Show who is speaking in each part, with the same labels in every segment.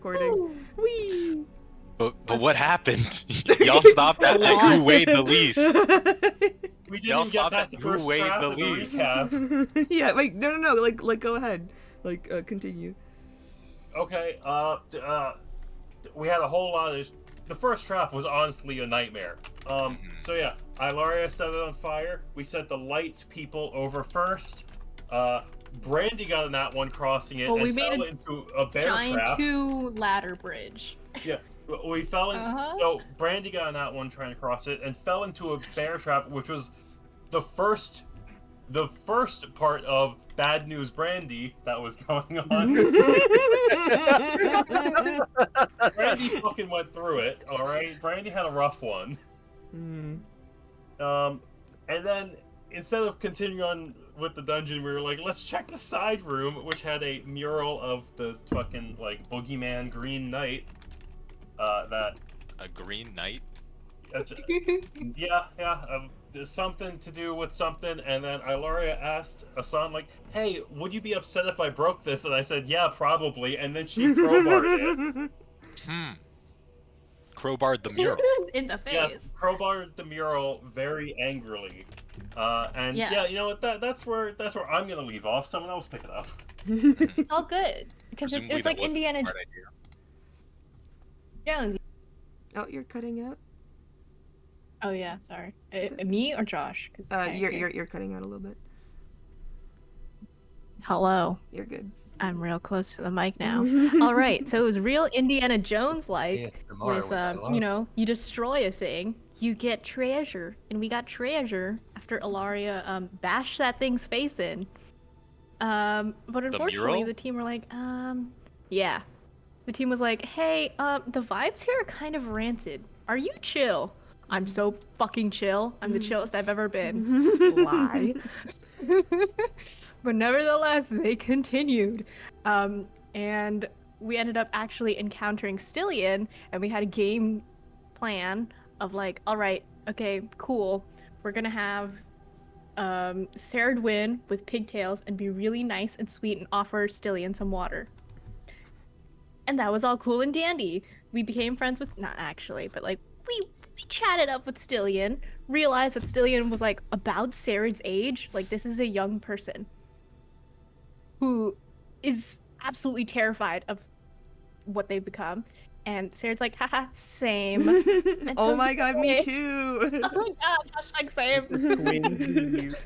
Speaker 1: recording. Whee!
Speaker 2: But what happened? Y'all stopped at who weighed the least.
Speaker 3: We
Speaker 2: Y'all
Speaker 3: didn't get past the
Speaker 2: who
Speaker 3: first
Speaker 2: weighed
Speaker 3: trap
Speaker 2: the
Speaker 3: of the
Speaker 2: least.
Speaker 3: recap.
Speaker 1: Yeah, wait, no, like go ahead. Continue.
Speaker 3: Okay, we had a whole lot of... The first trap was honestly a nightmare. So yeah, Ilaria set it on fire. We set the light people over first. Brandy got in that one crossing it and fell into a bear
Speaker 4: giant
Speaker 3: trap.
Speaker 4: 2-ladder bridge.
Speaker 3: Yeah, we fell in. So Brandy got in that one trying to cross it and fell into a bear trap, which was the first part of Bad News Brandy that was going on. Brandy fucking went through it. All right, Brandy had a rough one. And then instead of continuing on with the dungeon, we were like, let's check the side room, which had a mural of the fucking like boogeyman Green Knight. That
Speaker 2: a Green Knight.
Speaker 3: Yeah. Something to do with something, and then Ilaria asked Asan, like, hey, would you be upset if I broke this? And I said, yeah, probably, and then she crowbarred it.
Speaker 2: Crowbarred the mural.
Speaker 4: In the face.
Speaker 3: Yes, crowbarred the mural very angrily. And yeah, you know what, that's where I'm gonna leave off. Someone else pick it up.
Speaker 4: It's all good. Because it's like Indiana Jones.
Speaker 1: Oh, you're cutting out?
Speaker 4: Oh yeah, sorry. Me or Josh?
Speaker 1: You're cutting out a little bit.
Speaker 4: Hello.
Speaker 1: You're good.
Speaker 4: I'm real close to the mic now. All right, so it was real Indiana Jones-like with, you destroy a thing, you get treasure, and we got treasure after Ilaria bashed that thing's face in. But unfortunately, the team were like, yeah. The team was like, hey, the vibes here are kind of rancid. Are you chill? I'm so fucking chill. I'm the chillest I've ever been. Lie. But nevertheless, they continued. And we ended up actually encountering Stillian, and we had a game plan of like, all right, okay, cool. We're gonna have Sarah win with pigtails and be really nice and sweet and offer Stillian some water. And that was all cool and dandy. We became friends with, not actually, but like, we chatted up with Stillian, realized that Stillian was like about Sarah's age. Like, this is a young person who is absolutely terrified of what they've become. And Sarah's like, haha, same. And
Speaker 1: oh my god, me too.
Speaker 4: Oh my god, hashtag same.
Speaker 5: Twinsies.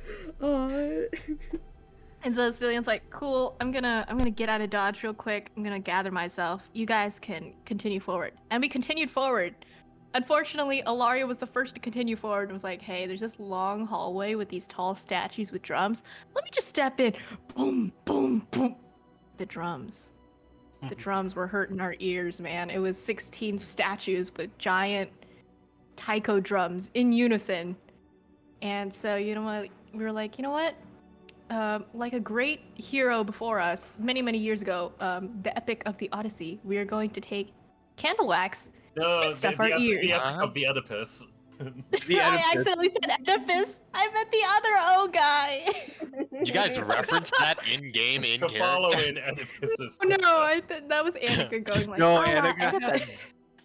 Speaker 4: And so Stillian's like, cool, I'm gonna get out of Dodge real quick. I'm gonna gather myself. You guys can continue forward. And we continued forward. Unfortunately, Ilaria was the first to continue forward and was like, hey, there's this long hallway with these tall statues with drums. Let me just step in. Boom, boom, boom. The drums. The drums were hurting our ears, man. It was 16 statues with giant taiko drums in unison. And so, you know what? We were like, you know what? Like a great hero before us, many, many years ago, the Epic of the Odyssey, we are going to take candle wax and stuff our ears.
Speaker 3: The Epic of the Oedipus.
Speaker 4: I accidentally said Oedipus. I meant the other O guy.
Speaker 2: You guys referenced that in-game, in character?
Speaker 3: Following Oedipus's
Speaker 4: No, that was Annika going like,
Speaker 5: No,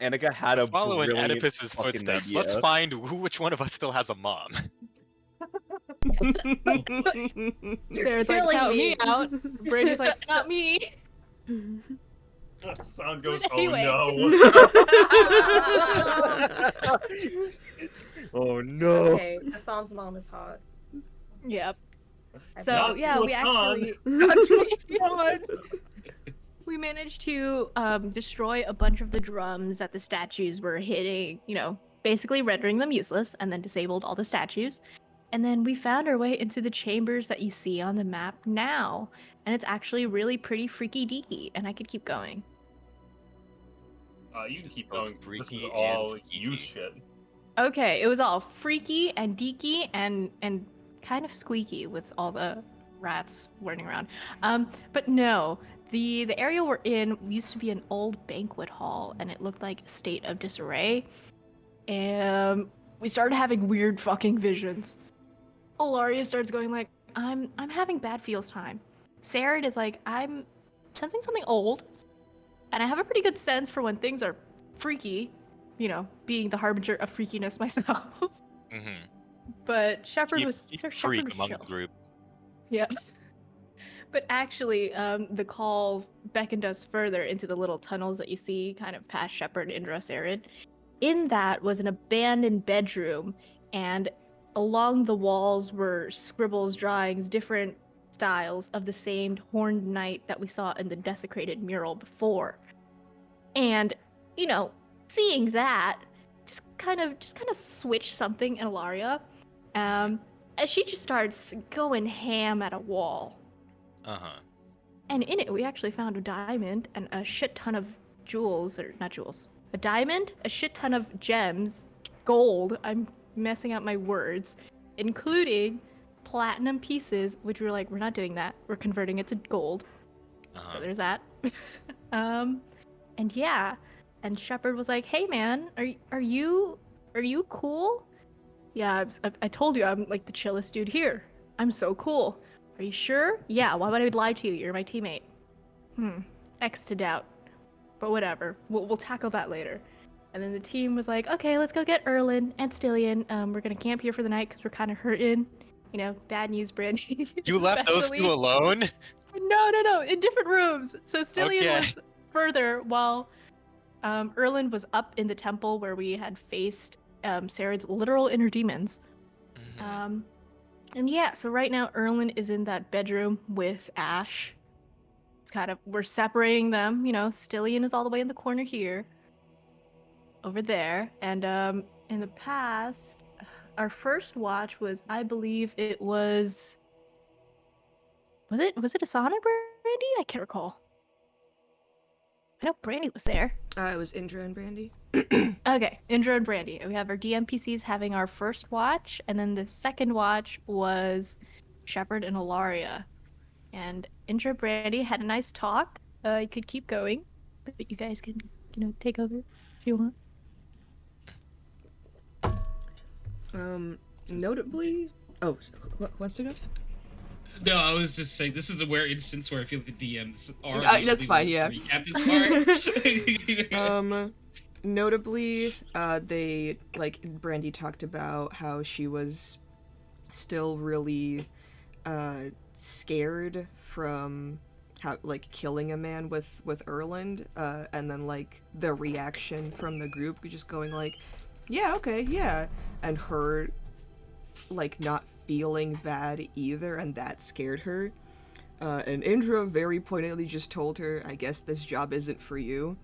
Speaker 4: Annika
Speaker 5: had a
Speaker 2: following
Speaker 5: brilliant
Speaker 2: Oedipus's
Speaker 5: fucking
Speaker 2: footsteps.
Speaker 5: idea.
Speaker 2: Let's find which one of us still has a mom.
Speaker 4: Sarah's like, count me out. Brady's like, not me.
Speaker 3: That sound goes,
Speaker 4: Anyway.
Speaker 3: oh
Speaker 5: no. Oh no.
Speaker 6: Okay, Hassan's mom is hot.
Speaker 4: Yep. So
Speaker 3: Not
Speaker 4: yeah,
Speaker 3: to
Speaker 4: we
Speaker 3: Hassan.
Speaker 4: actually we managed to destroy a bunch of the drums that the statues were hitting, basically rendering them useless, and then disabled all the statues. And then we found our way into the chambers that you see on the map now. And it's actually really pretty freaky deaky, and I could keep going.
Speaker 3: You can keep going. This
Speaker 2: Freaky
Speaker 3: was all
Speaker 2: and
Speaker 3: you
Speaker 2: geeky.
Speaker 3: shit.
Speaker 4: Okay, it was all freaky and deaky and kind of squeaky with all the rats running around. But no, the area we're in used to be an old banquet hall, and it looked like a state of disarray. And we started having weird fucking visions. Ilaria starts going like, I'm having bad feels time. Sarah is like, I'm sensing something old. And I have a pretty good sense for when things are freaky, you know, being the harbinger of freakiness myself.
Speaker 2: Mm-hmm.
Speaker 4: But Shepard
Speaker 2: Keep,
Speaker 4: was
Speaker 2: keep
Speaker 4: Shepard
Speaker 2: freak
Speaker 4: was
Speaker 2: among
Speaker 4: chill.
Speaker 2: the group.
Speaker 4: Yeah. But actually, the call beckoned us further into the little tunnels that you see kind of past Shepard and Indra Sarid. In that was an abandoned bedroom, and along the walls were scribbles, drawings, different styles of the same horned knight that we saw in the desecrated mural before. And, you know, seeing that just kind of switched something in Ilaria. As she just starts going ham at a wall.
Speaker 2: Uh-huh.
Speaker 4: And in it, we actually found a diamond and a shit ton of jewels, or not jewels, a diamond, a shit ton of gems, gold, I'm messing up my words, including platinum pieces, which we were like, we're not doing that. We're converting it to gold.
Speaker 2: Uh-huh.
Speaker 4: So there's that. And yeah, and Shepard was like, "Hey man, are you cool?" Yeah, I told you I'm like the chillest dude here. I'm so cool. Are you sure? Yeah, why would I lie to you? You're my teammate. X to doubt. But whatever. We'll tackle that later. And then the team was like, okay, let's go get Erlin and Stillian. We're gonna camp here for the night because we're kind of hurting. You know, bad news, Brandy.
Speaker 2: You left those two alone?
Speaker 4: No, in different rooms. So Stillian
Speaker 2: Okay.
Speaker 4: was further while Erlin was up in the temple where we had faced Sarid's literal inner demons.
Speaker 2: Mhm.
Speaker 4: And yeah, so right now Erlin is in that bedroom with Ash. It's kind of, we're separating them, you know, Stillian is all the way in the corner here. Over there. And in the past, our first watch was, I believe it was it Asana Brandy? I can't recall. I know Brandy was there.
Speaker 1: It was Indra and Brandy.
Speaker 4: Okay, Indra and Brandy. We have our DMPCs having our first watch, and then the second watch was Shepard and Ilaria. And Indra and Brandy had a nice talk. You could keep going, but you guys can, you know, take over if you want.
Speaker 1: Notably. Oh, wants to go?
Speaker 7: No, I was just saying this is a rare instance where I feel like the DMs are.
Speaker 1: That's fine, yeah.
Speaker 7: Recap this part.
Speaker 1: Notably, they Brandy talked about how she was still really scared from how killing a man with Erland, and then the reaction from the group just going yeah, okay, yeah, and her not feeling bad either, and that scared her. And Indra very pointedly just told her, I guess this job isn't for you.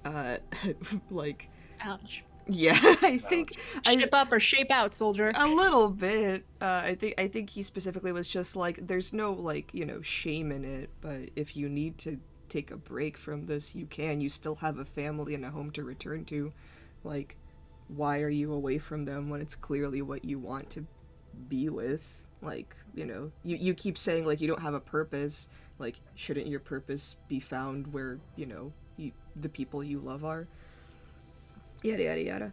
Speaker 4: Ouch.
Speaker 1: Yeah, I think
Speaker 4: Ship up or shape out, soldier.
Speaker 1: a little bit. I think he specifically was just there's no shame in it, but if you need to take a break from this, you can. You still have a family and a home to return to. Why are you away from them when it's clearly what you want to be with? You keep saying you don't have a purpose. Shouldn't your purpose be found where the people you love are? Yada yada yada.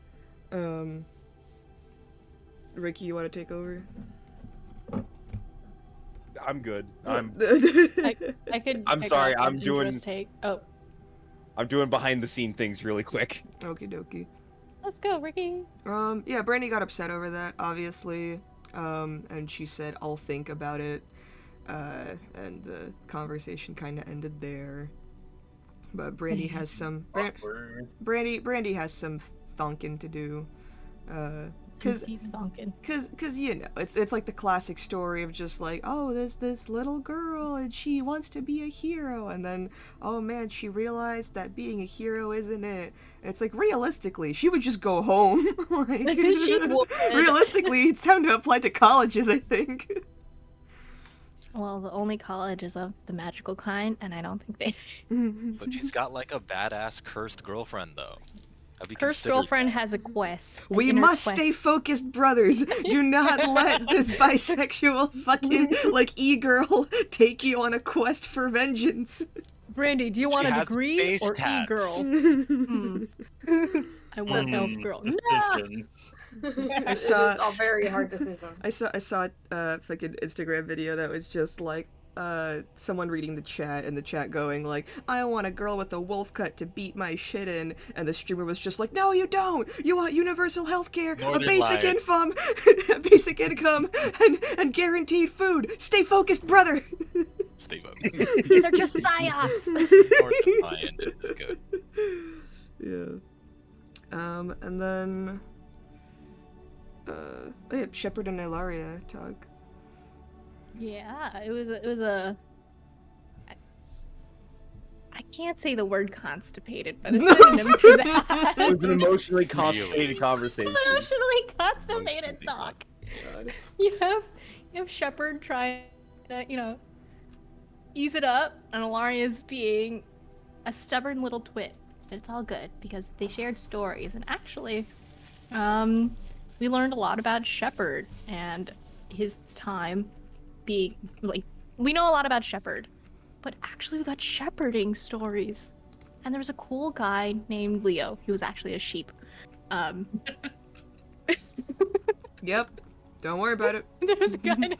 Speaker 1: Ricky, you want to take over?
Speaker 5: I'm good.
Speaker 4: I could.
Speaker 5: I'm
Speaker 4: pick
Speaker 5: sorry,
Speaker 4: up on
Speaker 5: I'm doing-
Speaker 4: Indra's take. Oh,
Speaker 5: I'm doing behind the scene things really quick.
Speaker 1: Okie dokie.
Speaker 4: let's go, Ricky.
Speaker 1: Yeah, Brandy got upset over that, obviously. And she said, I'll think about it. And the conversation kind of ended there. But Brandy has some... Brandy has some thonking to do. Cause it's like the classic story of just oh, there's this little girl and she wants to be a hero, and then, oh man, she realized that being a hero isn't it. And it's realistically, she would just go home.
Speaker 4: She would.
Speaker 1: Realistically, it's time to apply to colleges, I think.
Speaker 4: Well, the only college is of the magical kind, and I don't think they.
Speaker 2: But she's got a badass cursed girlfriend though. Have you
Speaker 4: Cursed
Speaker 2: considered
Speaker 4: girlfriend
Speaker 2: that?
Speaker 4: has a quest.
Speaker 1: We must stay focused, brothers. Do not let this bisexual fucking e-girl take you on a quest for vengeance.
Speaker 4: Brandy, do you want a
Speaker 2: has
Speaker 4: degree
Speaker 2: face
Speaker 4: or
Speaker 2: tats.
Speaker 4: e-girl? I want elf girl. No!
Speaker 3: Decisions.
Speaker 1: I saw
Speaker 6: It's a very hard decision.
Speaker 1: I saw a fucking Instagram video that was just someone reading the chat, and the chat going like, I want a girl with a wolf cut to beat my shit in, and the streamer was just like, no you don't! You want universal healthcare, a basic income, a basic income, and guaranteed food! Stay focused, brother!
Speaker 2: Stay focused.
Speaker 4: These are just psyops!
Speaker 2: Northern Lion is good.
Speaker 1: Yeah. And then... oh yeah, Shepard and Ilaria talk.
Speaker 4: Yeah, it was a I can't say the word constipated, but a synonym to that.
Speaker 5: It was an emotionally constipated conversation.
Speaker 4: Emotionally constipated talk. You have Shepard trying to, ease it up, and Ilaria's being a stubborn little twit. But it's all good because they shared stories, and actually, we learned a lot about Shepard and his time being like. We know a lot about Shepard, but actually we got shepherding stories, and there was a cool guy named Leo. He was actually a sheep.
Speaker 1: Yep. Don't worry about it.
Speaker 4: There was a guy named...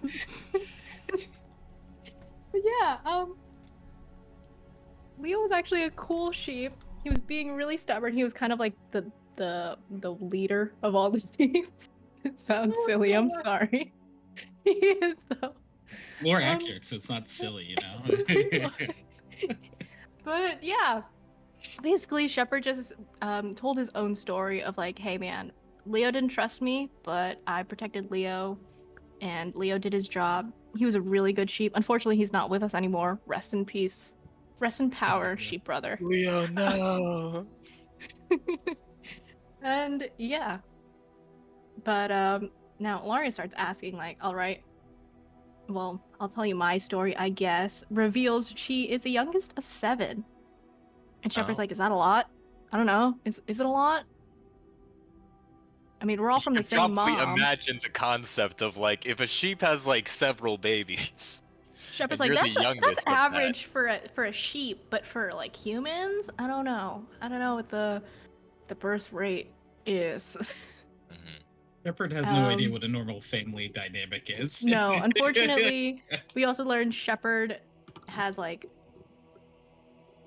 Speaker 4: But yeah, Leo was actually a cool sheep. He was being really stubborn. He was kind of like the leader of all the sheep. It sounds silly, I'm sorry. He is though.
Speaker 7: More accurate, so it's not silly,
Speaker 4: But yeah, basically Shepard just told his own story of like, hey man, Leo didn't trust me, but I protected Leo, and Leo did his job. He was a really good sheep. Unfortunately, he's not with us anymore. Rest in peace. Rest in power, sheep brother.
Speaker 2: Leo, no.
Speaker 4: And yeah. But now Ilaria starts asking like, all right, well, I'll tell you my story, I guess. Reveals she is the youngest of 7. And Shepard's like, is that a lot? I don't know. Is it a lot? I mean, we're all from the same mom.
Speaker 2: Imagine the concept of like, if a sheep has like several babies.
Speaker 4: Shepard's like, that's average for a sheep, but for like humans, I don't know. I don't know what the birth rate is.
Speaker 7: Shepard has no idea what a normal family dynamic is.
Speaker 4: No, unfortunately, we also learned Shepard has like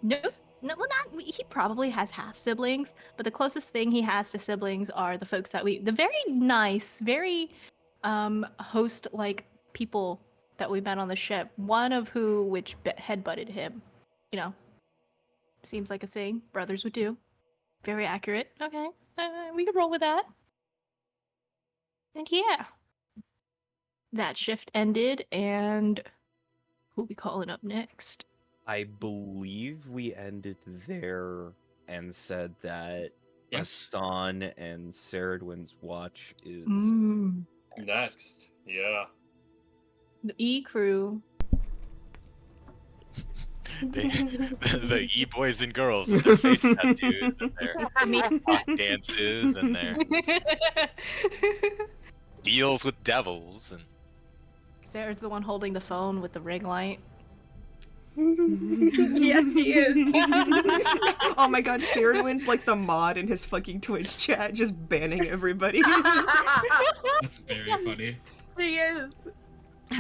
Speaker 4: he probably has half siblings, but the closest thing he has to siblings are the folks that the very nice, very host like people that we met on the ship. One of which headbutted him. Seems like a thing brothers would do. Very accurate. Okay, we could roll with that. And yeah, that shift ended, and who we calling up next?
Speaker 5: I believe we ended there and said that Hassan and Saradwin's watch is
Speaker 3: next. Yeah.
Speaker 4: The E crew.
Speaker 2: The E-boys and girls with their face tattoos and their rock dances and their deals with devils and.
Speaker 4: Sarah's the one holding the phone with the ring light.
Speaker 6: Yes, she is.
Speaker 1: Oh my god, Saradwin's like the mod in his fucking Twitch chat, just banning everybody.
Speaker 7: That's very funny.
Speaker 6: She is.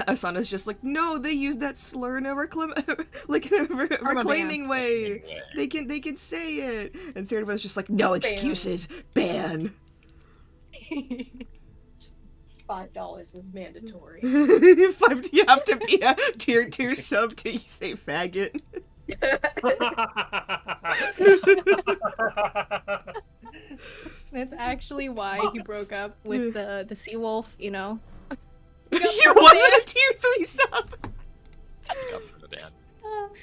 Speaker 1: Asana's just like, no, they use that slur in a reclaiming way. They can say it. And Saradwin's just like, no excuses, ban.
Speaker 6: $5 is mandatory.
Speaker 1: You have to be a tier 2 sub to say faggot.
Speaker 4: That's actually why he broke up with the sea wolf,
Speaker 1: He wasn't a tier 3 sub!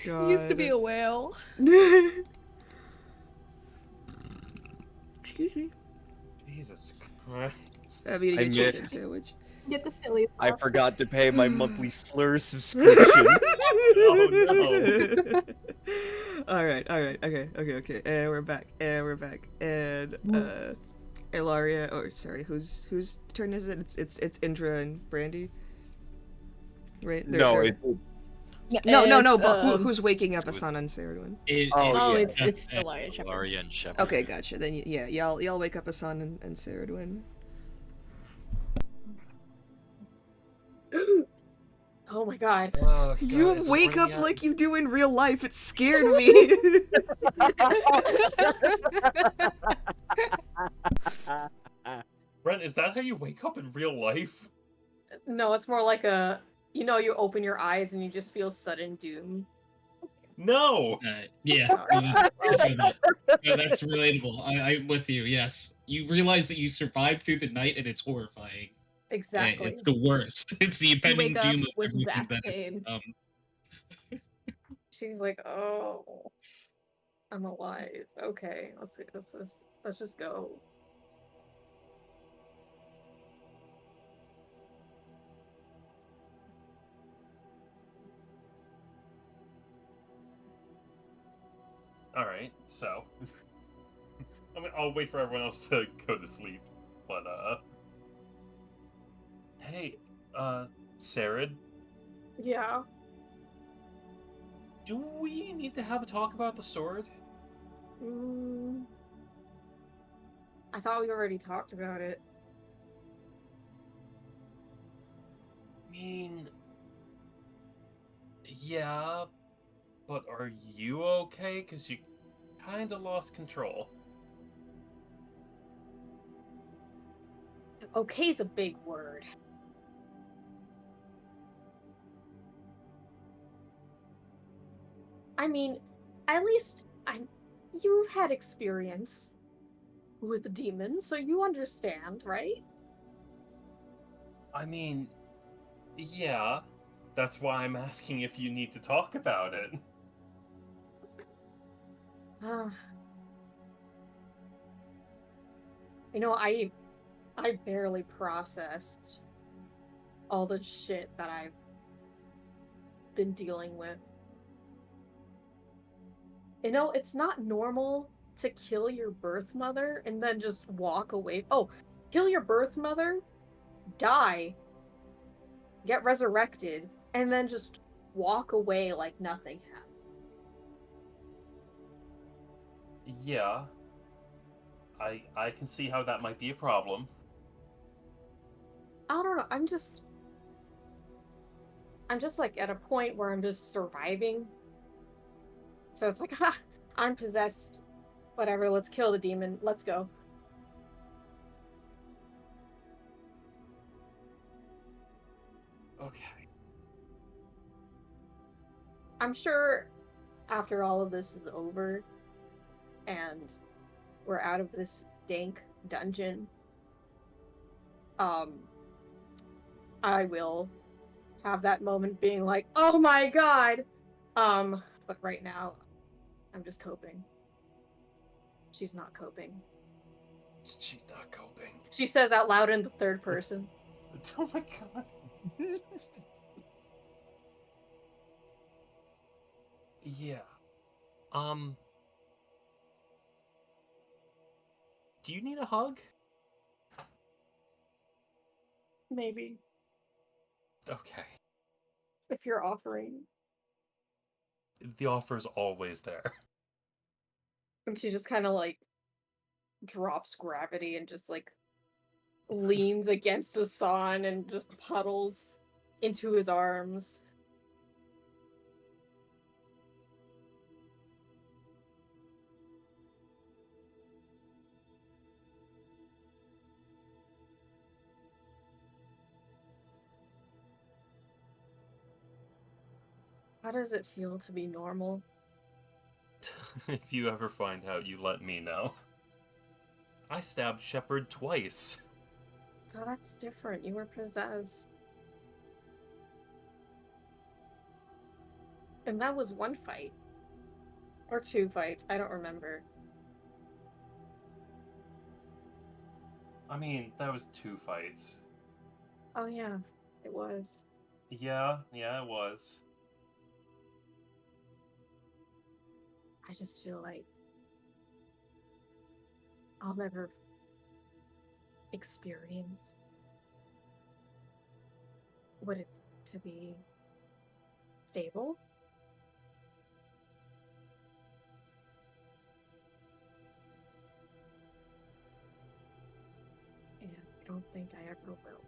Speaker 4: He used to be a whale.
Speaker 1: Excuse me.
Speaker 3: Jesus Christ.
Speaker 1: I mean, a chicken sandwich.
Speaker 4: Get the silly.
Speaker 5: I forgot to pay my monthly slur subscription.
Speaker 3: Oh no.
Speaker 1: Alright, okay. And we're back. And Ilaria, whose turn is it? It's Indra and Brandy. Right?
Speaker 5: No,
Speaker 1: but who's waking up Asana and Saradwin?
Speaker 4: It's Ilaria and Shepard.
Speaker 2: Ilaria and Shepard.
Speaker 1: Okay, gotcha. Then y'all wake up Asana and Saradwin.
Speaker 6: Oh my god.
Speaker 1: You
Speaker 3: is it
Speaker 1: wake up
Speaker 3: bringing out-
Speaker 1: like you do in real life. It scared me.
Speaker 3: Brent, is that how you wake up in real life?
Speaker 6: No, it's more like a, you open your eyes and you just feel sudden doom.
Speaker 3: No!
Speaker 7: Yeah, no, I feel that. No, that's relatable. I'm with you. Yes, you realize that you survived through the night, and it's horrifying.
Speaker 6: Exactly.
Speaker 7: It's the worst. It's the impending
Speaker 4: wake up
Speaker 7: doom of
Speaker 4: with
Speaker 7: everything
Speaker 4: back
Speaker 7: that is to
Speaker 4: pain.
Speaker 7: come.
Speaker 6: She's like, oh, I'm alive. Okay, let's just go.
Speaker 3: Alright, so. I mean, I'll wait for everyone else to go to sleep. But, Hey, Sarah,
Speaker 6: Yeah.
Speaker 3: do we need to have a talk about the sword?
Speaker 6: I thought we already talked about it.
Speaker 3: I mean. Yeah, but are you okay? Because you kinda lost control.
Speaker 6: Okay's a big word. I mean, at least you've had experience with demons, so you understand, right?
Speaker 3: I mean, yeah. That's why I'm asking if you need to talk about it. I barely processed all the shit that I've been dealing with. It's not normal to kill your birth mother and then just walk away. Oh, kill your birth mother, die, get resurrected, and then just walk away like nothing happened. Yeah. I can see how that might be a problem.
Speaker 6: I don't know. I'm just like at a point where I'm just surviving. So it's like, ha, I'm possessed. Whatever, let's kill the demon. Let's go.
Speaker 3: Okay.
Speaker 6: I'm sure after all of this is over and we're out of this dank dungeon, I will have that moment being like, oh my god! But right now, I'm just coping. She's not coping.
Speaker 3: She's not coping.
Speaker 6: She says out loud in the third person.
Speaker 3: Oh my god. Yeah. Do you need a hug?
Speaker 6: Maybe.
Speaker 3: Okay.
Speaker 6: If you're offering.
Speaker 3: The offer's always there.
Speaker 6: And she just kind of like drops gravity and just like leans against Hassan and just puddles into his arms. How does it feel to be normal?
Speaker 3: If you ever find out, you let me know. I stabbed Shepard twice.
Speaker 6: Oh, that's different. You were possessed. And that was one fight. Or two fights. I don't remember.
Speaker 3: I mean, that was 2 fights.
Speaker 6: Oh, yeah. It was.
Speaker 3: Yeah, it was.
Speaker 6: I just feel like I'll never experience what it's to be stable. And I don't think I ever will.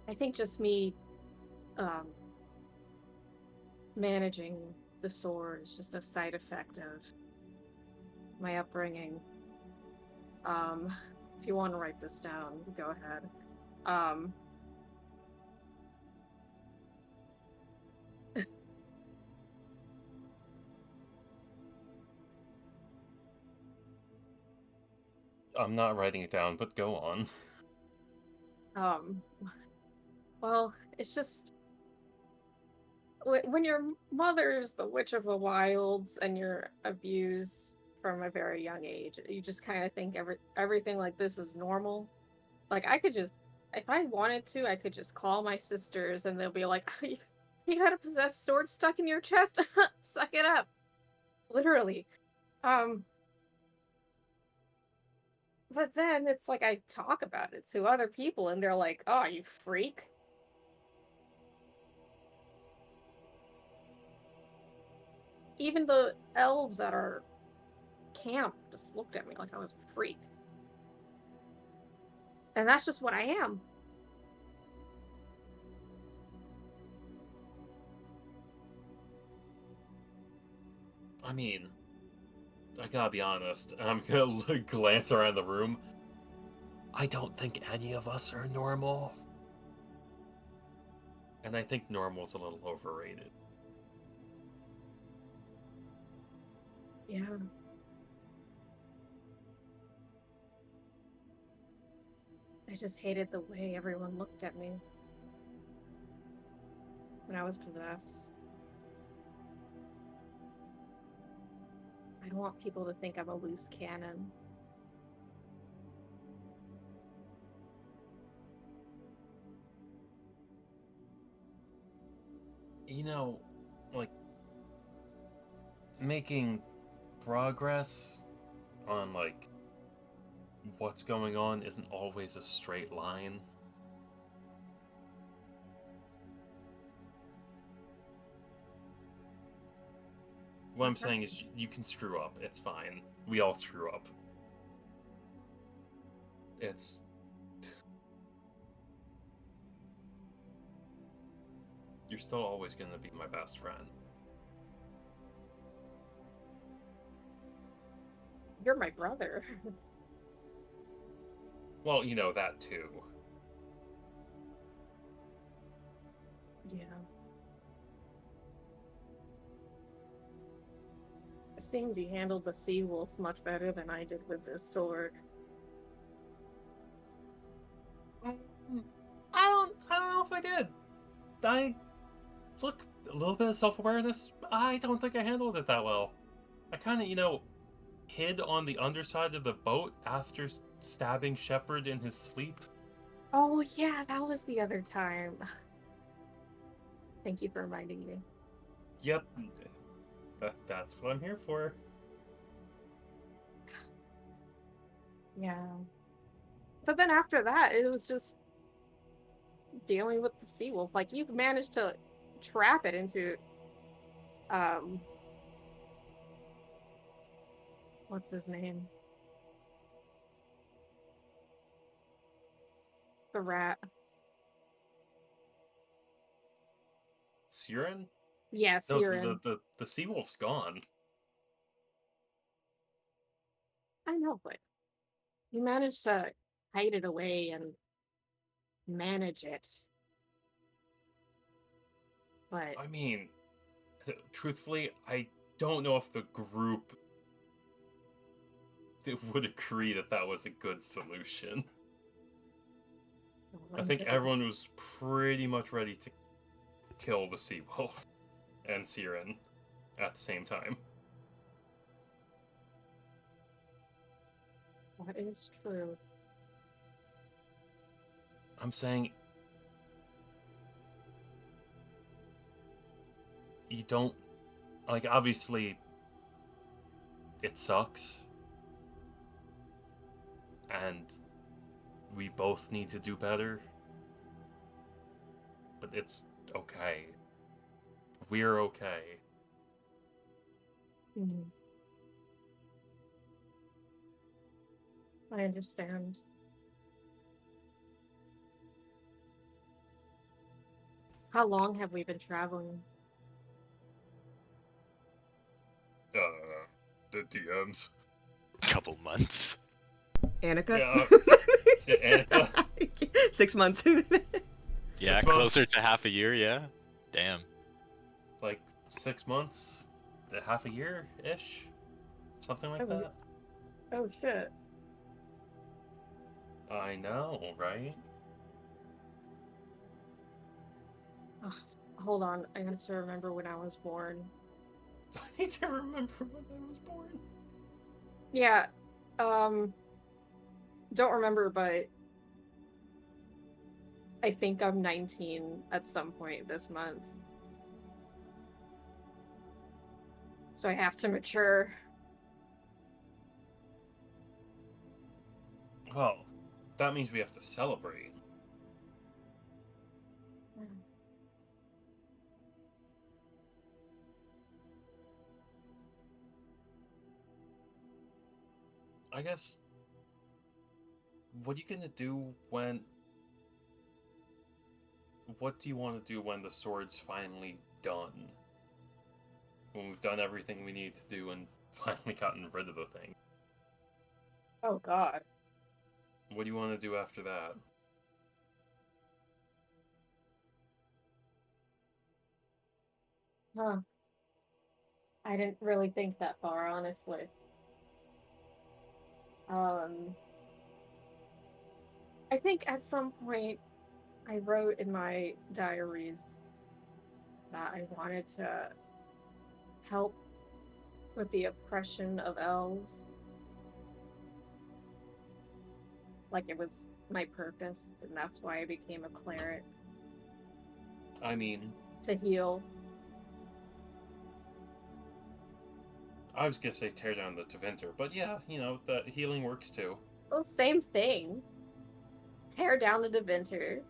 Speaker 6: I think just me managing the sword is just a side effect of my upbringing. If you want to write this down, go ahead.
Speaker 3: I'm not writing it down, but go on.
Speaker 6: Well, it's just when your mother's the Witch of the Wilds and you're abused from a very young age, you just kind of think everything like this is normal. Like I could just, if I wanted to, I could just call my sisters and they'll be like, "You had a possessed sword stuck in your chest. Suck it up." Literally. But then it's like I talk about it to other people and they're like, "Oh, you freak." Even the elves at our camp just looked at me like I was a freak. And that's just what I am.
Speaker 3: I mean, I gotta be honest. I'm gonna glance around the room. I don't think any of us are normal. And I think normal's a little overrated.
Speaker 6: Yeah. I just hated the way everyone looked at me when I was possessed. I don't want people to think I'm a loose cannon.
Speaker 3: You know, like, making progress on, like, what's going on isn't always a straight line. What I'm saying is you can screw up. It's fine. We all screw up. It's... You're still always gonna be my best friend.
Speaker 6: You're my brother.
Speaker 3: Well, you know, that too.
Speaker 6: Yeah. It seemed you handled the sea wolf much better than I did with this sword.
Speaker 3: I don't know if I did. Look, a little bit of self-awareness. I don't think I handled it that well. I kind of, hid on the underside of the boat after stabbing Shepard in his sleep.
Speaker 6: Oh yeah, that was the other time. Thank you for reminding me.
Speaker 3: Yep, that's what I'm here for.
Speaker 6: Yeah. But then after that, it was just dealing with the sea wolf. Like you've managed to trap it into what's his name? The rat.
Speaker 3: Siren?
Speaker 6: Yeah,
Speaker 3: No,
Speaker 6: Siren.
Speaker 3: the sea wolf's gone.
Speaker 6: I know, but you managed to hide it away and manage it. But
Speaker 3: I mean, truthfully, I don't know if the group would agree that that was a good solution. I think everyone was pretty much ready to kill the sea wolf and Siren at the same time.
Speaker 6: that is true.
Speaker 3: I'm saying you don't, like, obviously it sucks and we both need to do better, but it's okay. We're okay.
Speaker 6: Mm-hmm. I understand. How long have we been traveling?
Speaker 3: The DMs.
Speaker 2: Couple months.
Speaker 1: Annika?
Speaker 3: Yeah, Annika.
Speaker 1: 6 months.
Speaker 2: Yeah,
Speaker 3: 6
Speaker 2: closer
Speaker 3: months.
Speaker 2: to half a year. Yeah. Damn.
Speaker 3: Like 6 months, to half a year ish, something like that.
Speaker 6: Oh shit.
Speaker 3: I know, right?
Speaker 6: Ugh, hold on, I have to remember when I was born.
Speaker 3: I need to remember when I was born.
Speaker 6: Yeah, don't remember, but I think I'm 19 at some point this month. So I have to mature.
Speaker 3: Well, that means we have to celebrate. I guess. What are you gonna do when? What do you want to do when the sword's finally done? When we've done everything we need to do and finally gotten rid of the thing.
Speaker 6: Oh god.
Speaker 3: What do you want to do after that?
Speaker 6: Huh. I didn't really think that far, honestly. I think at some point I wrote in my diaries that I wanted to help with the oppression of elves. Like it was my purpose, and that's why I became a cleric.
Speaker 3: I mean,
Speaker 6: to heal.
Speaker 3: I was gonna say tear down the Tevinter, but yeah, you know, the healing works too.
Speaker 6: Well, same thing. Tear down the Tevinter.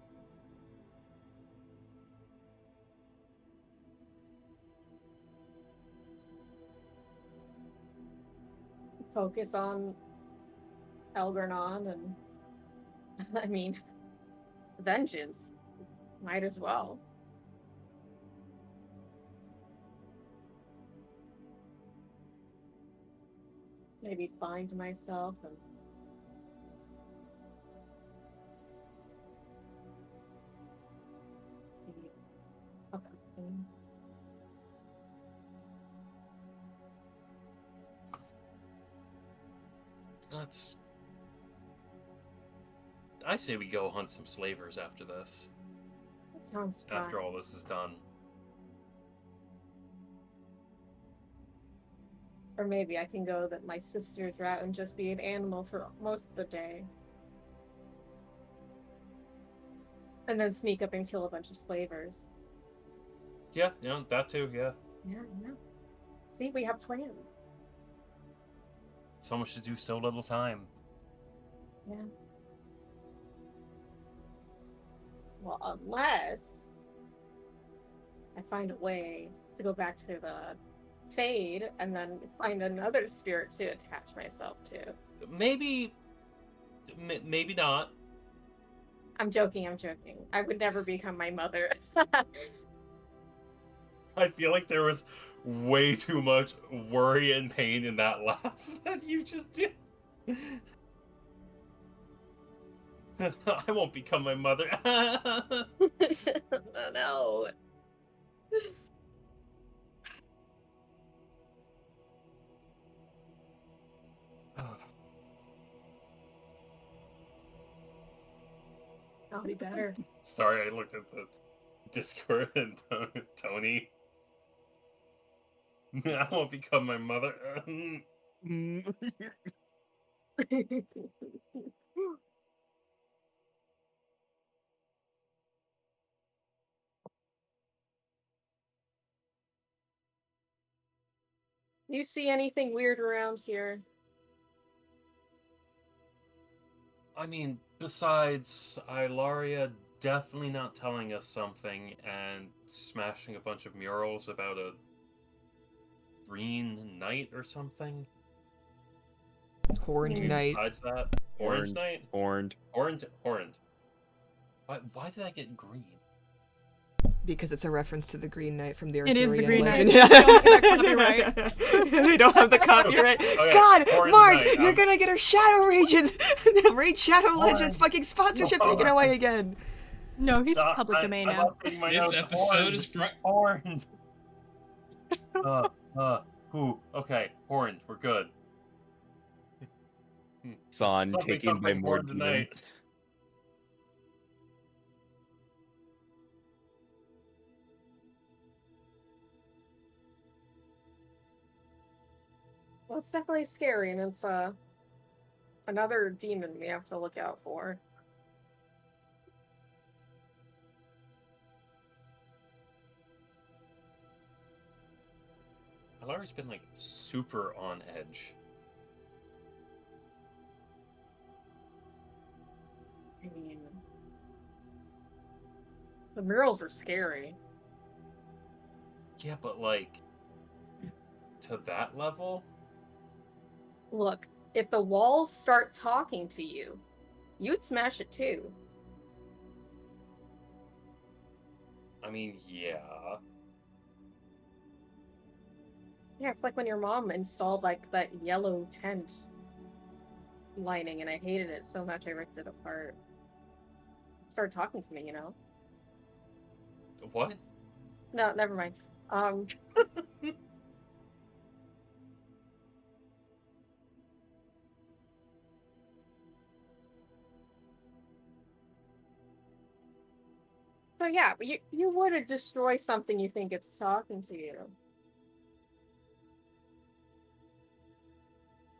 Speaker 6: Focus on Elgernon and, I mean, vengeance. Might as well. Maybe find myself and maybe okay.
Speaker 3: Let's. I say we go hunt some slavers after this.
Speaker 6: That sounds fun.
Speaker 3: After all this is done.
Speaker 6: Or maybe I can go my sister's route and just be an animal for most of the day. And then sneak up and kill a bunch of slavers.
Speaker 3: Yeah, that too, yeah.
Speaker 6: Yeah. See, we have plans.
Speaker 3: So much to do, so little time.
Speaker 6: Yeah. Well, unless I find a way to go back to the Fade and then find another spirit to attach myself to.
Speaker 3: Maybe not.
Speaker 6: I'm joking. I would never become my mother.
Speaker 3: I feel like there was way too much worry and pain in that laugh that you just did. I won't become my mother.
Speaker 6: No. I'll be better.
Speaker 3: Sorry, I looked at the Discord and Tony. I won't become my mother.
Speaker 6: You see anything weird around here?
Speaker 3: I mean, besides Ilaria definitely not telling us something and smashing a bunch of murals about a green knight or something.
Speaker 1: Horned knight.
Speaker 3: Besides that, orange knight?
Speaker 5: Horned.
Speaker 3: Horned. Why did I get green?
Speaker 1: Because it's a reference to the Green Knight from the
Speaker 4: It is the
Speaker 1: Arthurian
Speaker 4: Green Knight.
Speaker 1: legend.
Speaker 4: They don't have that copyright.
Speaker 1: They don't have the copyright.
Speaker 3: Okay,
Speaker 1: God,
Speaker 3: Orange
Speaker 1: Mark,
Speaker 3: Knight,
Speaker 1: you're gonna get our Shadow Rages, Raid Shadow Legends
Speaker 3: Orange.
Speaker 1: fucking sponsorship taken away again.
Speaker 4: No, he's public domain
Speaker 3: I'm
Speaker 4: now.
Speaker 3: updating my
Speaker 7: This
Speaker 3: notes.
Speaker 7: episode is
Speaker 3: Horned. Who? Okay, horned. We're good.
Speaker 5: Son
Speaker 3: Something,
Speaker 5: taken by
Speaker 3: something
Speaker 5: more
Speaker 3: horned tonight.
Speaker 5: demons.
Speaker 6: Well, it's definitely scary, and it's another demon we have to look out for.
Speaker 3: Alari's been like super on edge.
Speaker 6: I mean, the murals are scary.
Speaker 3: Yeah, but like to that level?
Speaker 6: Look, if the walls start talking to you, you'd smash it too.
Speaker 3: I mean, yeah.
Speaker 6: Yeah, it's like when your mom installed like that yellow tent lining, and I hated it so much I ripped it apart. Started talking to me, you know?
Speaker 3: What?
Speaker 6: No, never mind. So yeah, but you would destroy something you think it's talking to you.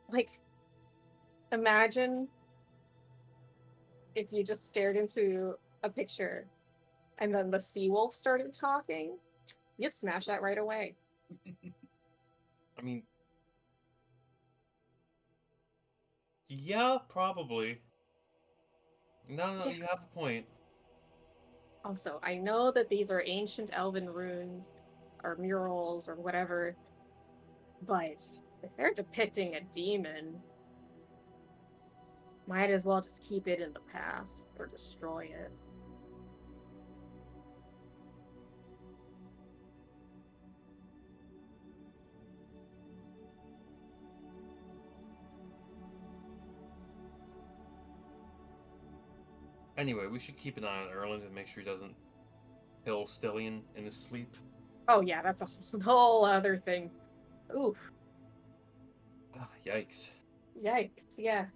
Speaker 6: Like, imagine if you just stared into a picture and then the sea wolf started talking. You'd smash that right away.
Speaker 3: I mean, yeah, probably. No, you have a point.
Speaker 6: Also, I know that these are ancient elven runes or murals or whatever, but if they're depicting a demon, might as well just keep it in the past or destroy it.
Speaker 3: Anyway, we should keep an eye on Erland and make sure he doesn't kill Stillion in his sleep.
Speaker 6: Oh yeah, that's a whole other thing. Oof.
Speaker 3: Ah, yikes.
Speaker 6: Yikes, yeah.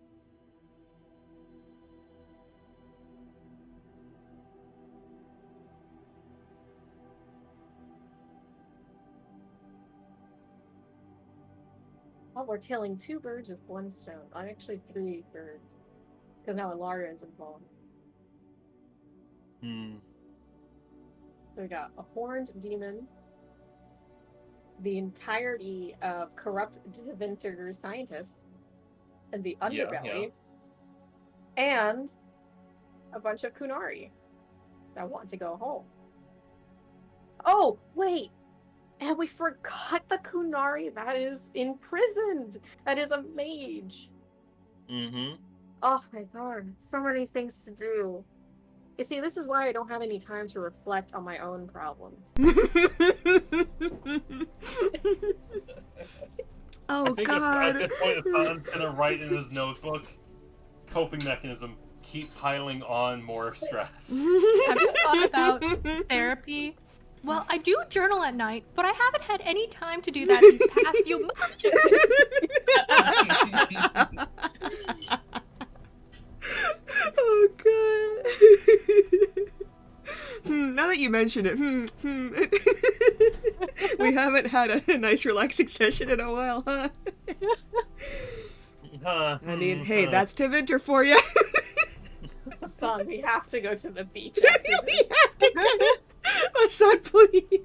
Speaker 6: Well, we're killing 2 birds with 1 stone. Actually 3 birds. Because now Ilaria's involved. So we got a horned demon, the entirety of corrupt Devinter scientists, and the underbelly, and a bunch of Kunari that want to go home. Oh, wait! And we forgot the Kunari that is imprisoned! That is a mage! Oh my god, so many things to do. You see, this is why I don't have any time to reflect on my own problems.
Speaker 1: Oh
Speaker 3: I think
Speaker 1: god.
Speaker 3: at this point, Hassan's gonna write in his notebook, coping mechanism, keep piling on more stress.
Speaker 4: Have you thought about therapy? Well, I do journal at night, but I haven't had any time to do that these past few months.
Speaker 1: Oh god. Now that you mention it, we haven't had a nice relaxing session in a while, huh? I mean, hey, that's Tevinter for you.
Speaker 6: Son, we have to go to the beach.
Speaker 1: We have to go. Oh, son, please.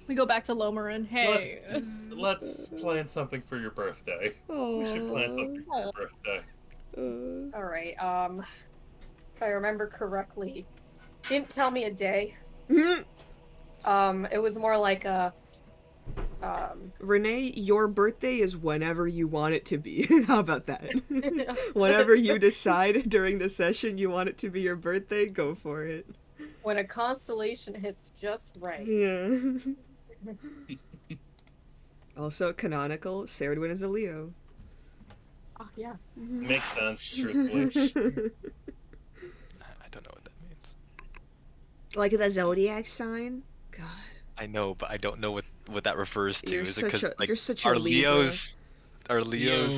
Speaker 4: We go back to Lomarin. Hey.
Speaker 3: Let's plan something for your birthday. We should plan something for your birthday.
Speaker 6: Alright, if I remember correctly, didn't tell me a day. It was more like a,
Speaker 1: Renee, your birthday is whenever you want it to be. How about that? Whenever you decide during the session you want it to be your birthday, go for it.
Speaker 6: When a constellation hits just right.
Speaker 1: Yeah. Also canonical, Ceridwen is a Leo.
Speaker 6: Oh, yeah.
Speaker 3: Makes sense, truthfully.
Speaker 2: I don't know what that means.
Speaker 1: Like the zodiac sign? God.
Speaker 2: I know, but I don't know what that refers to.
Speaker 1: You're
Speaker 2: Is it
Speaker 1: such
Speaker 2: because
Speaker 1: a
Speaker 2: like
Speaker 1: you're such a
Speaker 2: are
Speaker 1: Libra.
Speaker 2: Leos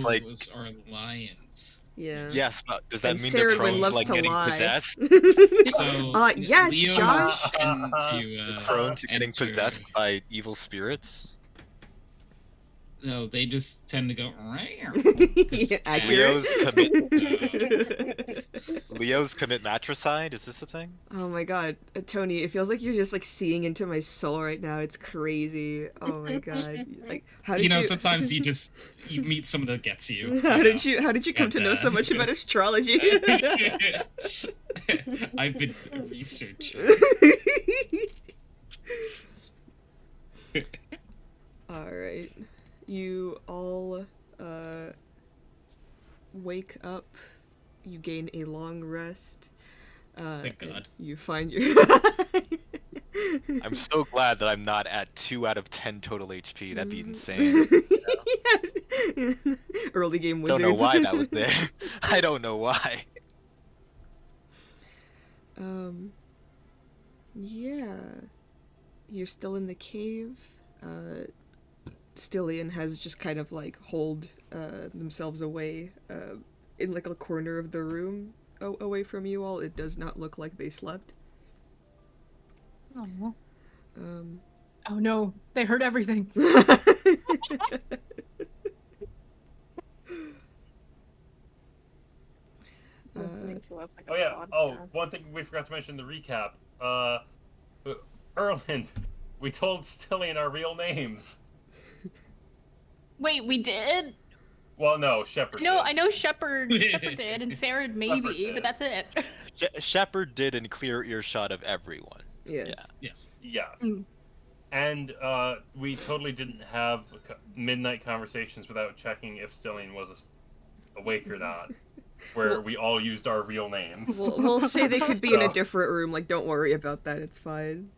Speaker 2: like
Speaker 7: Leos are lions.
Speaker 1: Yeah.
Speaker 2: yes, but does that
Speaker 1: And
Speaker 2: mean they're
Speaker 1: Ceridwen
Speaker 2: prone to
Speaker 1: loves
Speaker 2: like
Speaker 1: to
Speaker 2: getting
Speaker 1: lie.
Speaker 2: possessed?
Speaker 7: So
Speaker 1: Yes,
Speaker 7: Leos
Speaker 1: Josh.
Speaker 7: tend to
Speaker 2: Prone to getting
Speaker 7: enter-
Speaker 2: possessed by evil spirits?
Speaker 7: No, they just tend to go.
Speaker 1: Yeah, accurate.
Speaker 2: Leos commit matricide? Is this a thing?
Speaker 1: Oh my god, Tony, it feels like you're just like seeing into my soul right now. It's crazy. Oh my god. Like how did you
Speaker 7: sometimes you meet someone that gets you.
Speaker 1: How did you come
Speaker 7: And,
Speaker 1: to know so much about astrology?
Speaker 7: I've been researching.
Speaker 1: All right. You all wake up. You gain a long rest.
Speaker 7: Thank God.
Speaker 1: You find your
Speaker 2: I'm so glad that I'm not at 2 out of 10 total HP. That'd be insane.
Speaker 1: Yeah. Early game
Speaker 2: Don't
Speaker 1: wizards.
Speaker 2: know why that was there. I don't know why.
Speaker 1: Yeah. You're still in the cave. Stillian has just kind of like holed themselves away in like a corner of the room away from you all. It does not look like they slept.
Speaker 4: Oh.
Speaker 1: Um,
Speaker 4: Oh no, they heard everything.
Speaker 6: Listening to us like a
Speaker 3: Oh yeah. Oh,
Speaker 6: podcast.
Speaker 3: one thing we forgot to mention in the recap. Erland, we told Stillian our real names.
Speaker 4: Wait, we did?
Speaker 3: Well, no, Shepard.
Speaker 4: No,
Speaker 3: did.
Speaker 4: I know Shepard did, and Sarah maybe,
Speaker 3: did.
Speaker 4: but that's it.
Speaker 2: Shepard did in clear earshot of everyone.
Speaker 1: yes.
Speaker 2: Yeah.
Speaker 7: Yes.
Speaker 3: Yes.
Speaker 4: Mm.
Speaker 3: And we totally didn't have midnight conversations without checking if Stillian was awake or not. Where we all used our real names.
Speaker 1: We'll say they could be in a
Speaker 3: So-
Speaker 1: different room. Like, don't worry about that. It's fine.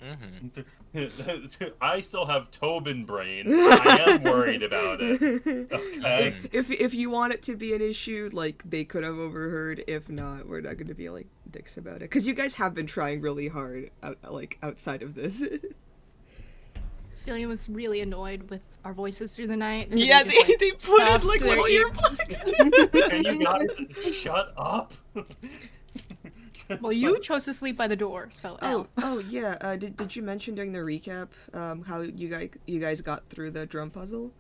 Speaker 2: Mm-hmm.
Speaker 3: I still have Tobin brain. I am worried about it. Okay.
Speaker 1: If you want it to be an issue, like they could have overheard. If not, we're not going to be like dicks about it. Because you guys have been trying really hard, outside of this.
Speaker 4: Stillian was really annoyed with our voices through the night. So
Speaker 1: Yeah,
Speaker 4: just, like,
Speaker 1: they put in
Speaker 4: stuffed
Speaker 1: like
Speaker 4: their
Speaker 1: little
Speaker 4: ear-
Speaker 1: earplugs.
Speaker 3: Can you guys shut up?
Speaker 4: Well, you chose to sleep by the door, so
Speaker 1: Oh yeah. Did you mention during the recap how you guys got through the drum puzzle?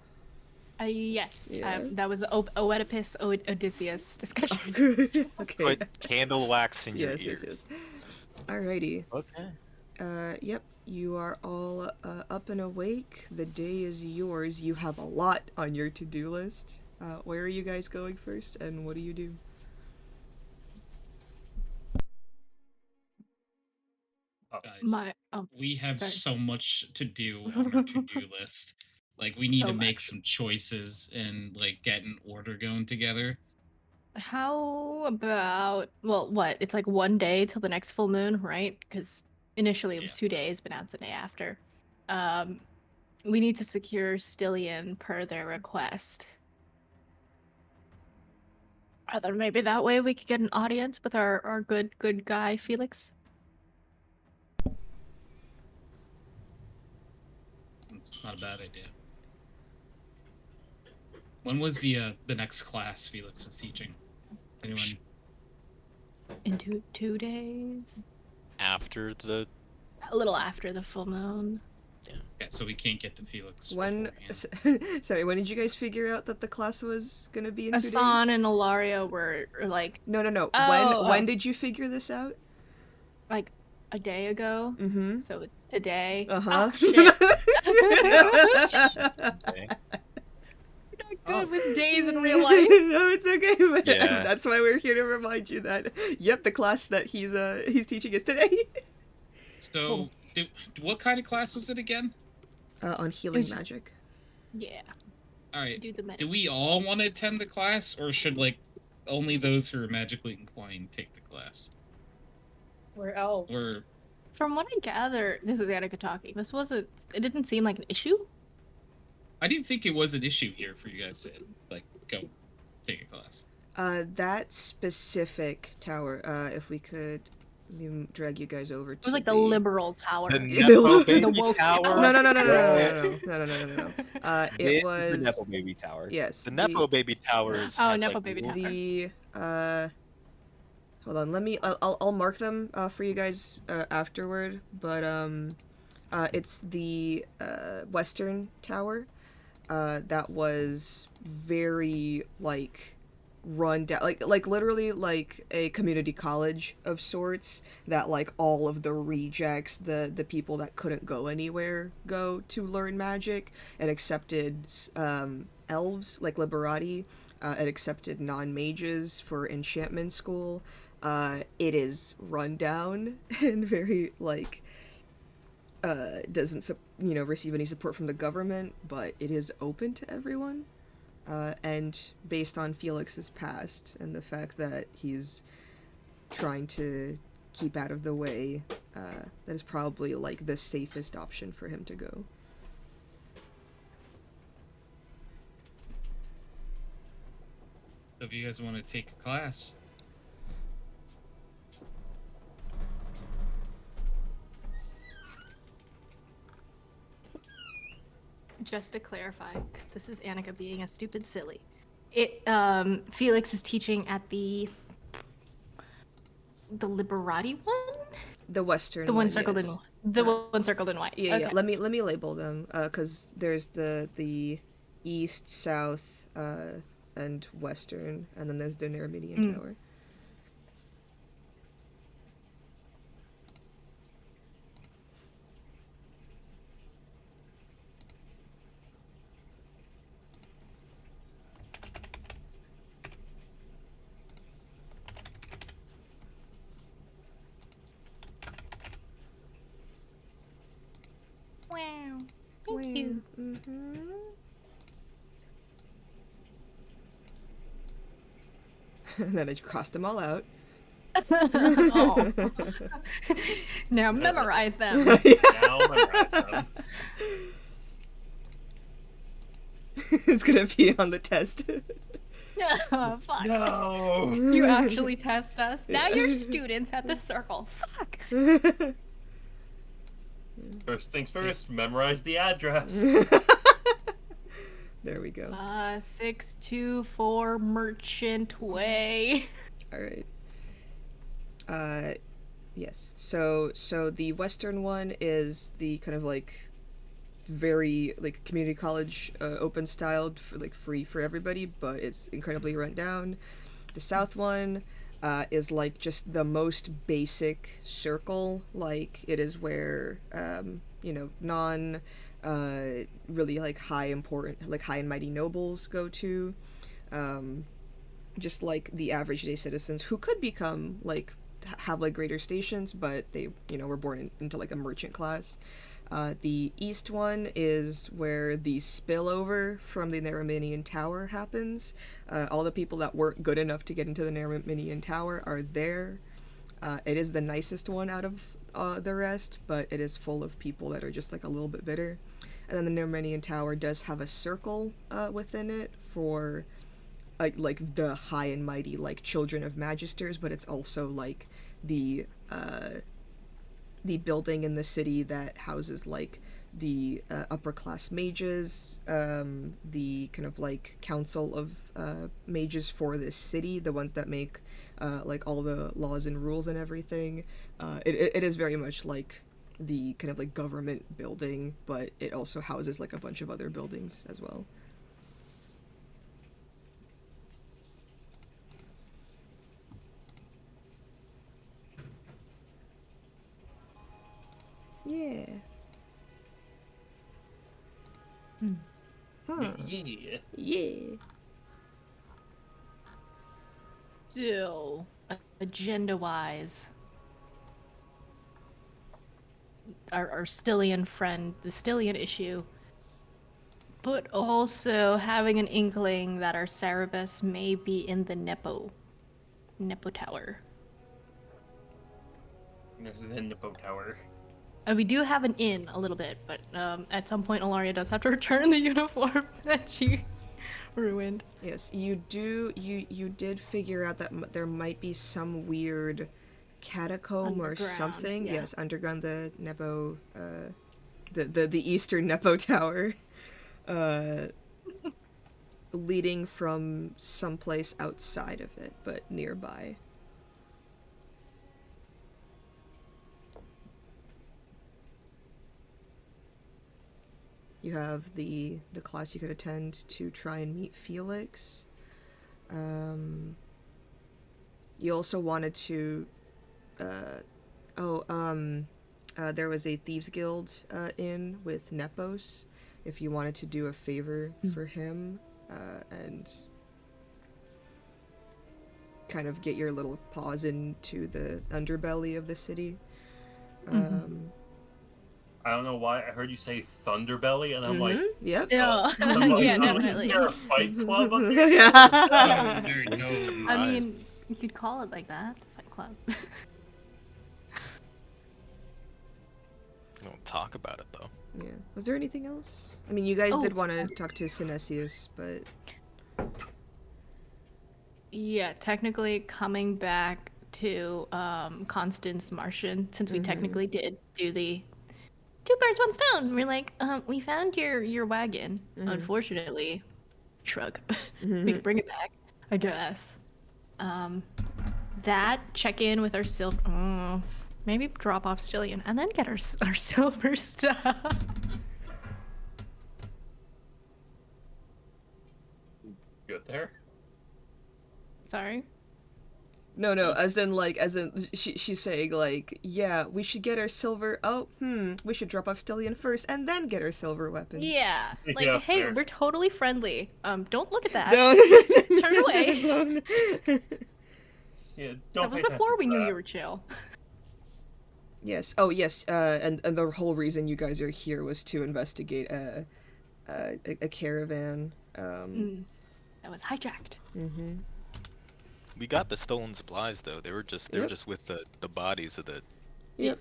Speaker 4: yes.
Speaker 1: Yeah.
Speaker 4: That was the Oedipus Odysseus discussion.
Speaker 1: Okay.
Speaker 2: Put candle wax in your
Speaker 1: Yes,
Speaker 2: ears.
Speaker 1: yes. Alrighty.
Speaker 2: Okay.
Speaker 1: Yep. You are all up and awake. The day is yours. You have a lot on your to-do list. Where are you guys going first, and what do you do?
Speaker 7: Guys, we have
Speaker 4: sorry.
Speaker 7: so much to do on our to-do list. Like, we need
Speaker 4: So
Speaker 7: to make
Speaker 4: much.
Speaker 7: some choices and like get an order going together.
Speaker 4: How about, well, what? It's like one day till the next full moon, right? Because initially it was
Speaker 7: Yes.
Speaker 4: 2 days, but now it's the day after. We need to secure Stillian per their request. Then maybe that way we could get an audience with our good guy Felix.
Speaker 7: It's not a bad idea. When was the next class Felix was teaching? Anyone?
Speaker 4: In 2 days?
Speaker 2: After the
Speaker 4: A little after the full moon.
Speaker 7: Okay, so we can't get to Felix.
Speaker 1: When?
Speaker 7: beforehand.
Speaker 1: Sorry. When did you guys figure out that the class was gonna be in 2 days?
Speaker 4: Asan and Ilaria were like
Speaker 1: No.
Speaker 4: Oh,
Speaker 1: when did you figure this out?
Speaker 4: like a day ago.
Speaker 1: Mm-hmm.
Speaker 4: So it's today.
Speaker 1: Uh-huh.
Speaker 4: Oh, shit.
Speaker 2: okay.
Speaker 4: Not good with days in real life.
Speaker 1: No, it's okay. But
Speaker 2: Yeah.
Speaker 1: that's why we're here to remind you that. Yep, the class that he's teaching is today.
Speaker 7: So, what kind of class was it again?
Speaker 1: On healing
Speaker 4: It's just-
Speaker 1: magic.
Speaker 4: Yeah.
Speaker 7: All right.
Speaker 4: Dude's a
Speaker 7: Do we all want to attend the class, or should like only those who are magically inclined take the class?
Speaker 6: We're elves.
Speaker 7: Or
Speaker 4: From what I gather, this is Annika talking. This wasn't. It didn't seem like an issue.
Speaker 7: I didn't think it was an issue here for you guys to like go take a class.
Speaker 1: That specific tower. If we could drag you guys over to
Speaker 4: It was like the liberal tower.
Speaker 5: The
Speaker 1: The
Speaker 5: Nepo baby
Speaker 4: woke
Speaker 5: tower.
Speaker 1: No. It was
Speaker 5: the Nepo baby tower.
Speaker 1: yes.
Speaker 2: The Nepo baby towers.
Speaker 4: Oh,
Speaker 2: has,
Speaker 4: Nepo
Speaker 2: like,
Speaker 4: baby tower.
Speaker 1: The hold on. I'll mark them for you guys afterward. But it's the western tower. That was very like run down, like literally like a community college of sorts that like all of the rejects, the people that couldn't go anywhere go to learn magic. It accepted elves like liberati. It accepted non-mages for enchantment school. It is run down and very like doesn't receive any support from the government, but it is open to everyone. And based on Felix's past and the fact that he's trying to keep out of the way, that is probably like the safest option for him to go.
Speaker 7: So if you guys want to take a class,
Speaker 4: Just to clarify, because this is Annika being a stupid silly. Felix is teaching at the Liberati one?
Speaker 1: The western
Speaker 4: The one circled
Speaker 1: yes.
Speaker 4: in the one circled in white.
Speaker 1: Yeah,
Speaker 4: Okay.
Speaker 1: yeah. Let me label them, because there's the east, south, and western, and then there's the Nerimedian Tower.
Speaker 4: Wow. Thank you.
Speaker 1: Mm-hmm. And then I crossed them all out.
Speaker 4: Oh. Now memorize them.
Speaker 3: Now memorize them.
Speaker 1: It's gonna be on the test.
Speaker 4: Oh, fuck.
Speaker 3: No.
Speaker 4: You actually test us. Now you're students at the circle. Fuck.
Speaker 3: First things first, memorize the address.
Speaker 1: There we go.
Speaker 4: 624 Merchant Way.
Speaker 1: All right. Yes. So the western one is the kind of like very like community college, open styled, for like free for everybody, but it's incredibly run down. The south one is like just the most basic circle. Like it is where non really like high and mighty nobles go to. Just like the average day citizens who could become like have like greater stations, but they were born into like a merchant class. The east one is where the spillover from the Nerimedian Tower happens. All the people that weren't good enough to get into the Nerimedian Tower are there. It is the nicest one out of the rest, but it is full of people that are just like a little bit bitter. And then the Nerimedian Tower does have a circle within it for like the high and mighty, like children of magisters, but it's also like the building in the city that houses like the upper class mages, the kind of like council of mages for this city, the ones that make like all the laws and rules and everything. It is very much like the kind of like government building, but it also houses like a bunch of other buildings as well. Yeah.
Speaker 3: Yeah.
Speaker 1: Yeah.
Speaker 4: So, agenda-wise, our Stylian friend, the Stylian issue, but also having an inkling that our Cerebus may be in the Nepo Tower.
Speaker 3: The Nippo Tower.
Speaker 4: We do have an inn a little bit, but at some point Ilaria does have to return the uniform that she ruined.
Speaker 1: Yes, you did figure out that there might be some weird catacomb or something.
Speaker 4: Yeah.
Speaker 1: Yes, underground the Nepo, the Eastern Nepo Tower, leading from someplace outside of it, but nearby. You have the class you could attend to try and meet Felix. You also wanted to, there was a Thieves Guild inn with Nepos, if you wanted to do a favor for him, and kind of get your little paws into the underbelly of the city.
Speaker 3: I don't know why I heard you say Thunderbelly, and I'm like,
Speaker 1: yep.
Speaker 4: Yeah, yeah, definitely.
Speaker 3: Is there a fight club up there?
Speaker 1: Yeah.
Speaker 7: There you go.
Speaker 4: I mean, you could call it like that, Fight Club.
Speaker 2: Don't talk about it though.
Speaker 1: Yeah. Was there anything else? I mean, you guys did want to talk to Synesius, but...
Speaker 4: Yeah, technically coming back to Constance Martian, since we technically did do the 2 birds, 1 stone. We're like, we found your wagon. Unfortunately, shrug. We can bring it back, I guess. That check in with our silver. Maybe drop off Stillion and then get our silver stuff.
Speaker 3: Good there.
Speaker 4: Sorry.
Speaker 1: No, as in, she's saying, like, yeah, we should get our silver, we should drop off Stillion first, and then get our silver weapons.
Speaker 4: Yeah. Like,
Speaker 3: Yeah,
Speaker 4: hey,
Speaker 3: fair.
Speaker 4: we're totally friendly. Don't look at that.
Speaker 1: No.
Speaker 4: Turn away.
Speaker 3: Yeah,
Speaker 4: That
Speaker 3: don't
Speaker 4: was
Speaker 3: pay
Speaker 4: before we
Speaker 3: attention to
Speaker 4: knew
Speaker 3: that.
Speaker 4: you were chill.
Speaker 1: Yes, and the whole reason you guys are here was to investigate a caravan.
Speaker 4: That was hijacked.
Speaker 2: We got the stolen supplies though. They were just just with the bodies of the.
Speaker 1: Yep.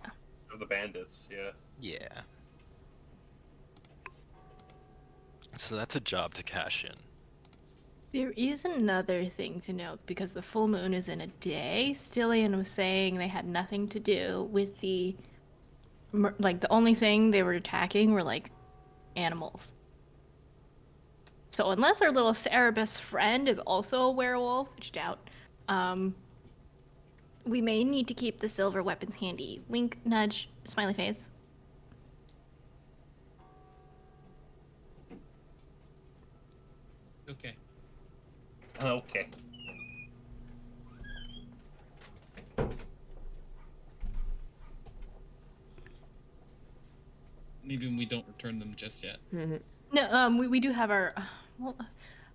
Speaker 3: Of the bandits, yeah.
Speaker 2: Yeah. So that's a job to cash in.
Speaker 4: There is another thing to note, because the full moon is in a day. Stillion was saying they had nothing to do with the only thing they were attacking were like animals. So unless our little Cerebus friend is also a werewolf, which doubt, we may need to keep the silver weapons handy. Wink, nudge, smiley face.
Speaker 7: Okay.
Speaker 3: Okay.
Speaker 7: Maybe we don't return them just yet.
Speaker 4: No, we do have our. Well,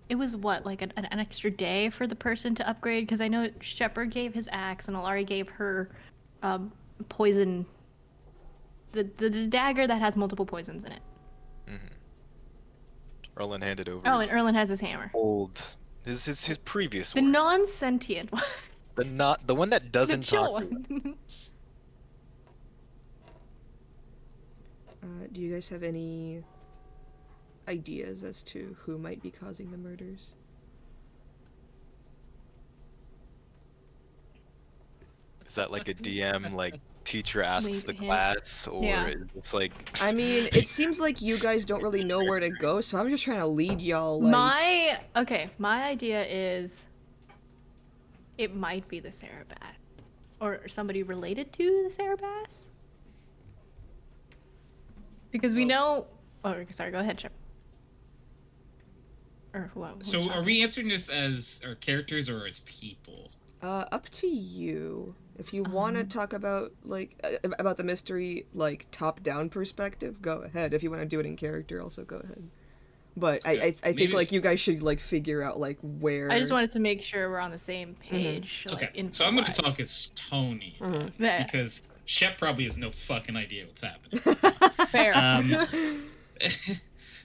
Speaker 4: it was what, like an extra day for the person to upgrade? Because I know Shepard gave his axe and Alari gave her poison. The dagger that has multiple poisons in it.
Speaker 2: Erlen handed over.
Speaker 4: Oh, and Erlen has his hammer.
Speaker 2: His previous
Speaker 4: The
Speaker 2: one.
Speaker 4: non-sentient one.
Speaker 2: The one that
Speaker 4: The
Speaker 2: doesn't
Speaker 4: chill
Speaker 2: talk.
Speaker 4: one.
Speaker 1: Do you guys have any ideas as to who might be causing the murders?
Speaker 2: Is that like a DM like teacher asks
Speaker 4: Wink,
Speaker 2: the
Speaker 4: hint.
Speaker 2: class, or
Speaker 4: Yeah.
Speaker 2: it's like?
Speaker 1: I mean, it seems like you guys don't really know where to go, so I'm just trying to lead y'all. Like...
Speaker 4: My idea is it might be the Cerebass. Or somebody related to the Cerebass. Because we know... Oh, sorry, go ahead, Chip. Or what?
Speaker 7: So are we answering this as our characters or as people?
Speaker 1: Up to you. If you want to talk about, about the mystery, top-down perspective, go ahead. If you want to do it in character, also go ahead. But I think, you guys should, figure out, where...
Speaker 4: I just wanted to make sure we're on the same page.
Speaker 7: Okay, so I'm going to talk as Tony, because Shep probably has no fucking idea what's happening.
Speaker 4: Fair.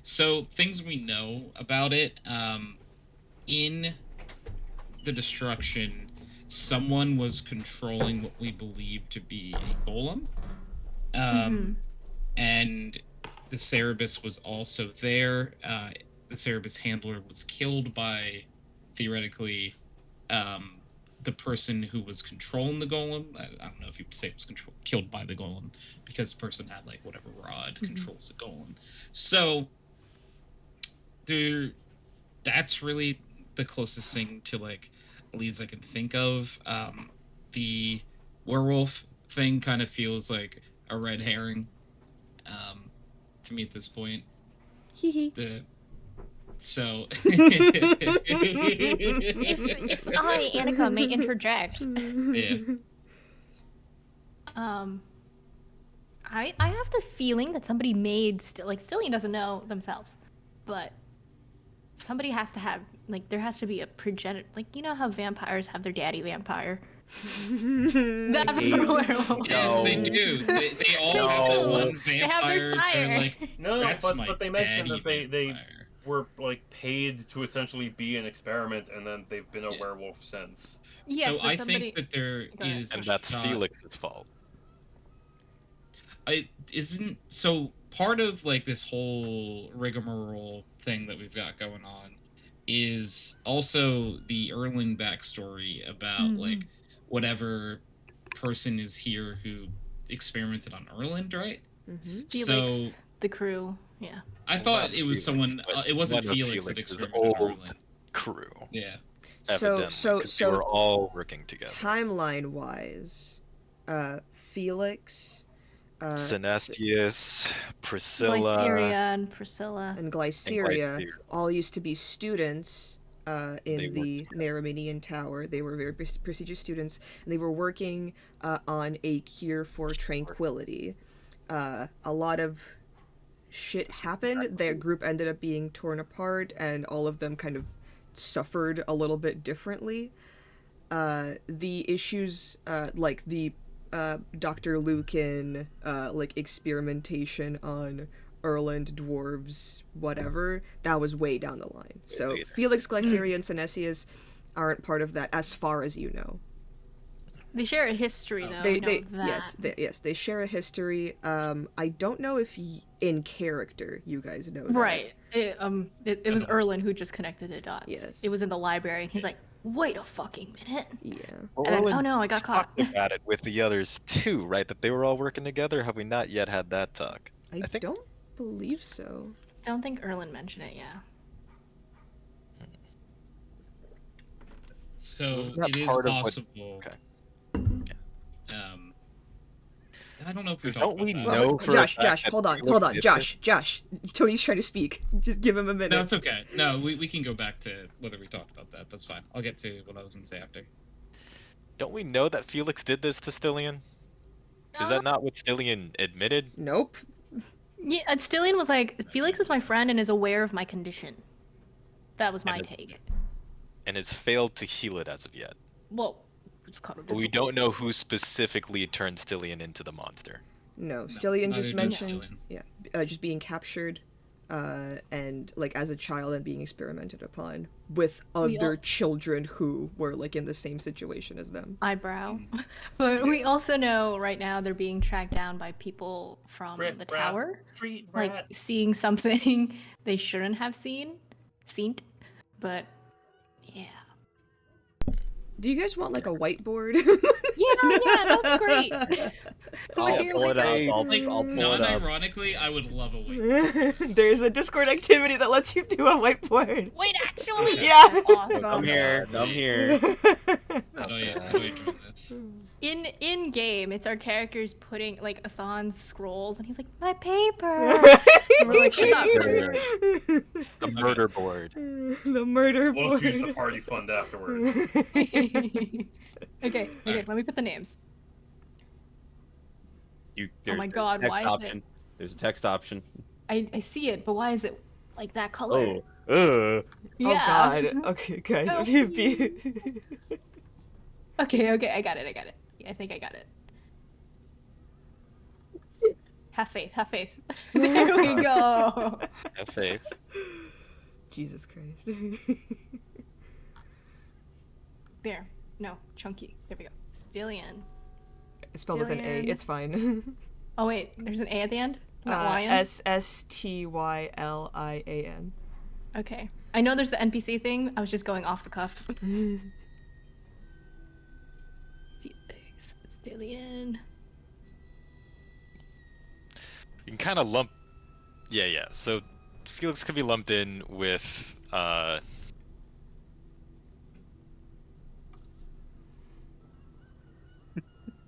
Speaker 7: So, things we know about it, in the destruction, someone was controlling what we believe to be a golem. And the Cerebus was also there. The Cerebus handler was killed by, theoretically, the person who was controlling the golem. I don't know if you'd say it was killed by the golem, because the person had, like, whatever rod controls the golem. So, that's really the closest thing to, like, leads I can think of. The werewolf thing kind of feels like a red herring to me at this point. So
Speaker 4: if I, Annika, may interject.
Speaker 7: Yeah.
Speaker 4: I have the feeling that somebody made Stillian doesn't know themselves, but somebody has to have, like, there has to be a progenitor, like, you know how vampires have their daddy vampire. That werewolf.
Speaker 7: Yes, they do. They all have that one vampire.
Speaker 4: They have their sire.
Speaker 7: They're like,
Speaker 3: No,
Speaker 7: that's my
Speaker 3: but they mentioned
Speaker 7: daddy
Speaker 3: that they
Speaker 7: vampire.
Speaker 3: were like paid to essentially be an experiment, and then they've been a werewolf since.
Speaker 4: Yes,
Speaker 7: So
Speaker 4: but
Speaker 7: I
Speaker 4: somebody...
Speaker 7: think that there
Speaker 4: Go ahead.
Speaker 7: is
Speaker 2: And
Speaker 7: a
Speaker 2: that's
Speaker 7: shot.
Speaker 2: Felix's fault.
Speaker 7: So part of, like, this whole rigmarole thing that we've got going on is also the Erling backstory about like whatever person is here who experimented on Erland, right?
Speaker 4: Felix,
Speaker 7: So
Speaker 4: the crew, yeah.
Speaker 7: I
Speaker 2: Well,
Speaker 7: thought
Speaker 2: not
Speaker 7: it was
Speaker 2: Felix,
Speaker 7: someone.
Speaker 2: but
Speaker 7: It wasn't
Speaker 2: one of
Speaker 7: Felix that
Speaker 2: Felix's
Speaker 7: experimented on
Speaker 2: old
Speaker 7: Erland.
Speaker 2: crew.
Speaker 7: Yeah.
Speaker 2: Evidently, 'cause they were all working together.
Speaker 1: Timeline wise, Felix,
Speaker 2: Synestius, Priscilla,
Speaker 4: Glyceria and Priscilla.
Speaker 1: and Glyceria all used to be students in the Narrominian Tower. They were very prestigious students, and they were working on a cure for tranquility. A lot of shit happened. Their group ended up being torn apart, and all of them kind of suffered a little bit differently. The issues, like the Dr. Lucan, like experimentation on Erland dwarves, whatever, that was way down the line. So Felix, Glyceria, and Synesius aren't part of that, as far as you know.
Speaker 4: They share a history, though.
Speaker 1: They,
Speaker 4: we know that.
Speaker 1: yes, they share a history. I don't know if in character you guys know that.
Speaker 4: Right. It was Erland who just connected the dots.
Speaker 1: Yes.
Speaker 4: It was in the library, and he's like, wait a fucking minute.
Speaker 1: Yeah.
Speaker 2: Well,
Speaker 4: And then,
Speaker 2: Owen
Speaker 4: oh no, I got caught.
Speaker 2: talked about it with the others too, right? That they were all working together. Have we not yet had that talk?
Speaker 1: I
Speaker 2: think
Speaker 1: don't believe so.
Speaker 4: Don't think Erland mentioned it, yeah.
Speaker 7: So
Speaker 2: Isn't that
Speaker 7: it is
Speaker 2: part of what-
Speaker 7: possible.
Speaker 2: Okay.
Speaker 7: And I don't know if we
Speaker 2: Because
Speaker 7: talked
Speaker 2: don't we
Speaker 7: about that.
Speaker 2: know for a
Speaker 1: Josh,
Speaker 2: fact that
Speaker 1: hold on,
Speaker 2: Felix did
Speaker 1: Josh. Tony's trying to speak. Just give him a minute.
Speaker 7: No, it's okay. No, we can go back to whether we talked about that. That's fine. I'll get to what I was going to say after.
Speaker 2: Don't we know that Felix did this to Stillian? Is that not what Stillian admitted?
Speaker 1: Nope.
Speaker 4: Yeah, and Stillian was like, Felix is my friend and is aware of my condition. That was my take.
Speaker 2: And has failed to heal it as of yet.
Speaker 4: Well, it's kind of
Speaker 2: But we
Speaker 4: difficult.
Speaker 2: don't know who specifically turned Stillian into the monster.
Speaker 1: No, Stillian
Speaker 7: neither
Speaker 1: just
Speaker 7: does
Speaker 1: mentioned,
Speaker 7: Stillian.
Speaker 1: just being captured, and like as a child and being experimented upon with
Speaker 4: We
Speaker 1: other
Speaker 4: all-
Speaker 1: children who were like in the same situation as them.
Speaker 4: Eyebrow. But we also know right now they're being tracked down by people from
Speaker 3: Riff
Speaker 4: the
Speaker 3: raff,
Speaker 4: tower.
Speaker 3: street
Speaker 4: Like
Speaker 3: rat.
Speaker 4: seeing something they shouldn't have seen. But yeah.
Speaker 1: Do you guys want like a whiteboard?
Speaker 4: Yeah, that would be great.
Speaker 5: I'll pull it up. I'll
Speaker 7: Like,
Speaker 5: pull it up.
Speaker 7: non-ironically, I would love a wait.
Speaker 1: There's a Discord activity that lets you do a whiteboard.
Speaker 4: Wait, actually?
Speaker 1: Yeah.
Speaker 4: Awesome.
Speaker 5: I'm here. I'm here.
Speaker 7: How do I join this?
Speaker 4: In game, it's our characters putting like Asan's scrolls, and he's like, "My paper." And we're like, "Shut up."
Speaker 2: The murder board.
Speaker 1: The murder
Speaker 3: We'll
Speaker 1: board.
Speaker 3: use the party fund afterwards.
Speaker 4: Okay, let me put the names.
Speaker 5: There's
Speaker 4: my
Speaker 5: a
Speaker 4: God,
Speaker 5: text
Speaker 4: why is
Speaker 5: option. There's a text option.
Speaker 4: I see it, but why is it like that color?
Speaker 5: Oh.
Speaker 4: Yeah.
Speaker 1: Oh god. Okay, guys.
Speaker 4: Help Okay, I got it. I think I got it. Have faith. There we go.
Speaker 2: Have faith.
Speaker 1: Jesus Christ.
Speaker 4: There. No, chunky. There we go. Stillian.
Speaker 1: It's spelled with an A.
Speaker 4: Stillian.
Speaker 1: It's fine.
Speaker 4: Oh wait, there's an A at the end? Not Y-N?
Speaker 1: Stylyan.
Speaker 4: Okay. I know there's the NPC thing. I was just going off the cuff. Felix. Stillian.
Speaker 2: You can kind of lump. Yeah. So Felix could be lumped in with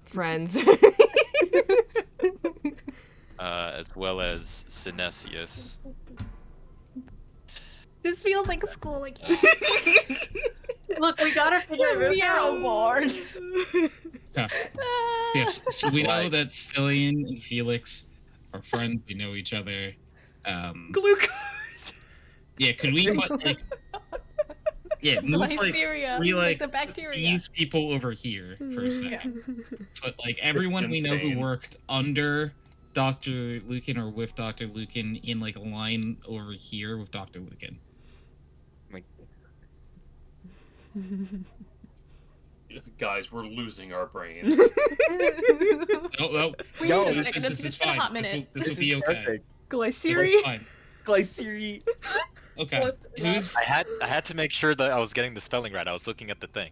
Speaker 1: Friends.
Speaker 2: as well as Synesius.
Speaker 4: This feels like school again.
Speaker 6: Look, we gotta figure this
Speaker 4: We are
Speaker 6: out.
Speaker 4: on board.
Speaker 7: Yes, so we know
Speaker 2: Like-
Speaker 7: that Stillian and Felix are friends. They know each other.
Speaker 1: Glucose.
Speaker 7: Yeah, could we put like move like
Speaker 4: Glyceria.
Speaker 7: we, like,
Speaker 4: the bacteria.
Speaker 7: these people over here for a second? Put like everyone
Speaker 3: It's
Speaker 7: we know who
Speaker 3: insane.
Speaker 7: worked under Dr. Lucan or with Dr. Lucan in like a line over here with Dr. Lucan.
Speaker 3: Guys, we're losing our brains.
Speaker 7: No,
Speaker 4: We
Speaker 7: no,
Speaker 4: need a
Speaker 7: this,
Speaker 4: second.
Speaker 7: this is
Speaker 4: It's been a
Speaker 7: fine.
Speaker 4: hot
Speaker 7: This will,
Speaker 4: minute.
Speaker 7: this will be okay.
Speaker 5: Perfect.
Speaker 7: This
Speaker 1: Glyceria.
Speaker 7: is fine.
Speaker 5: Glyceria.
Speaker 7: Okay.
Speaker 6: Close to
Speaker 7: Who's
Speaker 2: I had to make sure that I was getting the spelling right. I was looking at the thing.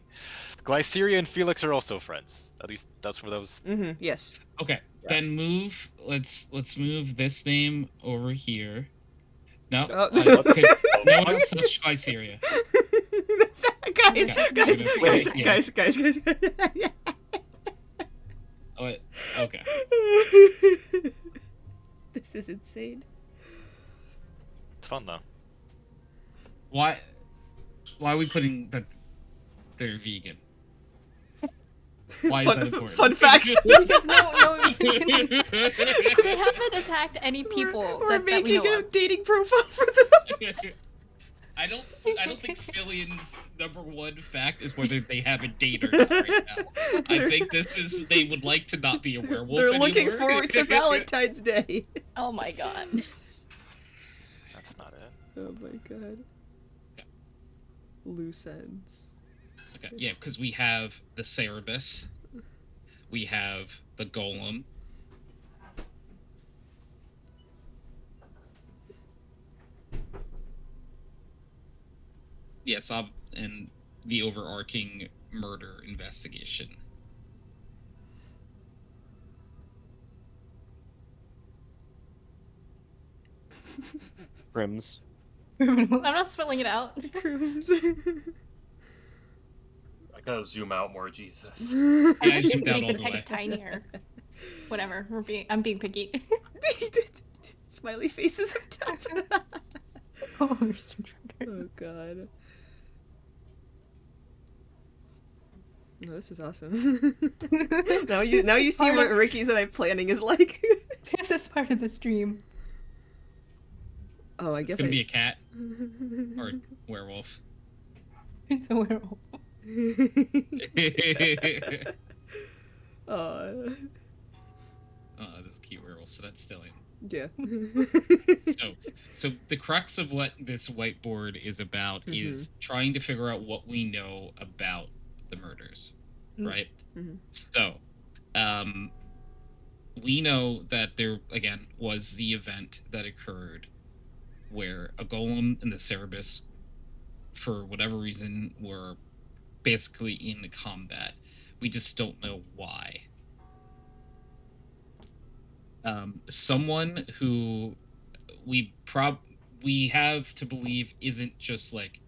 Speaker 2: Glyceria and Felix are also friends. At least that's for those.
Speaker 1: Yes.
Speaker 7: okay? Then move. Let's move this name over here. No,
Speaker 1: Oh.
Speaker 7: okay. No one else touch Glyceria.
Speaker 1: guys,
Speaker 7: Okay.
Speaker 1: guys.
Speaker 7: Oh, wait. Okay.
Speaker 1: This is insane.
Speaker 2: It's fun though.
Speaker 7: Why are we putting that they're vegan? Why is that important?
Speaker 1: Fun facts.
Speaker 4: Because they haven't attacked any people
Speaker 1: We're
Speaker 4: that we
Speaker 1: making
Speaker 4: know
Speaker 1: a
Speaker 4: of.
Speaker 1: dating profile for them.
Speaker 7: I don't think Stillian's #1 fact is whether they have a date or not right now. I think this is they would like to not be a werewolf
Speaker 1: They're looking
Speaker 7: anymore.
Speaker 1: forward to Valentine's Day.
Speaker 4: Oh my god.
Speaker 2: That's not it.
Speaker 1: Oh my god. Loose ends.
Speaker 7: Okay, yeah, because we have the Cerebus, we have the Golem. Yes, and the overarching murder investigation.
Speaker 5: Prims.
Speaker 4: I'm not spelling it out.
Speaker 1: Crooms.
Speaker 3: I gotta zoom out more, Jesus.
Speaker 7: Yeah, I zoomed out
Speaker 4: Make
Speaker 7: all
Speaker 4: the
Speaker 7: the way.
Speaker 4: text tinier. Whatever. I'm being picky.
Speaker 1: Smiley faces up top.
Speaker 4: Oh, you're so triggered.
Speaker 1: Oh god. No, this is awesome. now you see
Speaker 4: Part
Speaker 1: what
Speaker 4: of-
Speaker 1: Ricky's and I planning is like.
Speaker 4: This is part of the stream.
Speaker 1: Oh, I
Speaker 7: It's
Speaker 1: guess
Speaker 7: gonna be a cat or a werewolf.
Speaker 4: It's a werewolf.
Speaker 1: Oh,
Speaker 7: Oh, this is a cute werewolf, so that's Stillian.
Speaker 1: yeah.
Speaker 7: So the crux of what this whiteboard is about is trying to figure out what we know about the murders, right? So, we know that there again was the event that occurred where a golem and the Cerebus, for whatever reason, were basically in combat. We just don't know why. Someone who we have to believe isn't just like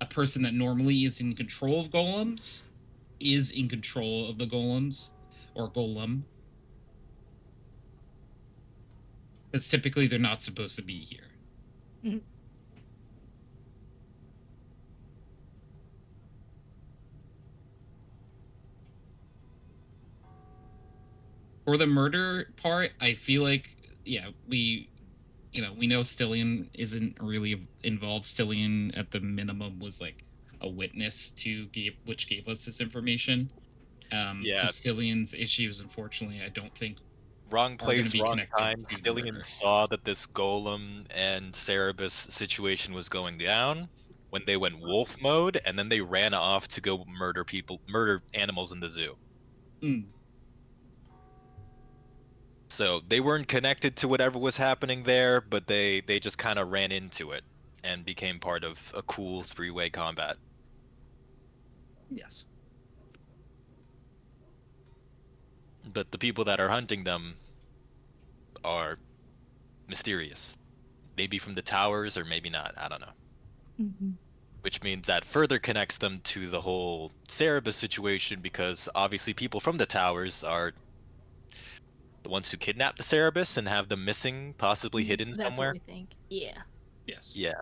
Speaker 7: a person that normally is in control of golems, is in control of the golems or golem. Because typically they're not supposed to be here. For the murder part, I feel like, yeah, we know Stillian isn't really involved. Stillian, at the minimum, was like a witness which gave us this information.
Speaker 2: Yeah.
Speaker 7: So Stillian's issues, unfortunately, I don't think
Speaker 2: Wrong
Speaker 7: gonna
Speaker 2: place,
Speaker 7: be
Speaker 2: wrong
Speaker 7: connected
Speaker 2: time.
Speaker 7: to the murder.
Speaker 2: Stillian saw that this Golem and Cerebus situation was going down, when they went wolf mode, and then they ran off to go murder animals in the zoo.
Speaker 7: Mm.
Speaker 2: So they weren't connected to whatever was happening there, but they just kind of ran into it and became part of a cool three-way combat.
Speaker 7: Yes.
Speaker 2: But the people that are hunting them are mysterious. Maybe from the towers, or maybe not. I don't know.
Speaker 4: Mm-hmm.
Speaker 2: Which means that further connects them to the whole Cerebus situation, because obviously people from the towers are the ones who kidnapped the Cerebus and have them missing, possibly hidden
Speaker 4: That's
Speaker 2: somewhere.
Speaker 4: what we think. Yeah.
Speaker 7: Yes.
Speaker 2: Yeah.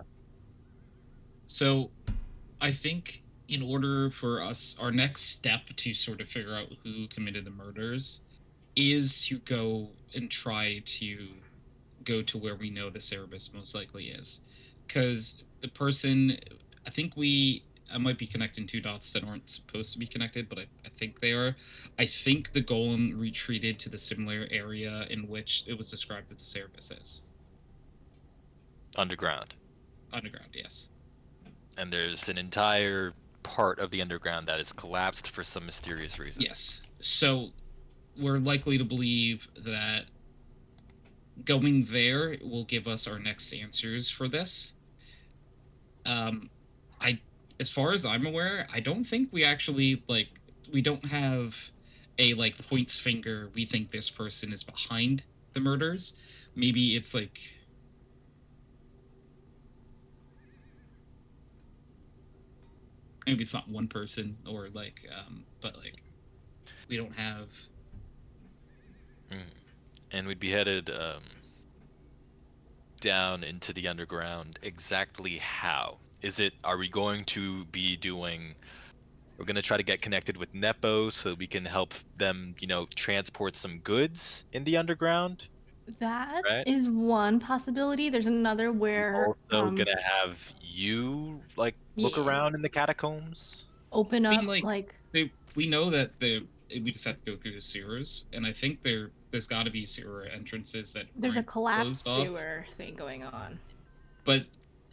Speaker 7: So I think in order for us, our next step to sort of figure out who committed the murders is to go and try to go to where we know the Cerebus most likely is. Because the person, I might be connecting two dots that aren't supposed to be connected, but I think they are. I think the golem retreated to the similar area in which it was described that the Cerebus is.
Speaker 2: Underground.
Speaker 7: Underground, yes.
Speaker 2: And there's an entire part of the underground that is collapsed for some mysterious reason.
Speaker 7: Yes. So we're likely to believe that going there will give us our next answers for this. As far as I'm aware, I don't think we actually we don't have a points finger. We think this person is behind the murders. Maybe it's maybe it's not one person, or but we don't have.
Speaker 2: And we'd be headed down into the underground. Exactly how? Are we going to be doing, we're going to try to get connected with Nepo so we can help them, transport some goods in the underground?
Speaker 4: That
Speaker 2: Right?
Speaker 4: is one possibility. There's another
Speaker 2: We're
Speaker 4: where
Speaker 2: also going to have you, look
Speaker 4: yeah.
Speaker 2: around in the catacombs?
Speaker 4: Open
Speaker 7: I
Speaker 4: up
Speaker 7: mean, we know that we just have to go through the sewers, and I think there's got to be sewer entrances that
Speaker 4: there's a
Speaker 7: aren't
Speaker 4: collapsed
Speaker 7: closed off.
Speaker 4: sewer thing going on.
Speaker 7: But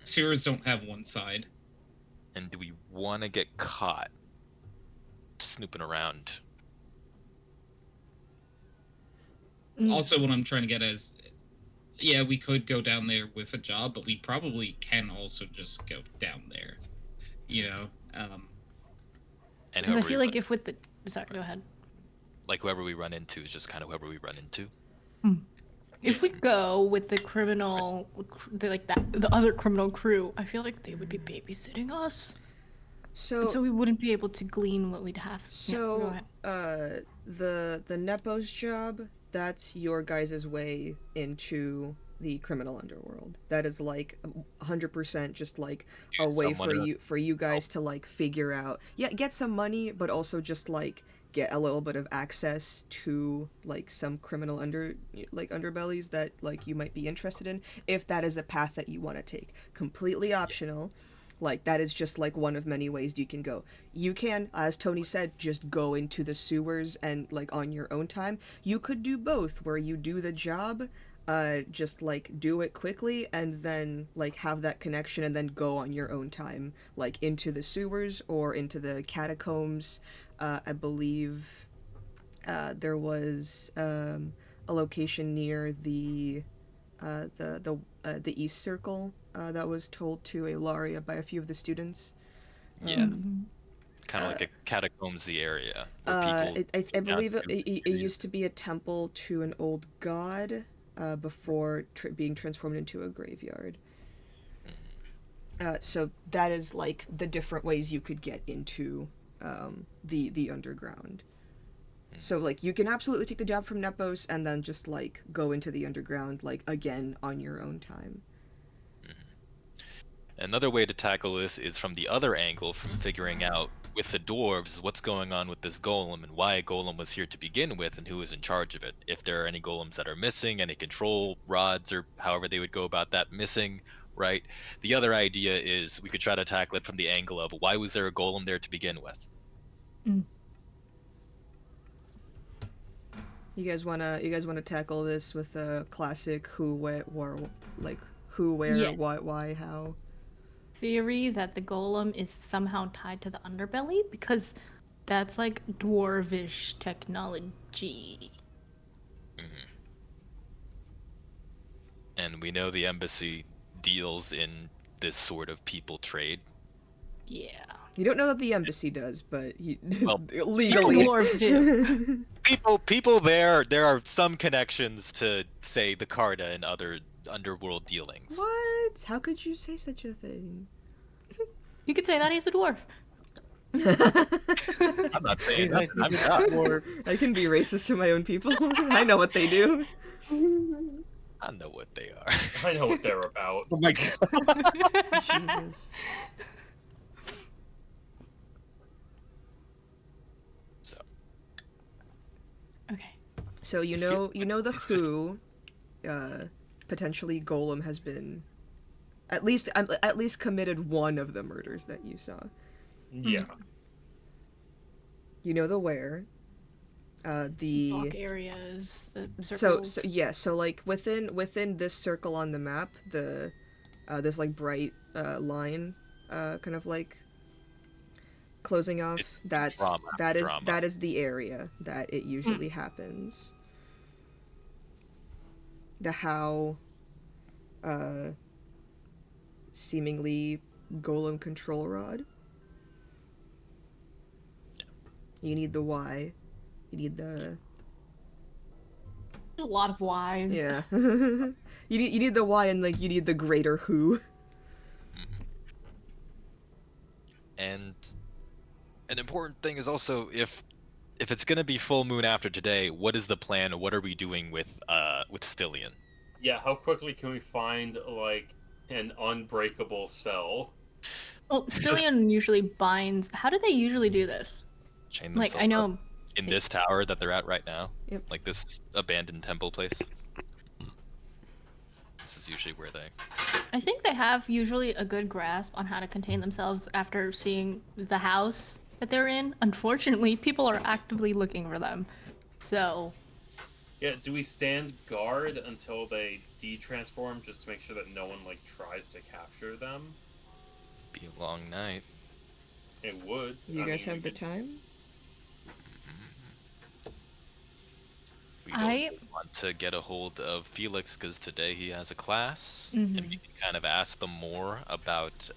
Speaker 7: sewers don't have one side.
Speaker 2: And do we want to get caught snooping around?
Speaker 7: Also, what I'm trying to get is, yeah, we could go down there with a job, but we probably can also just go down there.
Speaker 4: Because I feel like if with the... Sorry, go ahead.
Speaker 2: Like whoever we run into is just kind of whoever we run into.
Speaker 4: If we go with the criminal, the other criminal crew, I feel like they would be babysitting us. So we wouldn't be able to glean what we'd have.
Speaker 1: So, the Nepo's job, that's your guys' way into the criminal underworld. That is 100% just a way for you guys to figure out, get some money, but also just get a little bit of access to some criminal underbellies that you might be interested in, if that is a path that you want to take. Completely optional. That is just one of many ways you can go. You can, as Tony said, just go into the sewers and on your own time. You could do both, where you do the job, just do it quickly, and then have that connection, and then go on your own time, into the sewers or into the catacombs. I believe there was a location near the East Circle that was told to Ilaria by a few of the students.
Speaker 2: Yeah. Kind of like a catacombsy area. Where people
Speaker 1: I believe it used to be a temple to an old god before being transformed into a graveyard. So that is the different ways you could get into the underground. So you can absolutely take the job from Nepos and then just go into the underground again on your own time.
Speaker 2: Another way to tackle this is from the other angle, from figuring out with the dwarves what's going on with this golem and why a golem was here to begin with and who is in charge of it. If there are any golems that are missing, any control rods or however they would go about that missing, right? The other idea is we could try to tackle it from the angle of why was there a golem there to begin with?
Speaker 1: You guys wanna tackle this with a classic who, where, what, why, how?
Speaker 4: I theory that the golem is somehow tied to the underbelly because that's like dwarvish technology.
Speaker 2: Mm-hmm. And we know the embassy deals in this sort of people trade.
Speaker 4: Yeah.
Speaker 1: You don't know that the embassy does, but
Speaker 2: Well,
Speaker 1: legally.
Speaker 4: Dwarves do.
Speaker 2: People there are some connections to, say, the Carta and other underworld dealings.
Speaker 1: What? How could you say such a thing?
Speaker 4: You could say that he's a dwarf.
Speaker 2: I'm not saying that. I'm not.
Speaker 1: I can be racist to my own people. I know what they do.
Speaker 2: I know what they are.
Speaker 3: I know what they're about.
Speaker 5: Oh my god.
Speaker 1: Jesus.
Speaker 2: So.
Speaker 4: Okay.
Speaker 1: So you know the Who, potentially Golem has been, at least committed one of the murders that you saw.
Speaker 3: Yeah.
Speaker 1: You know the where. The
Speaker 4: Block areas, the
Speaker 1: so
Speaker 4: circles.
Speaker 1: so like within this circle on the map, the this like bright line kind of like closing off, that is the area that it usually happens. The how seemingly golem control rod. You need the why. You need the
Speaker 4: A lot of whys.
Speaker 1: yeah. you need the why, and like you need the greater who.
Speaker 2: And an important thing is also if it's gonna be full moon after today, what is the plan? What are we doing with Stillion?
Speaker 3: Yeah, how quickly can we find like an unbreakable cell?
Speaker 4: Well, Stillion usually binds. How do they usually do this?
Speaker 2: Chain
Speaker 4: Like,
Speaker 2: themselves
Speaker 4: I know.
Speaker 2: up in this tower that they're at right now.
Speaker 1: Yep.
Speaker 2: Like this abandoned temple place. This is usually where they.
Speaker 4: I think they have usually a good grasp on how to contain themselves after seeing the house that they're in. Unfortunately, people are actively looking for them. So.
Speaker 3: Yeah, do we stand guard until they de-transform just to make sure that no one like tries to capture them?
Speaker 2: Be a long night.
Speaker 3: It would.
Speaker 1: You guys have the time?
Speaker 2: We also want to get a hold of Felix because today he has a class, and we can kind of ask them more about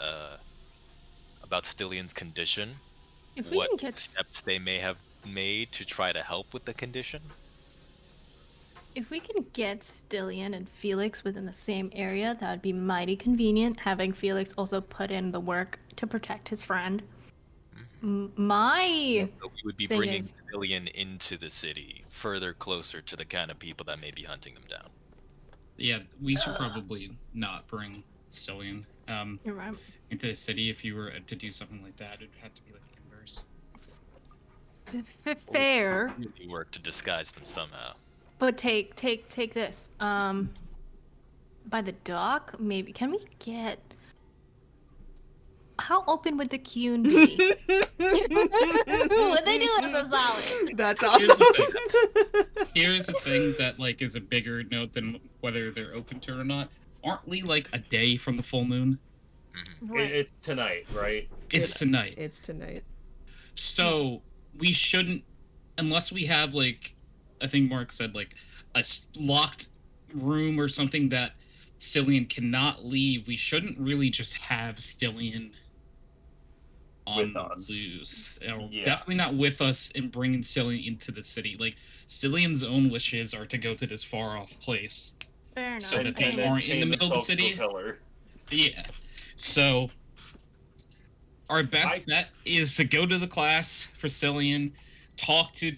Speaker 2: Stillion's condition.
Speaker 4: If we
Speaker 2: what
Speaker 4: can get
Speaker 2: steps they may have made to try to help with the condition.
Speaker 4: If we can get Stillion and Felix within the same area, that would be mighty convenient, having Felix also put in the work to protect his friend. My
Speaker 2: So we would be
Speaker 4: thing
Speaker 2: bringing
Speaker 4: is-
Speaker 2: Stillion into the city, further closer to the kind of people that may be hunting them down.
Speaker 7: Yeah, we should probably not bring Stillion
Speaker 4: You're right.
Speaker 7: into the city. If you were to do something like that, it'd have to be like the inverse.
Speaker 4: Fair,
Speaker 2: Really work to disguise them somehow.
Speaker 4: but take this. By the dock, maybe. Can we get? How open would the queue be? What they do is a solid.
Speaker 1: That's
Speaker 7: Here's
Speaker 1: awesome.
Speaker 7: Here's a thing that like is a bigger note than whether they're open to it or not. Aren't we like a day from the full moon?
Speaker 4: Right.
Speaker 3: It's tonight, right?
Speaker 7: It's tonight.
Speaker 1: It's tonight.
Speaker 7: So we shouldn't, unless we have like, I think Mark said like a locked room or something that Stillion cannot leave. We shouldn't really just have Stillion on
Speaker 3: With us.
Speaker 7: loose.
Speaker 3: Yeah.
Speaker 7: Definitely not with us and bringing Stillion into the city. Like Stillion's own wishes are to go to this far off place.
Speaker 4: Fair enough.
Speaker 7: So that they
Speaker 3: And then
Speaker 7: aren't in the
Speaker 3: chain
Speaker 7: middle of the
Speaker 3: themselves to a
Speaker 7: city.
Speaker 3: pillar.
Speaker 7: Yeah. So our best bet is to go to the class for Stillion, talk to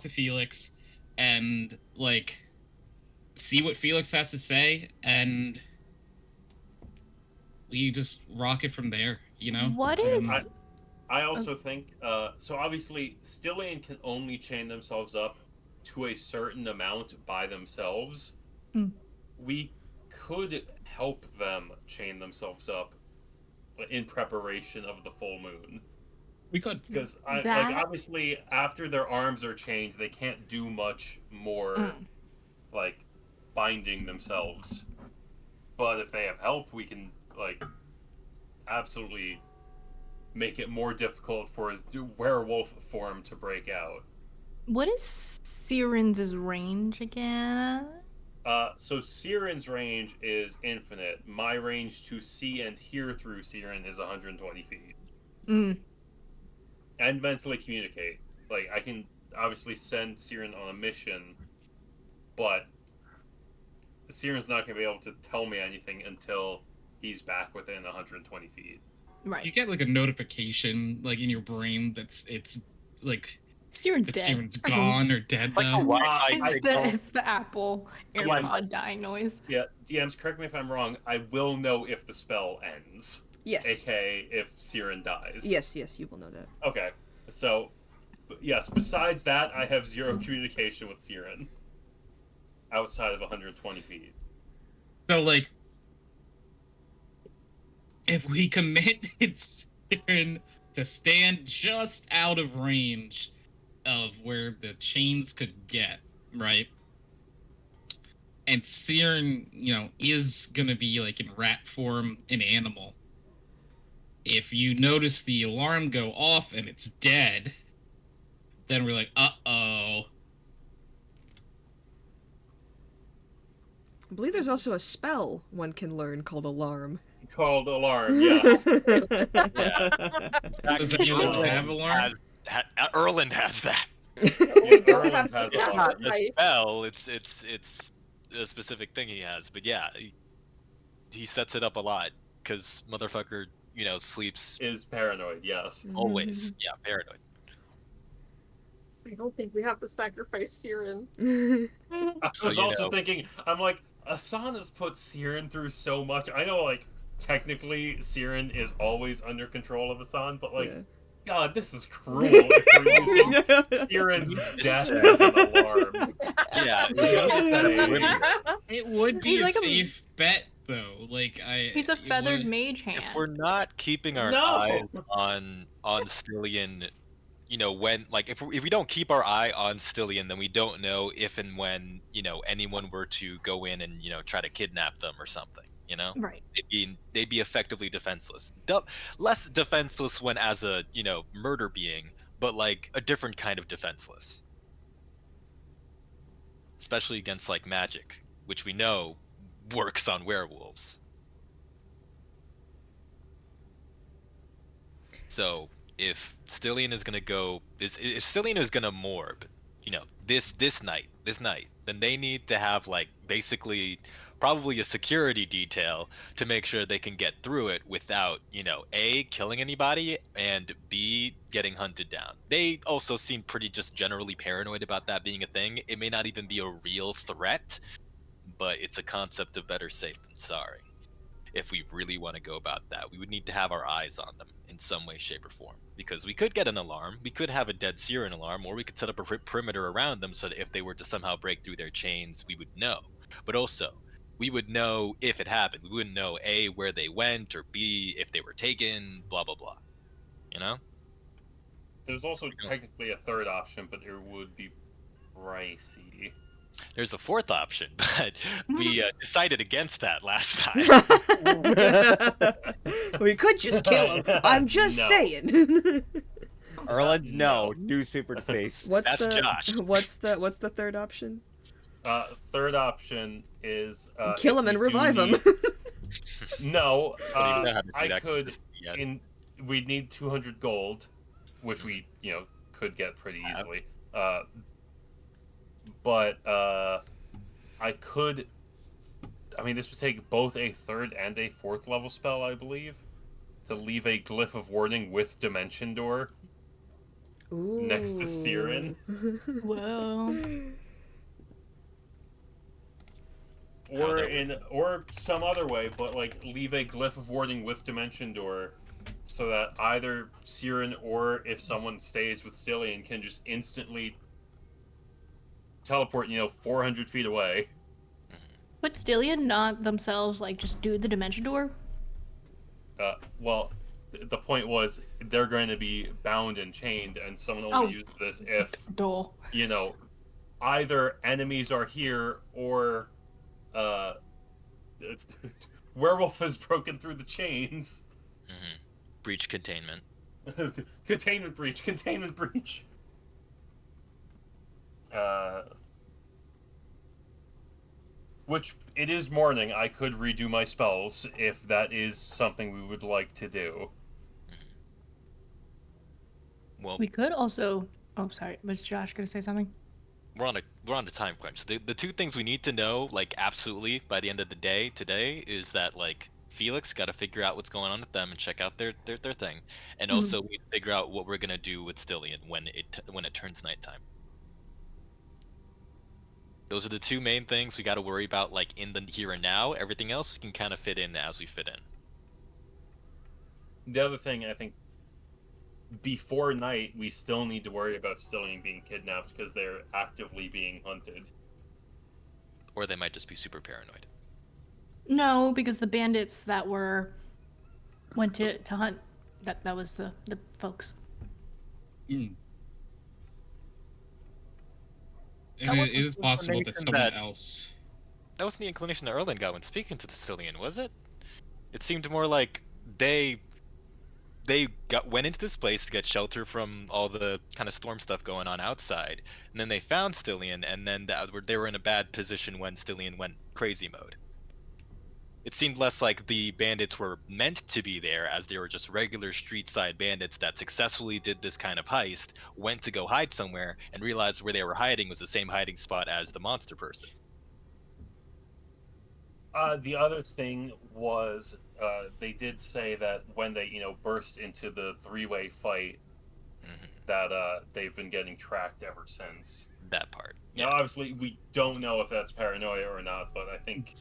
Speaker 7: Felix, and like see what Felix has to say, and we just rock it from there, you know?
Speaker 4: What is?
Speaker 3: I also think, so obviously, Stillion can only chain themselves up to a certain amount by themselves. We could help them chain themselves up in preparation of the full moon.
Speaker 7: We could.
Speaker 3: Because,
Speaker 4: That-
Speaker 3: like, obviously, after their arms are chained, they can't do much more, like, binding themselves. But if they have help, we can, like, absolutely make it more difficult for the werewolf form to break out.
Speaker 4: What is Siren's range again?
Speaker 3: So Siren's range is infinite. My range to see and hear through Siren is 120 feet. And mentally communicate. Like, I can obviously send Siren on a mission, but Siren's not going to be able to tell me anything until he's back within 120 feet.
Speaker 4: Right.
Speaker 7: You get like a notification like in your brain it's like
Speaker 4: Siren's
Speaker 7: that
Speaker 4: dead.
Speaker 7: Siren's gone or dead
Speaker 2: Like
Speaker 7: though.
Speaker 4: It's the Apple AirPod dying noise.
Speaker 3: Yeah, DMs, correct me if I'm wrong, I will know if the spell ends.
Speaker 1: Yes.
Speaker 3: AKA if Siren dies.
Speaker 1: Yes, you will know that.
Speaker 3: Okay, so, yes, besides that, I have zero communication with Siren. Outside of 120 feet.
Speaker 7: So, like, if we committed Siren to stand just out of range of where the chains could get, right? And Siren, is gonna be, like, in rat form, an animal. If you notice the alarm go off and it's dead, then we're like, uh-oh.
Speaker 1: I believe there's also a spell one can learn called Alarm.
Speaker 3: Called Alarm, yes.
Speaker 7: Does anyone have alarm?
Speaker 2: Erland has that.
Speaker 3: Erland has
Speaker 2: It's
Speaker 3: Alarm.
Speaker 2: not a spell. It's a specific thing he has. But yeah, he sets it up a lot because motherfucker, sleeps.
Speaker 3: Is paranoid, yes.
Speaker 2: Always, yeah, paranoid.
Speaker 6: I don't think we have to sacrifice Siren.
Speaker 3: I was also thinking, I'm like, Asana's put Siren through so much. I know, like, technically Siren is always under control of Asan, but, like, God, this is cruel if we're using Siren's death as an alarm.
Speaker 2: Yeah.
Speaker 7: It would be
Speaker 4: He's
Speaker 7: a
Speaker 4: like
Speaker 7: safe bet, though.
Speaker 4: He's a feathered mage hand.
Speaker 2: If we're not keeping our eyes on Stillion, when, like, if we don't keep our eye on Stillion, then we don't know if and when, anyone were to go in and, try to kidnap them or something,
Speaker 4: Right.
Speaker 2: They'd be effectively defenseless. Less defenseless when as a, murder being, but, like, a different kind of defenseless. Especially against, like, magic, which we know works on werewolves. So, if Stillion is gonna go, if Stillion is gonna morb, this night, then they need to have, like, basically probably a security detail to make sure they can get through it without, A, killing anybody, and B, getting hunted down. They also seem pretty just generally paranoid about that being a thing. It may not even be a real threat, but it's a concept of better safe than sorry. If we really want to go about that, we would need to have our eyes on them in some way, shape, or form. Because we could get an alarm, we could have a dead Siren alarm, or we could set up a perimeter around them so that if they were to somehow break through their chains, we would know. But also, we would know if it happened. We wouldn't know A, where they went, or B, if they were taken, blah, blah, blah.
Speaker 3: There's also technically a third option, but it would be pricey.
Speaker 2: There's a fourth option, but we decided against that last time.
Speaker 1: We could just kill him. I'm just saying.
Speaker 5: Erland, no. Newspaper to face.
Speaker 2: Josh.
Speaker 1: What's the third option?
Speaker 3: Third option is
Speaker 1: kill him and revive him.
Speaker 3: No,
Speaker 2: I
Speaker 3: could. We'd need 200 gold, which we could get pretty easily. But I could. I mean, this would take both a third and a fourth level spell, I believe, to leave a glyph of warning with Dimension Door.
Speaker 1: Ooh.
Speaker 3: Next to Siren.
Speaker 4: Whoa.
Speaker 3: Or some other way, but like leave a glyph of warning with Dimension Door, so that either Siren or if someone stays with Stillion can just instantly teleport, 400 feet away.
Speaker 4: Would Stillion not themselves just do the dimension door?
Speaker 3: Well, the point was they're going to be bound and chained, and someone only uses this if either enemies are here or werewolf has broken through the chains.
Speaker 2: Breach containment.
Speaker 3: Containment breach. Containment breach. Which, it is morning. I could redo my spells if that is something we would like to do.
Speaker 2: Well,
Speaker 8: We could also. Oh, sorry. Was Josh going to say something?
Speaker 2: we're on a time crunch. The two things we need to know, like, absolutely by the end of the day today, is that, like, Felix got to figure out what's going on with them and check out their thing, and also we need to figure out what we're gonna do with Stillian when it turns nighttime. Those are the two main things we got to worry about, like, in the here and now. Everything else can kind of fit in as we fit in.
Speaker 3: The other thing, I think, before night, we still need to worry about Stillian being kidnapped because they're actively being hunted.
Speaker 2: Or they might just be super paranoid.
Speaker 8: No, because the bandits that went to hunt, that was the folks.
Speaker 7: And it is possible that someone else.
Speaker 2: That wasn't the inclination that Erlen got when speaking to the Stillian, was it? It seemed more like they went into this place to get shelter from all the kind of storm stuff going on outside, and then they found Stillian, and then they were in a bad position when Stillian went crazy mode. It seemed less like the bandits were meant to be there, as they were just regular street side bandits that successfully did this kind of heist, went to go hide somewhere, and realized where they were hiding was the same hiding spot as the monster person.
Speaker 3: The other thing was, they did say that when they, burst into the three-way fight, that they've been getting tracked ever since.
Speaker 2: That part.
Speaker 3: Yeah. Now, obviously, we don't know if that's paranoia or not, but I think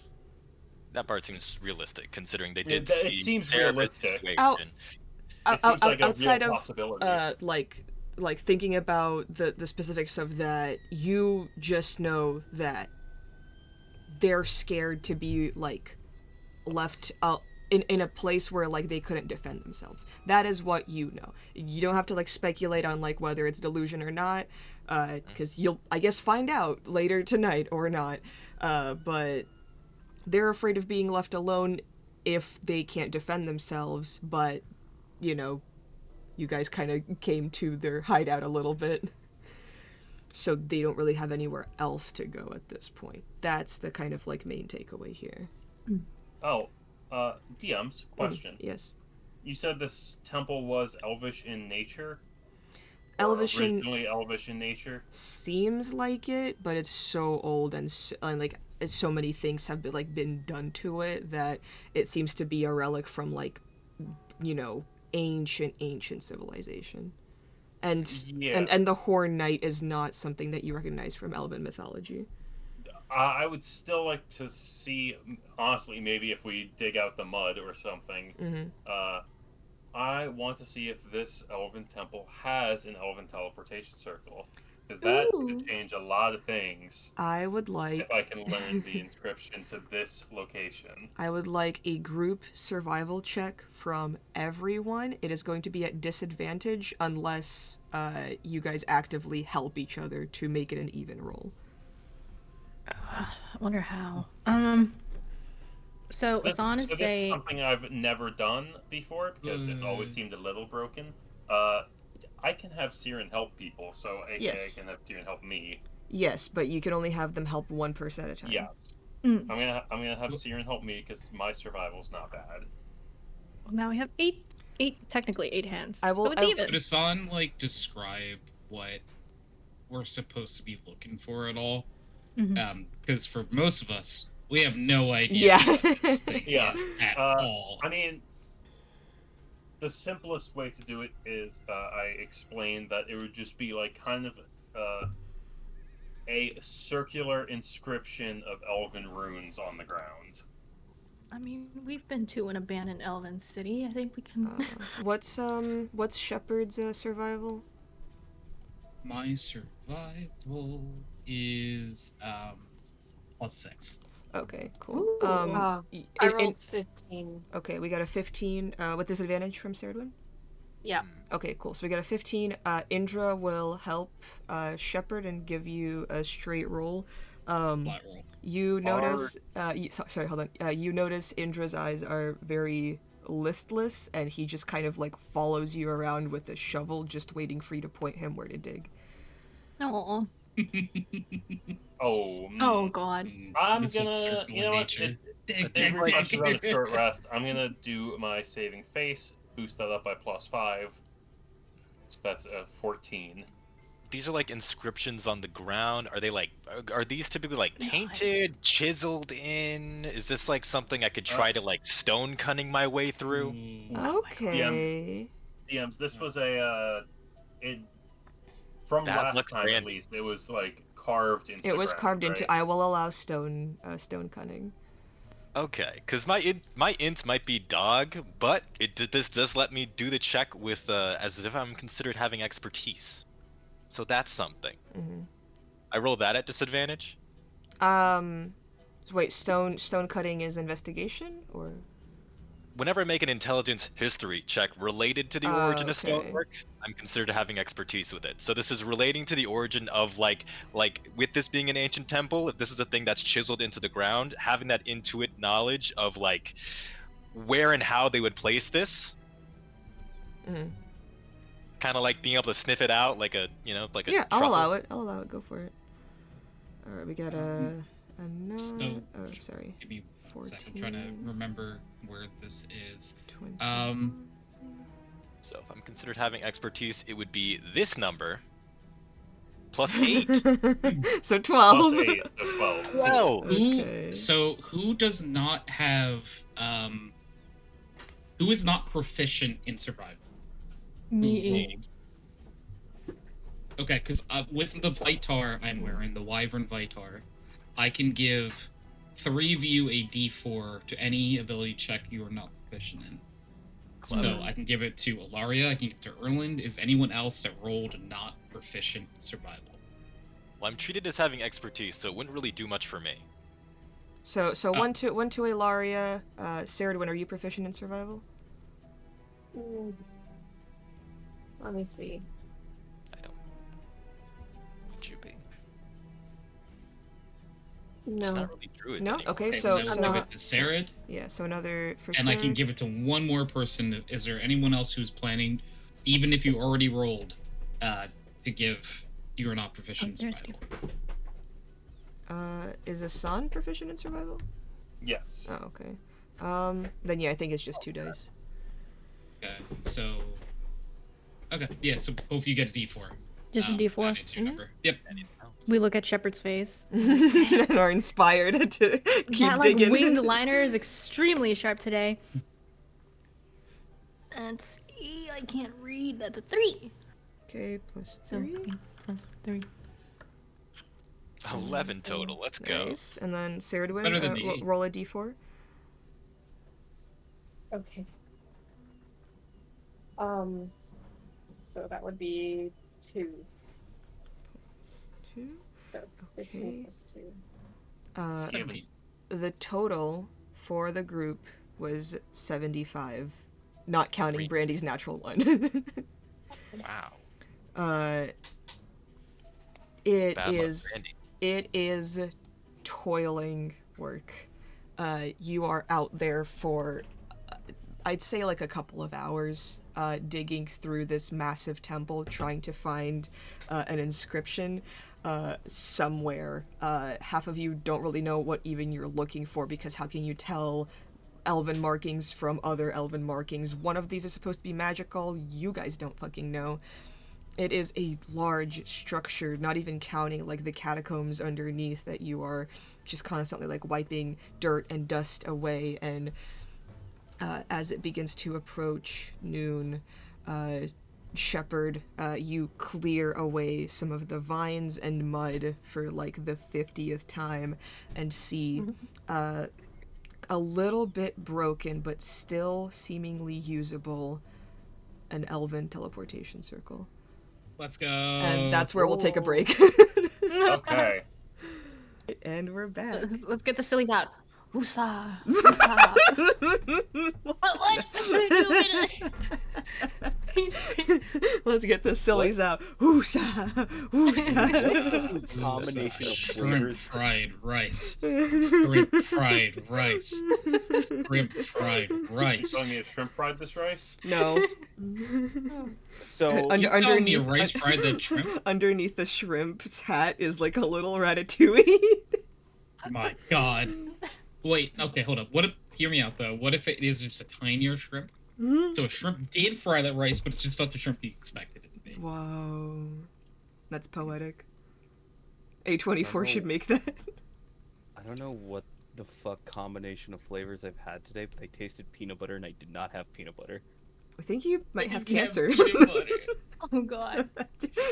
Speaker 2: that part seems realistic, considering they did.
Speaker 3: It seems realistic.
Speaker 1: It seems like outside a real possibility. Like thinking about the specifics of that, you just know that they're scared to be, like, left in a place where, like, they couldn't defend themselves. That is what you know. You don't have to, like, speculate on, like, whether it's delusion or not, because you'll, I guess, find out later tonight or not. But they're afraid of being left alone if they can't defend themselves, but, you guys kind of came to their hideout a little bit. So they don't really have anywhere else to go at this point. That's the kind of, like, main takeaway here.
Speaker 3: Oh, DM's question.
Speaker 1: Yes.
Speaker 3: You said this temple was elvish in nature?
Speaker 1: Originally
Speaker 3: elvish in nature?
Speaker 1: Seems like it, but it's so old and like, so many things have been done to it that it seems to be a relic from, like, ancient civilization. And the Horn Knight is not something that you recognize from Elven mythology.
Speaker 3: I would still like to see, honestly, maybe if we dig out the mud or something. I want to see if this Elven temple has an Elven teleportation circle. Because that could change a lot of things.
Speaker 1: I would like...
Speaker 3: If I can learn the inscription to this location.
Speaker 1: I would like a group survival check from everyone. It is going to be at disadvantage unless you guys actively help each other to make it an even roll.
Speaker 8: I wonder how. So Asan is
Speaker 3: this is something I've never done before because it's always seemed a little broken. I can have Siren help people, so AKA can have Siren help me.
Speaker 1: Yes, but you can only have them help one person at a time.
Speaker 3: Yes. I'm gonna have Siren help me because my survival's not bad.
Speaker 8: Well, now we have technically eight hands.
Speaker 7: Could Asan, like, describe what we're supposed to be looking for at all? Because for most of us, we have no idea what this thing is at all.
Speaker 3: I mean, the simplest way to do it is I explained that it would just be like kind of a circular inscription of elven runes on the ground.
Speaker 8: I mean, we've been to an abandoned elven city. I think we can.
Speaker 1: What's Shepard's survival?
Speaker 7: My survival is +6.
Speaker 1: Okay, cool.
Speaker 6: I rolled 15.
Speaker 1: Okay, we got a 15 with disadvantage from Serdwin?
Speaker 6: Yeah.
Speaker 1: Okay, cool. So we got a 15. Indra will help Shepard and give you a straight roll.
Speaker 7: Flat roll.
Speaker 1: You notice... sorry, hold on. You notice Indra's eyes are very, listless, and he just kind of like follows you around with a shovel, just waiting for you to point him where to dig.
Speaker 8: Oh. Oh God.
Speaker 3: I'm
Speaker 7: It's like
Speaker 3: gonna,
Speaker 7: circle
Speaker 3: you
Speaker 7: in
Speaker 3: know what?
Speaker 7: nature.
Speaker 3: It requests another short rest. I'm gonna do my saving face, boost that up by +5. So that's a 14.
Speaker 2: These are like inscriptions on the ground. Are they like? Are these typically like painted, chiseled in? Is this like something I could try to like stone cutting my way through?
Speaker 1: Okay.
Speaker 3: DMs, this was a from
Speaker 2: That
Speaker 3: last
Speaker 2: looks
Speaker 3: time at
Speaker 2: random.
Speaker 3: least. It was like carved into.
Speaker 1: It was
Speaker 3: ground,
Speaker 1: carved
Speaker 3: right?
Speaker 1: into. I will allow stone cutting.
Speaker 2: Okay, because my int might be dog, but this does let me do the check with as if I'm considered having expertise. So that's something.
Speaker 1: Mm-hmm.
Speaker 2: I roll that at disadvantage.
Speaker 1: Wait, stone cutting is investigation or?
Speaker 2: Whenever I make an intelligence history check related to the origin of stonework, I'm considered having expertise with it. So this is relating to the origin of like with this being an ancient temple, if this is a thing that's chiseled into the ground, having that intuit knowledge of like where and how they would place this.
Speaker 1: Mm-hmm.
Speaker 2: Kind of like being able to sniff it out, like a like a.
Speaker 1: Yeah,
Speaker 2: truffle.
Speaker 1: I'll allow it. Go for it. All right, we got a nine. Oh, sorry.
Speaker 7: Give me
Speaker 1: 14.
Speaker 7: I'm trying to remember where this is.
Speaker 1: 20.
Speaker 2: So if I'm considered having expertise, it would be this number plus 8.
Speaker 1: So 12.
Speaker 3: Plus 8, so 12.
Speaker 2: 12.
Speaker 1: Okay.
Speaker 7: Who does not have who is not proficient in survival?
Speaker 8: Me.
Speaker 7: Okay, because with the Vitar I'm wearing, the Wyvern Vitar, I can give 3 of you a D4 to any ability check you are not proficient in. So I can give it to Ilaria, I can give it to Erland. Is anyone else that rolled not proficient in survival?
Speaker 2: Well, I'm treated as having expertise, so it wouldn't really do much for me.
Speaker 1: So one to Ilaria. Saradwin, are you proficient in survival?
Speaker 6: Let me see.
Speaker 2: I don't. Would you be?
Speaker 6: No.
Speaker 2: She's not really druid
Speaker 1: No?
Speaker 2: anymore.
Speaker 1: Okay,
Speaker 7: Then
Speaker 1: so
Speaker 7: I will give it to Sarad,
Speaker 1: yeah, so another for
Speaker 7: and I can
Speaker 1: Sarad.
Speaker 7: give it to one more person. Is there anyone else who's planning, even if you already rolled, to give you are not proficient in survival?
Speaker 1: Is Asan proficient in survival?
Speaker 3: Yes.
Speaker 1: Oh, okay. Then yeah, I think it's just 2 dice.
Speaker 7: Okay, so... Okay, yeah, so both of you get a D4.
Speaker 4: Just a D4?
Speaker 7: Added to your number. Yep.
Speaker 4: We look at Shepard's face.
Speaker 1: And are inspired to keep
Speaker 4: That like
Speaker 1: digging.
Speaker 4: winged liner is extremely sharp today. That's I can't read. That's a 3.
Speaker 1: Okay, plus
Speaker 4: So
Speaker 1: 3.
Speaker 4: plus 3.
Speaker 2: 11 total. Let's go.
Speaker 1: Nice. And then
Speaker 7: Better than
Speaker 1: Saradwin,
Speaker 7: me.
Speaker 1: roll a d4.
Speaker 6: Okay. So that would be 2.
Speaker 1: 2.
Speaker 6: So 15
Speaker 1: Okay.
Speaker 6: plus 2.
Speaker 1: Uh,
Speaker 7: 70.
Speaker 1: the total for the group was 75, not counting
Speaker 2: Great.
Speaker 1: Brandy's natural 1.
Speaker 2: Wow.
Speaker 1: It
Speaker 2: Bad luck,
Speaker 1: is
Speaker 2: Brandy.
Speaker 1: it is toiling work. You are out there for I'd say like a couple of hours digging through this massive temple trying to find an inscription somewhere. Half of you don't really know what even you're looking for, because how can you tell elven markings from other elven markings? One of these is supposed to be magical. You guys don't fucking know. It is a large structure, not even counting like the catacombs underneath that you are just constantly like wiping dirt and dust away. And as it begins to approach noon, Shepherd, you clear away some of the vines and mud for like the 50th time and see a little bit broken but still seemingly usable an elven teleportation circle.
Speaker 7: Let's go.
Speaker 1: And that's where we'll take a break.
Speaker 3: Okay.
Speaker 1: And we're back.
Speaker 8: Let's get the sillies out. Woosah! Woosah! What? What are you doing?
Speaker 1: Let's get the sillies out. Woosa, woosa.
Speaker 5: Combination of
Speaker 7: Shrimp
Speaker 5: flavors.
Speaker 7: fried rice. Shrimp fried rice. Shrimp fried rice.
Speaker 3: Telling me to shrimp fried this rice?
Speaker 1: No.
Speaker 5: So
Speaker 7: You telling me a rice fried that shrimp?
Speaker 1: Underneath the shrimp's hat is like a little ratatouille.
Speaker 7: My God. Wait. Okay. Hold up. What if? Hear me out though. What if it is just a tinier shrimp? So a shrimp did fry that rice, but it's just not the shrimp you expected it to be.
Speaker 1: Whoa. That's poetic. A24 should make that.
Speaker 5: I don't know what the fuck combination of flavors I've had today, but I tasted peanut butter and I did not have peanut butter.
Speaker 1: I think you might have cancer.
Speaker 4: Oh god.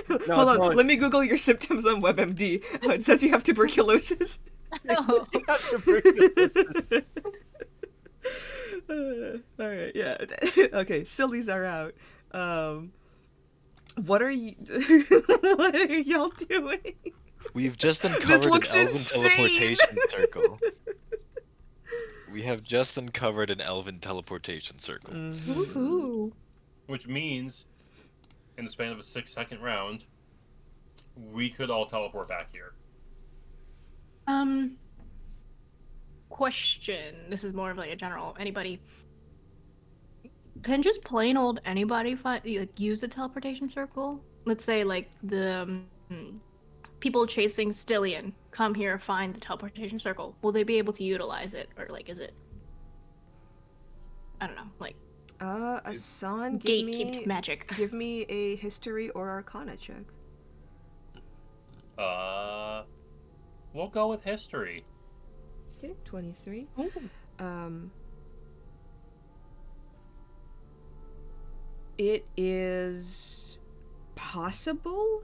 Speaker 1: Hold on, let me Google your symptoms on WebMD. Oh, it says you have tuberculosis.
Speaker 4: Oh.
Speaker 5: You have tuberculosis.
Speaker 1: Alright, yeah. Okay, sillies are out. What are you what are y'all doing?
Speaker 2: We've just uncovered an
Speaker 1: looks
Speaker 2: elven
Speaker 1: insane!
Speaker 2: teleportation circle. We have just uncovered an elven teleportation circle.
Speaker 4: Woohoo.
Speaker 3: Which means, in the span of a 6-second round, we could all teleport back here.
Speaker 8: Question. This is more of like a general. Anybody can just plain old anybody use a teleportation circle? Let's say like the people chasing Stillion come here, find the teleportation circle. Will they be able to utilize it, or like is it? I don't know. Like
Speaker 1: Asan,
Speaker 8: gatekept magic.
Speaker 1: Give me a history or arcana check.
Speaker 3: We'll go with history.
Speaker 1: Okay, 23. It is possible.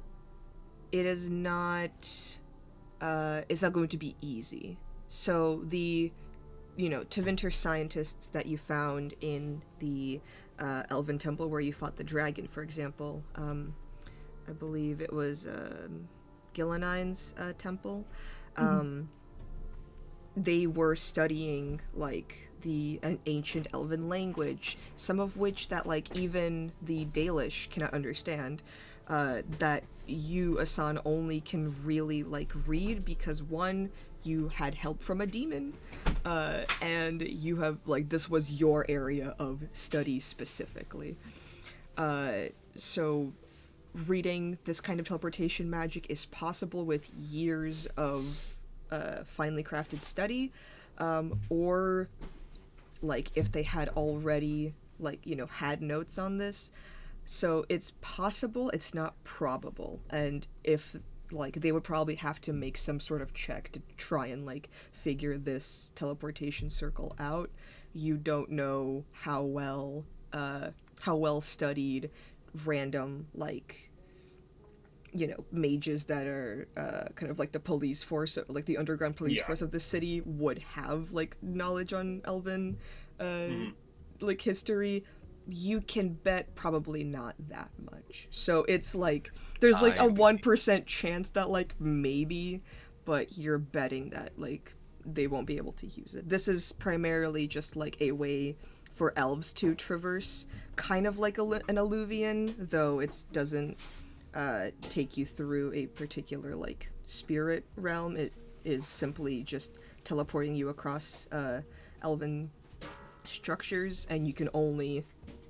Speaker 1: It is not. It's not going to be easy. So the, Tevinter scientists that you found in the Elven Temple where you fought the dragon, for example, I believe it was Gillanine's temple. They were studying an ancient Elven language, some of which that even the Dalish cannot understand. That you, Asan, only can really read because one, you had help from a demon, and you have this was your area of study specifically. So reading this kind of teleportation magic is possible with years of finely crafted study, or if they had already had notes on this. So it's possible, it's not probable, and if they would probably have to make some sort of check to try and figure this teleportation circle out. You don't know how well studied random mages that are kind of the police force, the underground police force of the city would have knowledge on Elven history. You can bet probably not that much. So it's there's a 1% chance that maybe, but you're betting that they won't be able to use it. This is primarily just a way for elves to traverse, kind of like an alluvian, though it doesn't take you through a particular spirit realm. It is simply just teleporting you across elven structures, and you can only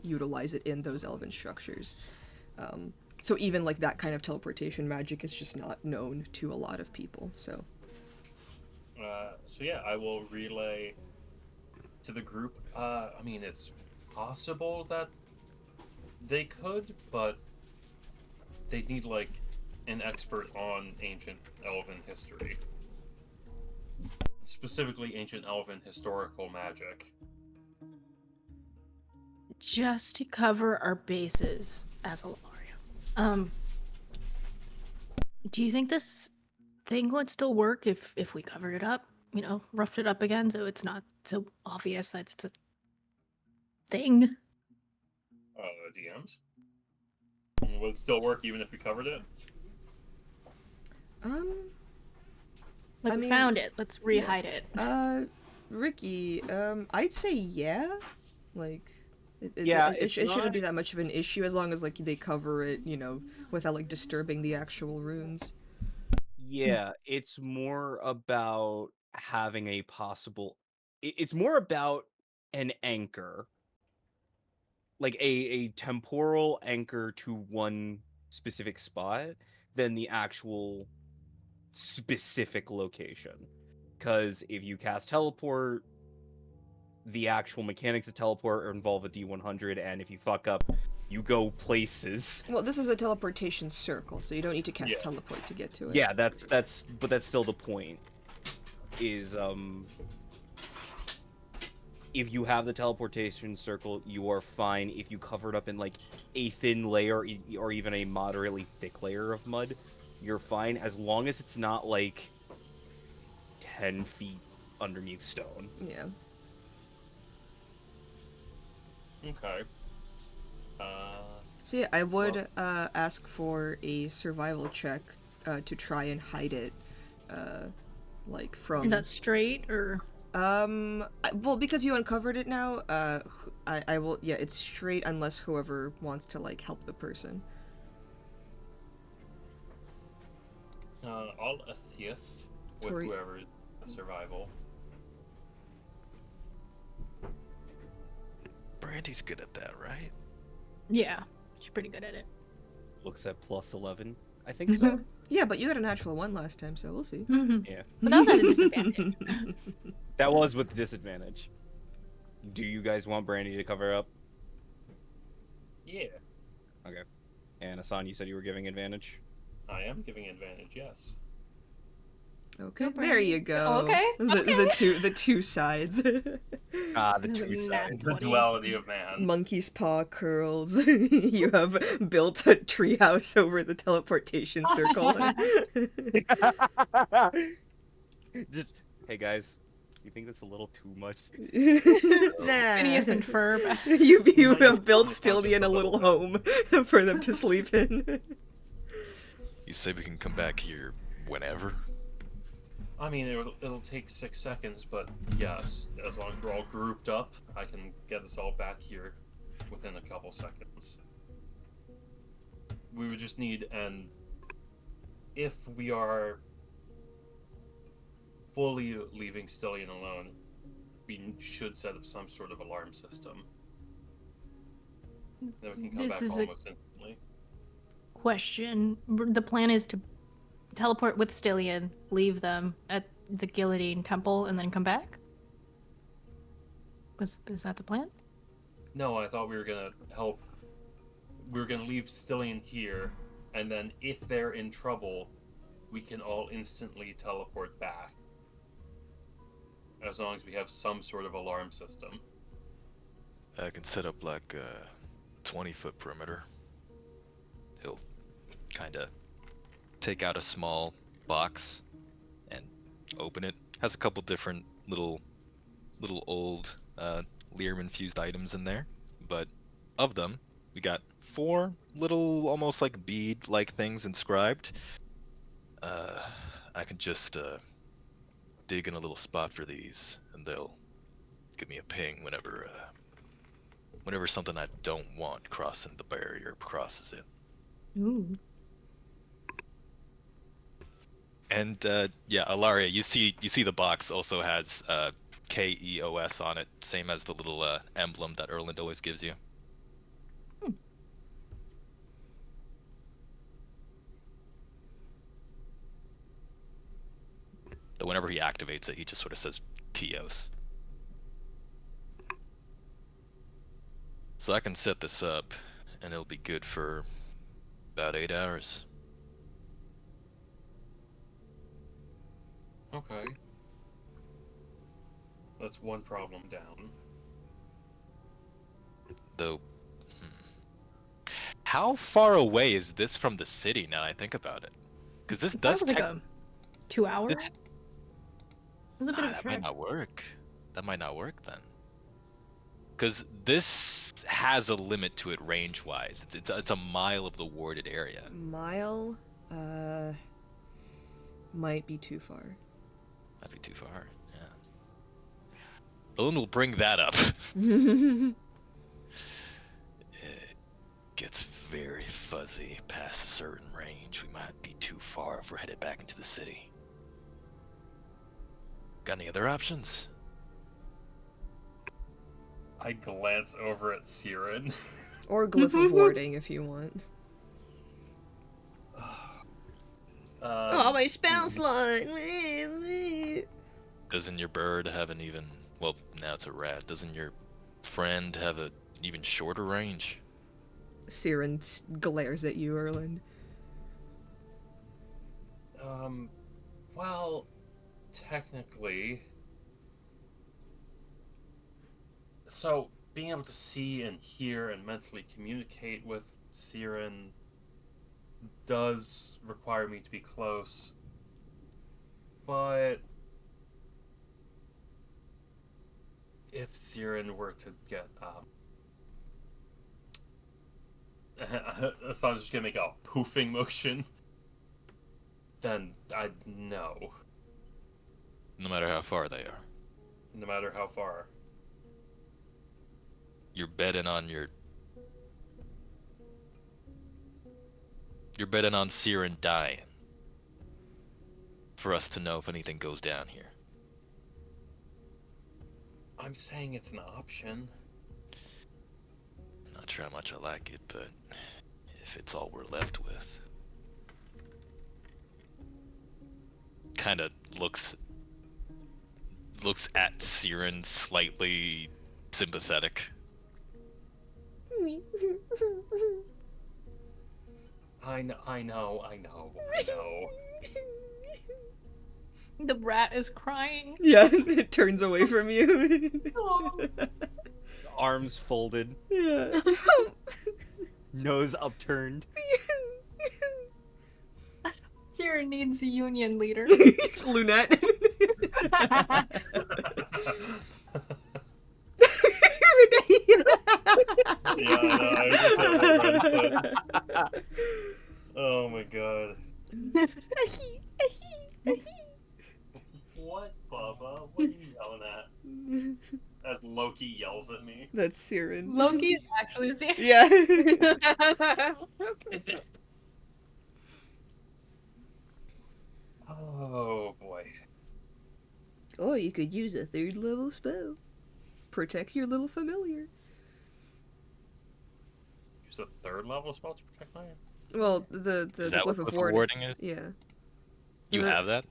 Speaker 1: utilize it in those elven structures. So even that kind of teleportation magic is just not known to a lot of people. So
Speaker 3: yeah, I will relay to the group. It's possible that they could, but they'd need an expert on ancient elven history, specifically ancient elven historical magic.
Speaker 8: Just to cover our bases as Alaria. Do you think this thing would still work if we covered it up? Roughed it up again so it's not so obvious that it's a thing?
Speaker 3: DMs? Would it still work even if we covered it?
Speaker 8: We found it. Let's re-hide it.
Speaker 1: Ricky, I'd say yeah. It shouldn't be that much of an issue as long as like they cover it, without like disturbing the actual runes.
Speaker 5: Yeah, it's more about having a possible. It's more about an anchor, like a temporal anchor to one specific spot, than the actual specific location. Because if you cast teleport, the actual mechanics of teleport involve a D100, and if you fuck up, you go places.
Speaker 1: Well, this is a teleportation circle, so you don't need to cast teleport to get to it.
Speaker 5: Yeah, but that's still the point. Is if you have the teleportation circle, you are fine. If you cover it up in like a thin layer or even a moderately thick layer of mud, you're fine as long as it's not like 10 feet underneath stone.
Speaker 1: Yeah.
Speaker 3: Okay.
Speaker 1: So yeah, I would ask for a survival check to try and hide it, like from.
Speaker 8: Is that straight or?
Speaker 1: Well, because you uncovered it now, I will. Yeah, it's straight unless whoever wants to like help the person.
Speaker 3: I'll assist with whoever's survival.
Speaker 2: Brandy's good at that, right?
Speaker 8: Yeah, she's pretty good at it.
Speaker 5: Looks at plus 11. I think so.
Speaker 1: Yeah, but you got a natural 1 last time, so we'll see.
Speaker 5: Yeah.
Speaker 8: But that was at a disadvantage.
Speaker 5: That was with the disadvantage. Do you guys want Brandy to cover up?
Speaker 3: Yeah.
Speaker 5: Okay. And Hassan, you said you were giving advantage?
Speaker 3: I am giving advantage, yes.
Speaker 1: Okay, there you go.
Speaker 8: Oh, okay.
Speaker 1: The two sides.
Speaker 5: The two sides.
Speaker 3: The duality of man.
Speaker 1: Monkey's paw curls. You have built a treehouse over the teleportation circle.
Speaker 5: Just, hey guys, you think that's a little too much?
Speaker 1: Nah.
Speaker 8: Phineas and Ferb.
Speaker 1: You have built Stillian a little home for them to sleep in.
Speaker 2: You say we can come back here whenever?
Speaker 3: I mean, it'll take 6 seconds, but yes, as long as we're all grouped up, I can get us all back here within a couple seconds. We would just need if we are fully leaving Stillian alone, we should set up some sort of alarm system. Then we can come back almost instantly.
Speaker 8: Question. The plan is to teleport with Stillian, leave them at the Guillotine Temple, and then come back? Is that the plan?
Speaker 3: No, I thought we were gonna help. We were gonna leave Stillian here, and then if they're in trouble, we can all instantly teleport back. As long as we have some sort of alarm system.
Speaker 2: I can set up like a 20-foot perimeter. He'll kind of take out a small box and open it. Has a couple different little old Learman-fused items in there, but of them, we got 4 little, almost like bead-like things inscribed. I can just dig in a little spot for these, and they'll give me a ping whenever something I don't want crossing the barrier crosses it.
Speaker 8: Ooh.
Speaker 2: And yeah, Alaria, you see the box also has KEOS on it, same as the little emblem that Erland always gives you. So whenever he activates it, he just sort of says Kios. So I can set this up, and it'll be good for about 8 hours.
Speaker 3: Okay. That's one problem down.
Speaker 2: Though, how far away is this from the city now I think about it? Because this does
Speaker 8: take like 2 hours. It was a bit of a
Speaker 2: that
Speaker 8: trip.
Speaker 2: might not work. That might not work then. Because this has a limit to it range-wise. It's a mile of the warded area.
Speaker 1: Mile? Might be too far.
Speaker 2: Might be too far, yeah. Owen will bring that up. gets very fuzzy past a certain range, we might be too far if we're headed back into the city. Got any other options?
Speaker 3: I glance over at Siren.
Speaker 1: Or Glyph of Warding if you want. Oh, my spell slot!
Speaker 2: Doesn't your bird have an even... Well, now it's a rat. Doesn't your friend have an even shorter range?
Speaker 1: Siren glares at you, Erland.
Speaker 3: Well, technically... So, being able to see and hear and mentally communicate with Siren does require me to be close. But... if Siren were to get, Assange's just gonna make a poofing motion, then I'd know.
Speaker 2: No matter how far they are.
Speaker 3: No matter how far.
Speaker 2: You're betting on You're betting on Siren dying. For us to know if anything goes down here.
Speaker 3: I'm saying it's an option.
Speaker 2: Not sure how much I like it, but if it's all we're left with. Kinda looks at Siren slightly sympathetic.
Speaker 3: I know.
Speaker 8: The rat is crying.
Speaker 1: Yeah, it turns away from you.
Speaker 5: Arms folded.
Speaker 1: Yeah.
Speaker 5: Nose upturned.
Speaker 8: Siren needs a union leader.
Speaker 1: Lunette.
Speaker 3: Yeah, I know. Oh my god. What, Bubba? What are you yelling at? As Loki yells at me.
Speaker 1: That's Siren.
Speaker 8: Loki is actually Siren.
Speaker 1: Yeah.
Speaker 3: Oh boy.
Speaker 1: Oh, you could use a 3rd level spell. Protect your little familiar.
Speaker 3: Use a 3rd level spell to protect my...
Speaker 1: Well, the
Speaker 2: Is that what
Speaker 1: Glyph of
Speaker 2: Glyph of
Speaker 1: Warding.
Speaker 2: Warding is?
Speaker 1: Yeah.
Speaker 2: You have that?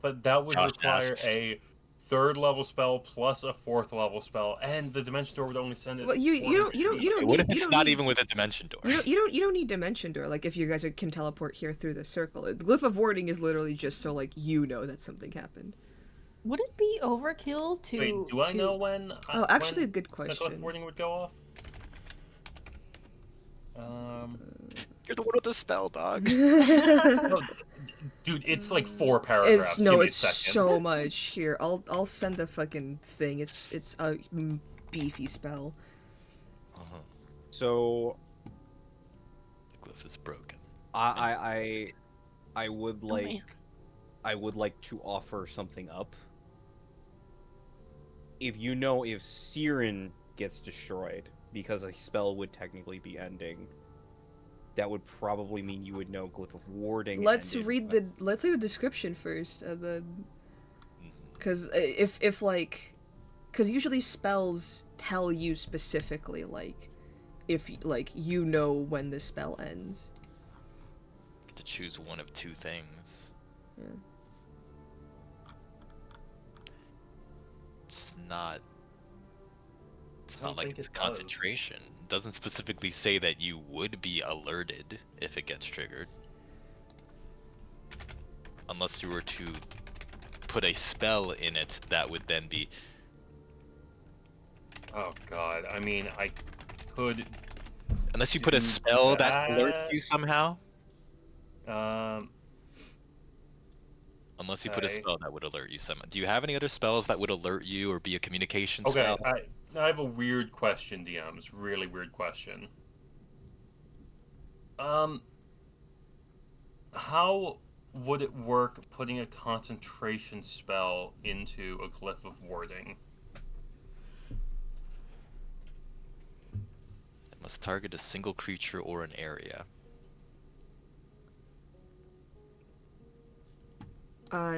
Speaker 3: But that would
Speaker 2: Josh
Speaker 3: require
Speaker 2: asks.
Speaker 3: a 3rd level spell plus a 4th level spell, and the Dimension Door would only send it.
Speaker 1: Well, you don't
Speaker 2: What if
Speaker 1: need,
Speaker 2: it's
Speaker 1: you don't
Speaker 2: not
Speaker 1: need,
Speaker 2: even with a dimension door?
Speaker 1: you don't need Dimension Door. Like if you guys can teleport here through the circle. Glyph of Warding is literally just so like you know that something happened.
Speaker 8: Would it be overkill to...
Speaker 3: Wait, do I know when...
Speaker 1: Oh, actually,
Speaker 3: when
Speaker 1: a good
Speaker 3: the
Speaker 1: question.
Speaker 3: Glyph Warding would go off?
Speaker 2: You're the one with the spell, dog.
Speaker 3: No, dude, it's like 4 paragraphs. Give me a
Speaker 1: It's
Speaker 3: second.
Speaker 1: so much. Here, I'll send the fucking thing. It's a beefy spell.
Speaker 5: So
Speaker 2: The glyph is broken.
Speaker 5: I would like
Speaker 8: man.
Speaker 5: I would like to offer something up. If you know if Siren gets destroyed, because a spell would technically be ending, that would probably mean you would know Glyph of Warding.
Speaker 1: Let's
Speaker 5: ended,
Speaker 1: read
Speaker 5: but-
Speaker 1: let's read the description first, and then, because if like, because usually spells tell you specifically like, if like you know when the spell ends.
Speaker 2: Get to choose one of 2 things.
Speaker 1: Yeah.
Speaker 2: It's not
Speaker 3: I don't
Speaker 2: like
Speaker 3: think
Speaker 2: it's
Speaker 3: it does.
Speaker 2: concentration. It doesn't specifically say that you would be alerted if it gets triggered. Unless you were to put a spell in it that would then be...
Speaker 3: Oh god, I mean, I could...
Speaker 2: Unless you put a
Speaker 3: Do
Speaker 2: spell that alerts
Speaker 3: that.
Speaker 2: you somehow.
Speaker 3: Um,
Speaker 2: Unless you put a
Speaker 3: Okay.
Speaker 2: spell that would alert you somehow. Do you have any other spells that would alert you or be a communication
Speaker 3: okay,
Speaker 2: spell?
Speaker 3: I have a weird question, DMs. Really weird question. How would it work putting a concentration spell into a Glyph of Warding?
Speaker 2: It Must target a single creature or an area.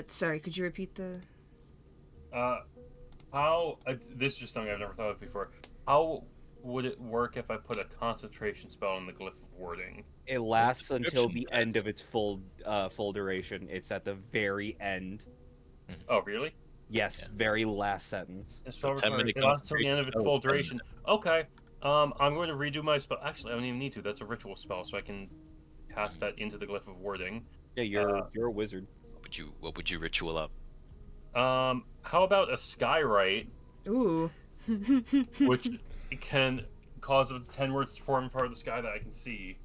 Speaker 1: Sorry, could you repeat the...
Speaker 3: How this is just something I've never thought of before. How would it work if I put a concentration spell in the glyph of warding?
Speaker 5: It lasts until
Speaker 2: description
Speaker 5: the end
Speaker 2: says.
Speaker 5: of its full duration. It's at the very end.
Speaker 3: Oh, really?
Speaker 5: Yes, very last sentence.
Speaker 3: It's
Speaker 2: So 10-minute
Speaker 3: it lasts until the end of its
Speaker 2: concentration
Speaker 3: full
Speaker 2: spell is 10
Speaker 3: duration. Okay. I'm going to redo my spell. Actually, I don't even need to. That's a ritual spell, so I can cast that into the glyph of warding.
Speaker 5: Yeah, you're a wizard.
Speaker 2: What would you ritual up?
Speaker 3: How about a skyrite,
Speaker 1: Ooh.
Speaker 3: which can cause up to 10 words to form part of the sky that I can see.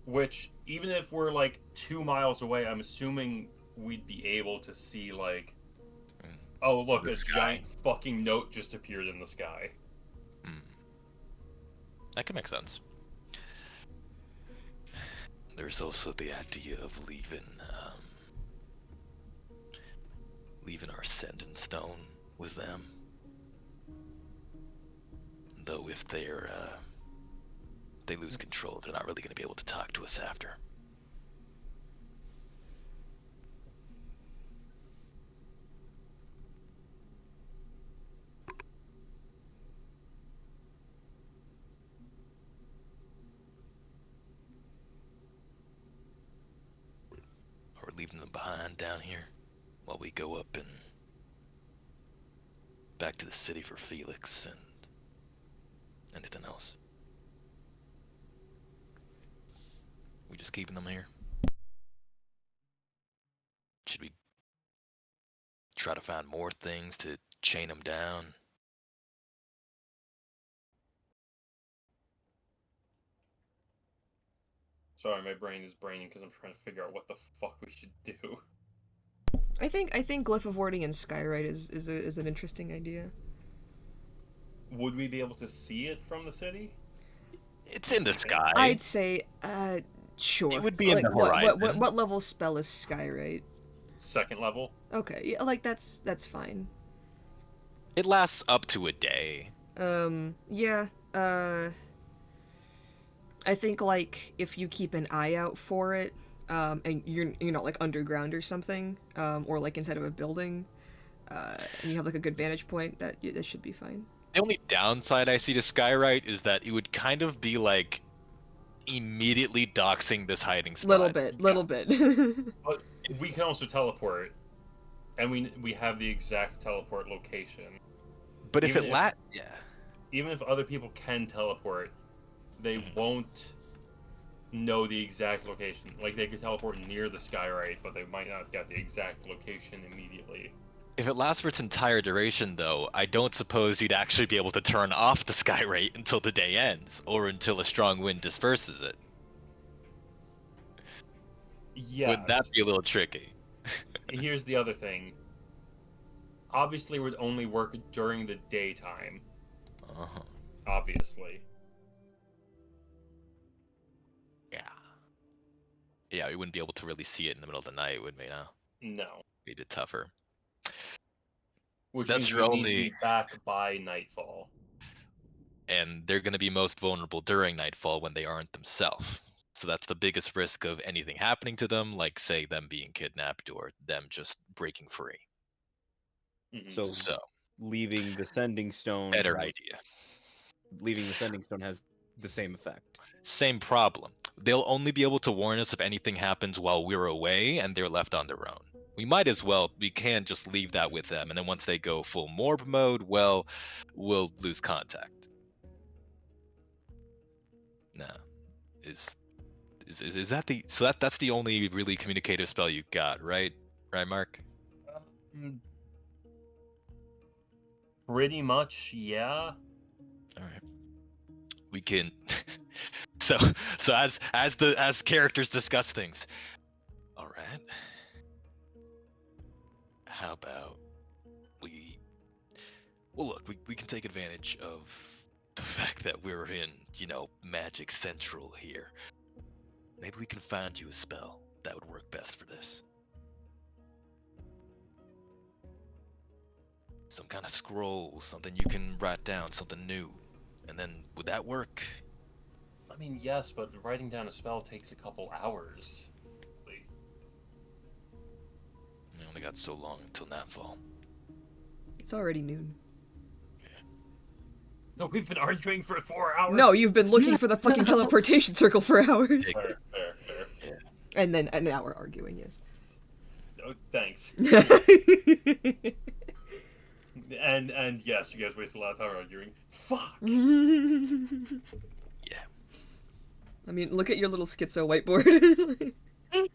Speaker 3: Which, even if we're like 2 miles away, I'm assuming we'd be able to see, like, oh, look,
Speaker 2: The
Speaker 3: a
Speaker 2: sky.
Speaker 3: giant fucking note just appeared in the sky.
Speaker 2: That can make sense. There's also the idea of leaving our sending stone with them. Though if they lose control, they're not really going to be able to talk to us after. Or we're leaving them behind down here while we go up and back to the city for Felix and anything else. We just keeping them here? Should we try to find more things to chain them down?
Speaker 3: Sorry, my brain is braining because I'm trying to figure out what the fuck we should do.
Speaker 1: I think Glyph of Warding and Skyrite is an interesting idea.
Speaker 3: Would we be able to see it from the city?
Speaker 2: It's in the sky.
Speaker 1: I'd say, sure.
Speaker 2: It would be in the horizon.
Speaker 1: What level spell is Skyrite?
Speaker 3: 2nd level.
Speaker 1: Okay, yeah, like that's fine.
Speaker 2: It lasts up to a day.
Speaker 1: Yeah, I think, like, if you keep an eye out for it, and you're not, like, underground or something, or, like, inside of a building, and you have, like, a good vantage point, that should be fine.
Speaker 2: The only downside I see to Skyrite is that it would kind of be like immediately doxing this hiding spot.
Speaker 1: Little bit.
Speaker 3: But we can also teleport, and we have the exact teleport location.
Speaker 2: But if
Speaker 3: Even
Speaker 2: even
Speaker 3: if other people can teleport, they won't know the exact location. Like, they could teleport near the skyrite, but they might not get the exact location immediately.
Speaker 2: if it lasts for its entire duration, though, I don't suppose you'd actually be able to turn off the skyrate until the day ends, or until a strong wind disperses it.
Speaker 3: Yes.
Speaker 2: Would that be a little tricky?
Speaker 3: Here's the other thing. Obviously, it would only work during the daytime.
Speaker 2: Uh-huh.
Speaker 3: Obviously.
Speaker 2: Yeah, we wouldn't be able to really see it in the middle of the night, would we? No.
Speaker 3: No.
Speaker 2: Be a bit tougher.
Speaker 3: Which
Speaker 2: That's
Speaker 3: means
Speaker 2: your
Speaker 3: we need to
Speaker 2: only-
Speaker 3: be back by nightfall.
Speaker 2: And they're going to be most vulnerable during nightfall when they aren't themselves. So that's the biggest risk of anything happening to them, like, say, them being kidnapped or them just breaking free.
Speaker 3: Mhm.
Speaker 5: So leaving the sending stone
Speaker 2: Better idea.
Speaker 5: Leaving the sending stone has the same effect.
Speaker 2: Same problem. They'll only be able to warn us if anything happens while we're away and they're left on their own. We can't just leave that with them, and then once they go full morb mode, well, we'll lose contact. No. Is that that's the only really communicative spell you got, right? Right, Mark?
Speaker 3: Pretty much, yeah.
Speaker 2: Alright. We can so as characters discuss things. Alright. How about we can take advantage of the fact that we're in, Magic Central here. Maybe we can find you a spell that would work best for this. Some kind of scroll, something you can write down, something new. And then would that work?
Speaker 3: I mean, yes, but writing down a spell takes a couple hours.
Speaker 2: I only got so long until nightfall.
Speaker 1: It's already noon.
Speaker 3: No, we've been arguing for 4 hours.
Speaker 1: No, you've been looking for the fucking teleportation circle for hours.
Speaker 3: Fair.
Speaker 2: Yeah.
Speaker 1: And then an hour arguing, yes.
Speaker 3: Oh, thanks. And yes, you guys wasted a lot of time arguing. Fuck.
Speaker 2: Yeah.
Speaker 1: I mean, look at your little schizo whiteboard.
Speaker 2: The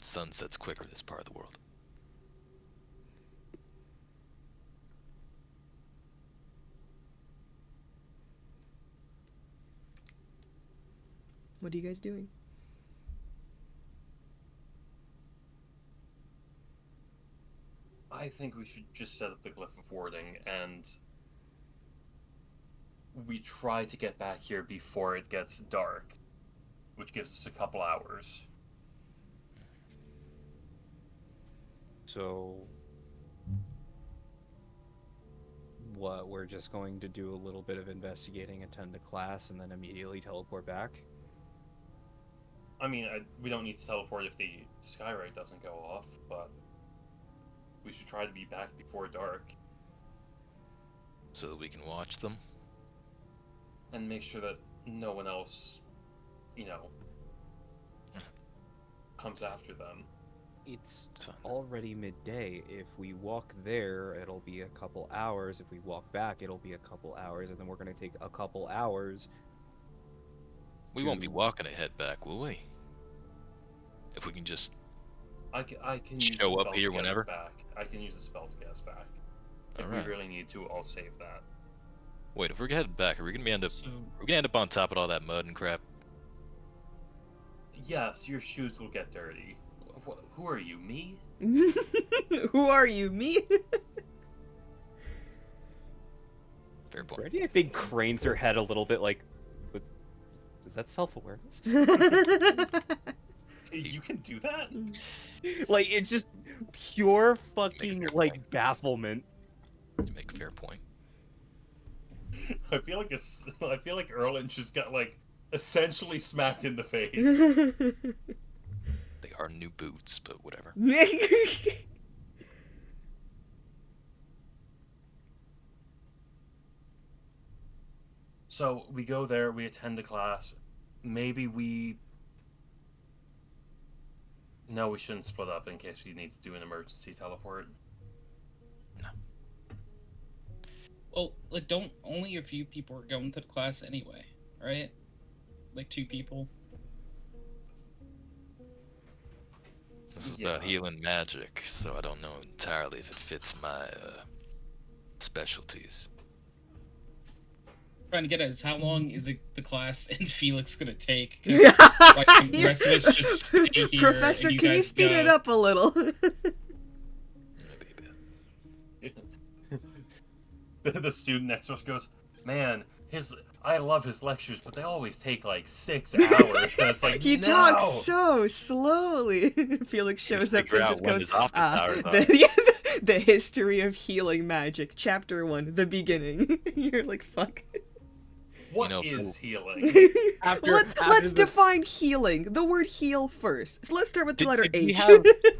Speaker 2: sun sets quicker this part of the world.
Speaker 1: What are you guys doing?
Speaker 3: I think we should just set up the glyph of warding, and we try to get back here before it gets dark, which gives us a couple hours.
Speaker 5: So, what, we're just going to do a little bit of investigating, attend a class, and then immediately teleport back?
Speaker 3: I mean, we don't need to teleport if the skyrite doesn't go off, but we should try to be back before dark.
Speaker 2: So that we can watch them?
Speaker 3: And make sure that no one else, comes after them.
Speaker 5: It's already midday. If we walk there, it'll be a couple hours. If we walk back, it'll be a couple hours, and then we're going to take a couple hours.
Speaker 2: We won't be walking to head back, will we? If we can just
Speaker 3: I can use
Speaker 2: show
Speaker 3: the
Speaker 2: up
Speaker 3: spell
Speaker 2: here
Speaker 3: to get
Speaker 2: whenever?
Speaker 3: us back. I can use the spell to get us back. If
Speaker 2: Alright.
Speaker 3: we really need to, I'll save that.
Speaker 2: Wait, if we're headed back, are we gonna end up on top of all that mud and crap?
Speaker 3: Yes, your shoes will get dirty. Who are you, me?
Speaker 1: Who are you, me?
Speaker 2: Fair point.
Speaker 5: Brady, I think, cranes her head a little bit like, is that self-awareness?
Speaker 3: You can do that?
Speaker 5: Like, it's just pure fucking, like, bafflement.
Speaker 2: You make a fair point.
Speaker 3: I feel like Erlen just got, like, essentially smacked in the face.
Speaker 2: They are new boots, but whatever.
Speaker 3: So, we go there, we attend the class. Maybe we... No, we shouldn't split up in case we need to do an emergency teleport.
Speaker 7: Well, like, don't only a few people are going to the class anyway, right? Like 2 people.
Speaker 2: This is about healing magic, so I don't know entirely if it fits my specialties.
Speaker 7: Trying to get at is how long is the class and Felix gonna take? 'Cause, like, the rest of us just stay here.
Speaker 1: Professor,
Speaker 7: and
Speaker 1: can you
Speaker 7: guys
Speaker 1: speed
Speaker 7: go.
Speaker 1: it up a little?
Speaker 3: The student next to us goes, "Man, I love his lectures, but they always take like 6 hours." And it's like,
Speaker 1: He
Speaker 3: no!
Speaker 1: talks so slowly. Felix shows up
Speaker 2: Figure
Speaker 1: and
Speaker 2: out
Speaker 1: just
Speaker 2: when
Speaker 1: goes,
Speaker 2: his office hours are.
Speaker 1: the history of healing magic, chapter 1, the beginning. You're like, fuck.
Speaker 3: What is healing?
Speaker 1: Let's define healing. The word heal first. So let's start with the letter
Speaker 2: Did
Speaker 1: H.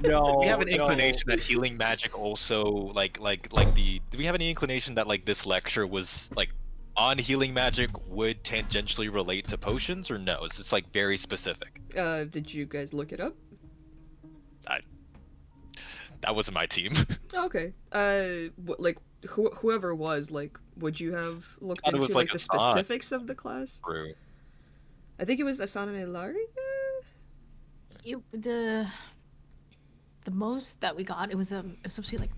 Speaker 2: we have an inclination that healing magic also do we have any inclination that like this lecture was like on healing magic would tangentially relate to potions, or no? It's just like very specific.
Speaker 1: Did you guys look it up?
Speaker 2: That wasn't my team.
Speaker 1: Okay. Whoever was, like, would you have looked
Speaker 2: thought it
Speaker 1: into
Speaker 2: was,
Speaker 1: like
Speaker 2: like,
Speaker 1: the
Speaker 2: Asan.
Speaker 1: specifics of the class?
Speaker 2: True.
Speaker 1: I think it was Asan and Ilaria.
Speaker 8: The most that we got, it was supposed to be like.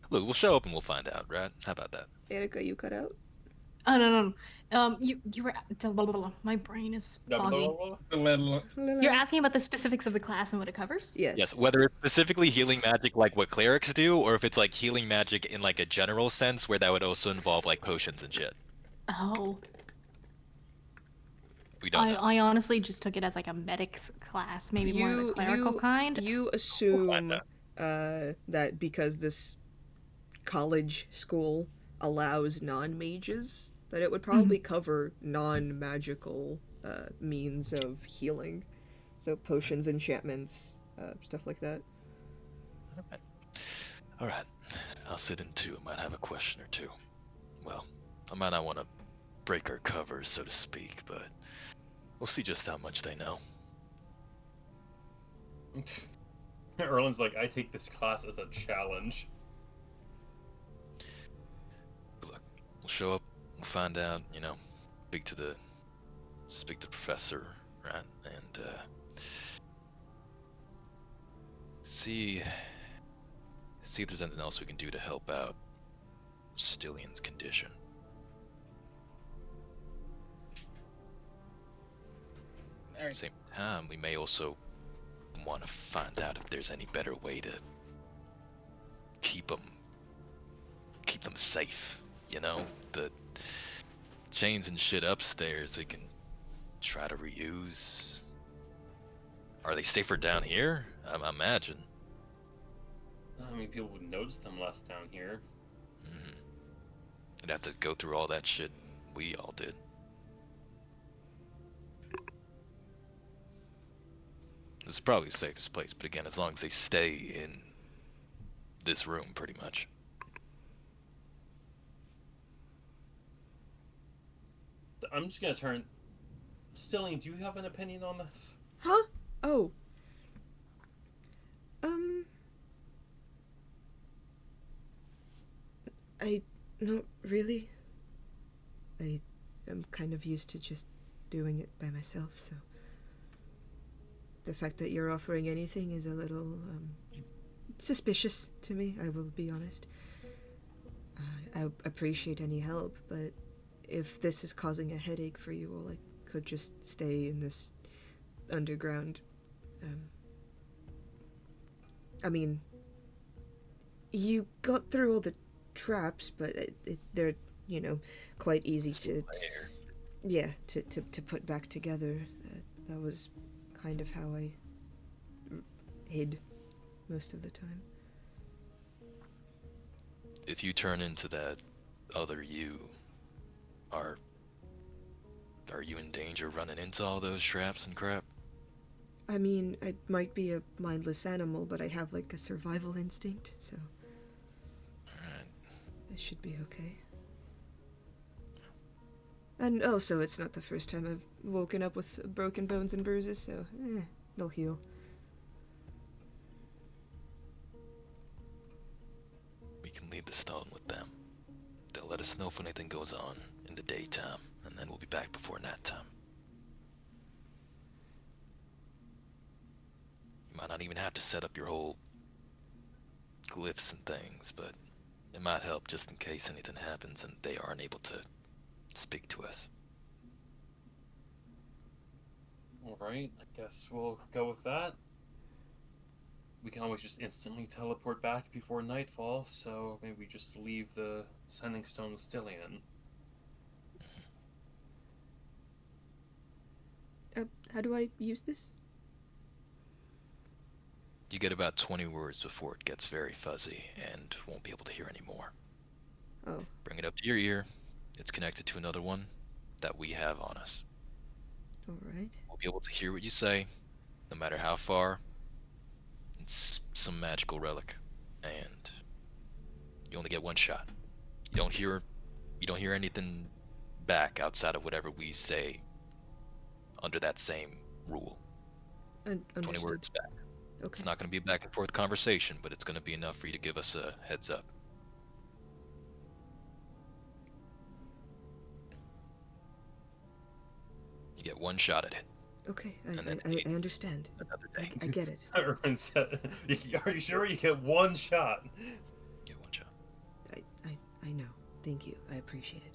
Speaker 2: Look, we'll show up and we'll find out, right? How about that?
Speaker 1: Erica, you cut out.
Speaker 8: Oh no. You were blah, blah, blah. My brain is foggy. You're asking about the specifics of the class and what it covers?
Speaker 1: Yes.
Speaker 2: Yes, whether it's specifically healing magic like what clerics do, or if it's like healing magic in like a general sense where that would also involve like potions and shit.
Speaker 8: Oh.
Speaker 2: We don't know.
Speaker 8: I honestly just took it as like a medics class, maybe more of the clerical kind.
Speaker 1: You assume that because this college school allows non-mages, but it would probably cover non-magical means of healing. So potions, enchantments, stuff like that.
Speaker 2: Alright. I'll sit in too. I might have a question or two. Well, I might not want to break our covers, so to speak, but we'll see just how much they know.
Speaker 3: Erlen's like, I take this class as a challenge.
Speaker 2: Look, we'll show up, we'll find out, speak to the professor, right? And see if there's anything else we can do to help out Stillion's condition. At the same time, we may also want to find out if there's any better way to keep them safe. The chains and shit upstairs we can try to reuse. Are they safer down here? I imagine.
Speaker 3: I mean, people would notice them less down here.
Speaker 2: I'd have to go through all that shit we all did. This is probably the safest place, but again, as long as they stay in this room, pretty much.
Speaker 3: I'm just gonna turn... Stillion, do you have an opinion on this?
Speaker 1: Huh? Oh. Not really. I am kind of used to just doing it by myself, so... The fact that you're offering anything is a little, suspicious to me, I will be honest. I appreciate any help, but if this is causing a headache for you all, I could just stay in this underground. I mean, you got through all the traps, but they're, quite easy to put back together. That was kind of how I hid most of the time.
Speaker 2: If you turn into that other you, are you in danger running into all those traps and crap?
Speaker 1: I mean, I might be a mindless animal, but I have like a survival instinct, so
Speaker 2: Alright.
Speaker 1: I should be okay. And also, it's not the first time I've woken up with broken bones and bruises, so they'll heal.
Speaker 2: We can leave the stone with them. They'll let us know if anything goes on in the daytime, and then we'll be back before nighttime. You might not even have to set up your whole glyphs and things, but it might help just in case anything happens and they aren't able to speak to us.
Speaker 3: Alright, I guess we'll go with that. We can always just instantly teleport back before nightfall, so maybe we just leave the Sending Stone with Stillion.
Speaker 1: How do I use this?
Speaker 2: You get about 20 words before it gets very fuzzy and won't be able to hear anymore.
Speaker 1: Oh.
Speaker 2: Bring it up to your ear. It's connected to another one that we have on us.
Speaker 1: Alright.
Speaker 2: We'll be able to hear what you say, no matter how far. It's some magical relic, and you only get one shot. You don't hear anything back outside of whatever we say under that same rule. 20 words back.
Speaker 1: Okay.
Speaker 2: It's not going to be a back and forth conversation, but it's going to be enough for you to give us a heads up. You get one shot at it.
Speaker 1: Okay,
Speaker 2: And then
Speaker 1: I understand.
Speaker 2: Another day.
Speaker 1: I get it.
Speaker 3: Erwin said, are you sure you get one shot?
Speaker 2: Get one shot.
Speaker 1: I know. Thank you. I appreciate it.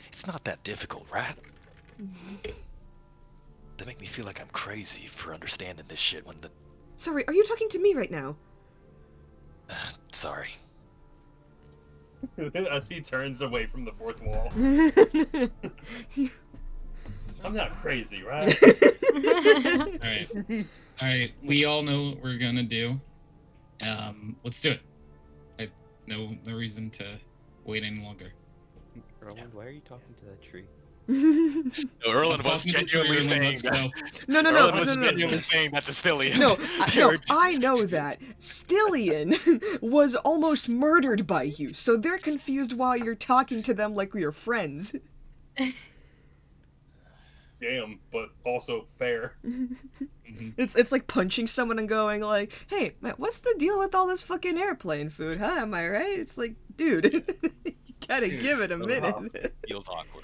Speaker 2: It's not that difficult, right? They make me feel like I'm crazy for understanding this shit when the...
Speaker 1: Sorry, are you talking to me right now?
Speaker 2: Sorry.
Speaker 3: As he turns away from the fourth wall. I'm not crazy, right?
Speaker 7: Alright. All right, we all know what we're gonna do. Let's do it. No reason to wait any longer.
Speaker 5: Erland, why are you talking to that tree?
Speaker 2: No, Erland was
Speaker 7: Talking to the tree,
Speaker 2: genuinely
Speaker 7: Erland,
Speaker 2: saying
Speaker 7: let's
Speaker 2: that.
Speaker 7: go.
Speaker 1: No,
Speaker 2: Erland was
Speaker 1: no.
Speaker 2: genuinely saying that to Stillian.
Speaker 1: No,
Speaker 2: They were just-
Speaker 1: I know that. Stillian was almost murdered by you, so they're confused while you're talking to them like we're friends.
Speaker 3: Damn, but also fair.
Speaker 1: It's like punching someone and going like, "Hey, man, what's the deal with all this fucking airplane food, huh? Am I right?" It's like, dude, you gotta give it a minute.
Speaker 2: Feels awkward.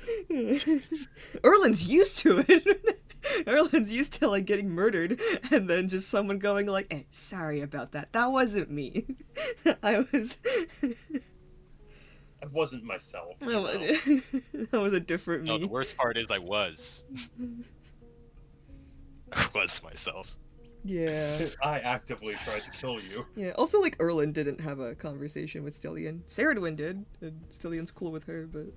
Speaker 1: Erland's used to it. Erland's used to like getting murdered and then just someone going like, "Hey, sorry about that. That wasn't me. I was."
Speaker 3: I wasn't myself. You know?
Speaker 1: That was a different me.
Speaker 2: No, the worst part is I was. I was myself.
Speaker 1: Yeah.
Speaker 3: I actively tried to kill you.
Speaker 1: Yeah. Also, like, Erland didn't have a conversation with Stillian. Saradwin did, and Stillion's cool with her, but...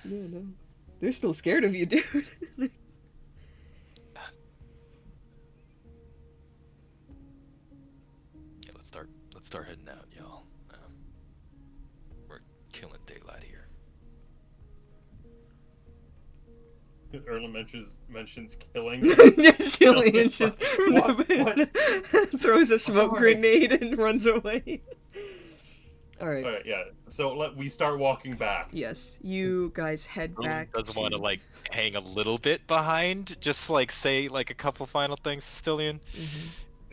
Speaker 1: Yeah, no. They're still scared of you, dude.
Speaker 2: Yeah, let's start heading out, y'all. We're killing daylight here.
Speaker 3: Erlen mentions killing.
Speaker 1: Stillion just
Speaker 3: What?
Speaker 1: throws a smoke
Speaker 3: Sorry.
Speaker 1: grenade and runs away. Alright.
Speaker 3: Alright, yeah. So we start walking back.
Speaker 1: Yes, you guys head
Speaker 2: Erland
Speaker 1: back
Speaker 2: does want to like hang a little bit behind, just like say like a couple final things to Stillion.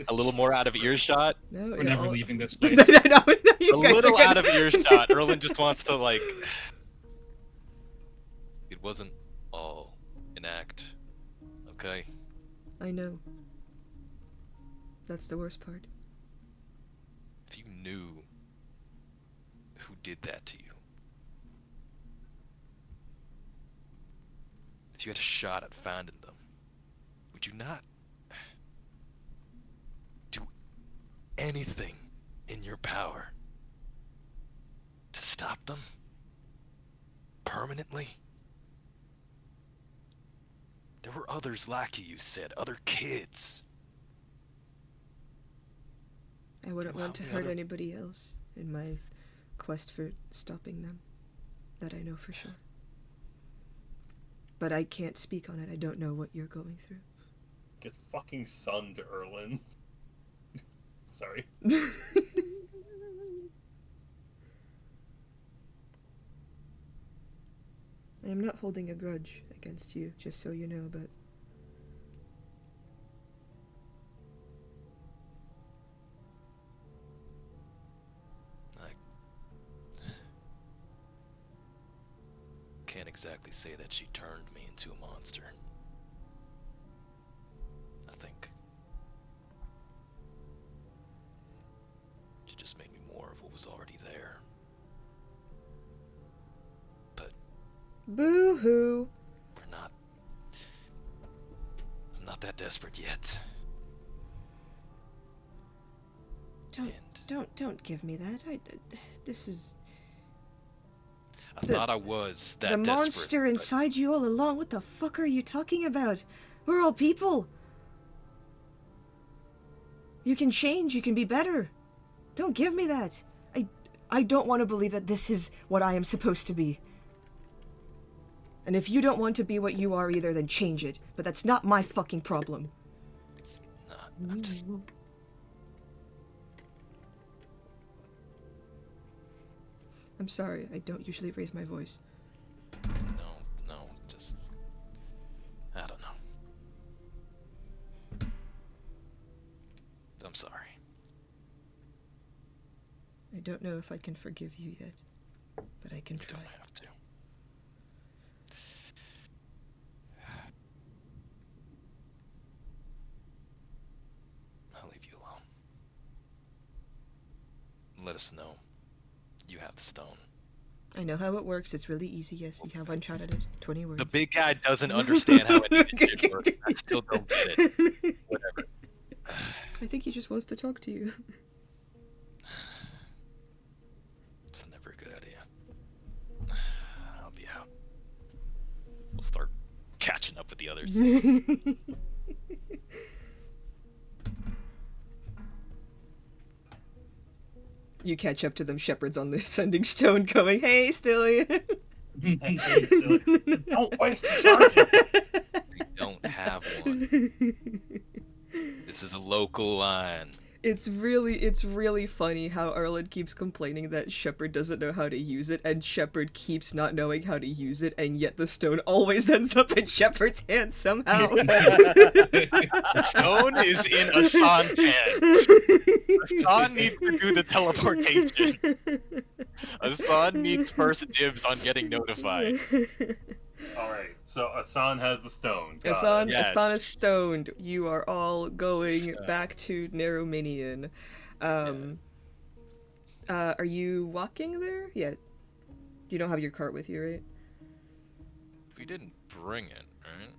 Speaker 2: A little more out of earshot.
Speaker 1: No,
Speaker 7: We're never leaving this place.
Speaker 1: No, you
Speaker 2: A
Speaker 1: guys
Speaker 2: little
Speaker 1: are
Speaker 2: out
Speaker 1: gonna-
Speaker 2: of earshot. Erland just wants to like. It wasn't all an act, okay?
Speaker 1: I know. That's the worst part.
Speaker 2: If you knew who did that to you, if you had a shot at finding them, would you not do anything in your power to stop them permanently? There were others like you said, other kids.
Speaker 1: I wouldn't
Speaker 2: Well,
Speaker 1: want to
Speaker 2: the
Speaker 1: hurt
Speaker 2: other-
Speaker 1: anybody else in my quest for stopping them. That I know for sure. But I can't speak on it. I don't know what you're going through.
Speaker 3: Get fucking sunned, Erlen. Sorry.
Speaker 1: I am not holding a grudge against you, just so you know, but...
Speaker 2: Can't exactly say that she turned me into a monster. I think she just made me more of what was already there. But
Speaker 1: Boo-hoo!
Speaker 2: I'm not that desperate yet.
Speaker 1: Don't give me that. This is...
Speaker 2: I thought I was that
Speaker 1: the
Speaker 2: desperate.
Speaker 1: monster
Speaker 2: but
Speaker 1: inside you all along. What the fuck are you talking about? We're all people. You can change. You can be better. Don't give me that. I don't want to believe that this is what I am supposed to be. And if you don't want to be what you are either, then change it. But that's not my fucking problem.
Speaker 2: It's not. I'm just.
Speaker 1: I'm sorry. I don't usually raise my voice.
Speaker 2: No, just. I don't know. I'm sorry.
Speaker 1: I don't know if I can forgive you yet, but I can
Speaker 2: You
Speaker 1: try.
Speaker 2: don't have to. I'll leave you alone. Let us know. You have the stone.
Speaker 1: I know how it works. It's really easy. Yes, you have one shot at it. 20 words.
Speaker 2: The big guy doesn't understand how any of this shit works. I still don't get it. Whatever.
Speaker 1: I think he just wants to talk to you.
Speaker 2: It's never a good idea. I'll be out. We'll start catching up with the others.
Speaker 1: You catch up to them. Shepard's on the ascending stone, going, "Hey, Stillian."
Speaker 3: Hey, still, don't waste the charges.
Speaker 2: I don't have one. This is a local line.
Speaker 1: It's really funny how Erland keeps complaining that Shepard doesn't know how to use it, and Shepard keeps not knowing how to use it, and yet the stone always ends up in Shepard's hands somehow.
Speaker 2: The stone is in Asan's hands. Asan needs to do the teleportation. Asan needs first dibs on getting notified.
Speaker 3: All right, so Asan has the stone. Got
Speaker 1: Asan,
Speaker 3: it.
Speaker 2: Yes.
Speaker 1: Asan is stoned. You are all going back to Narrominion. Are you walking there? Yeah. You don't have your cart with you, right?
Speaker 2: We didn't bring it, right?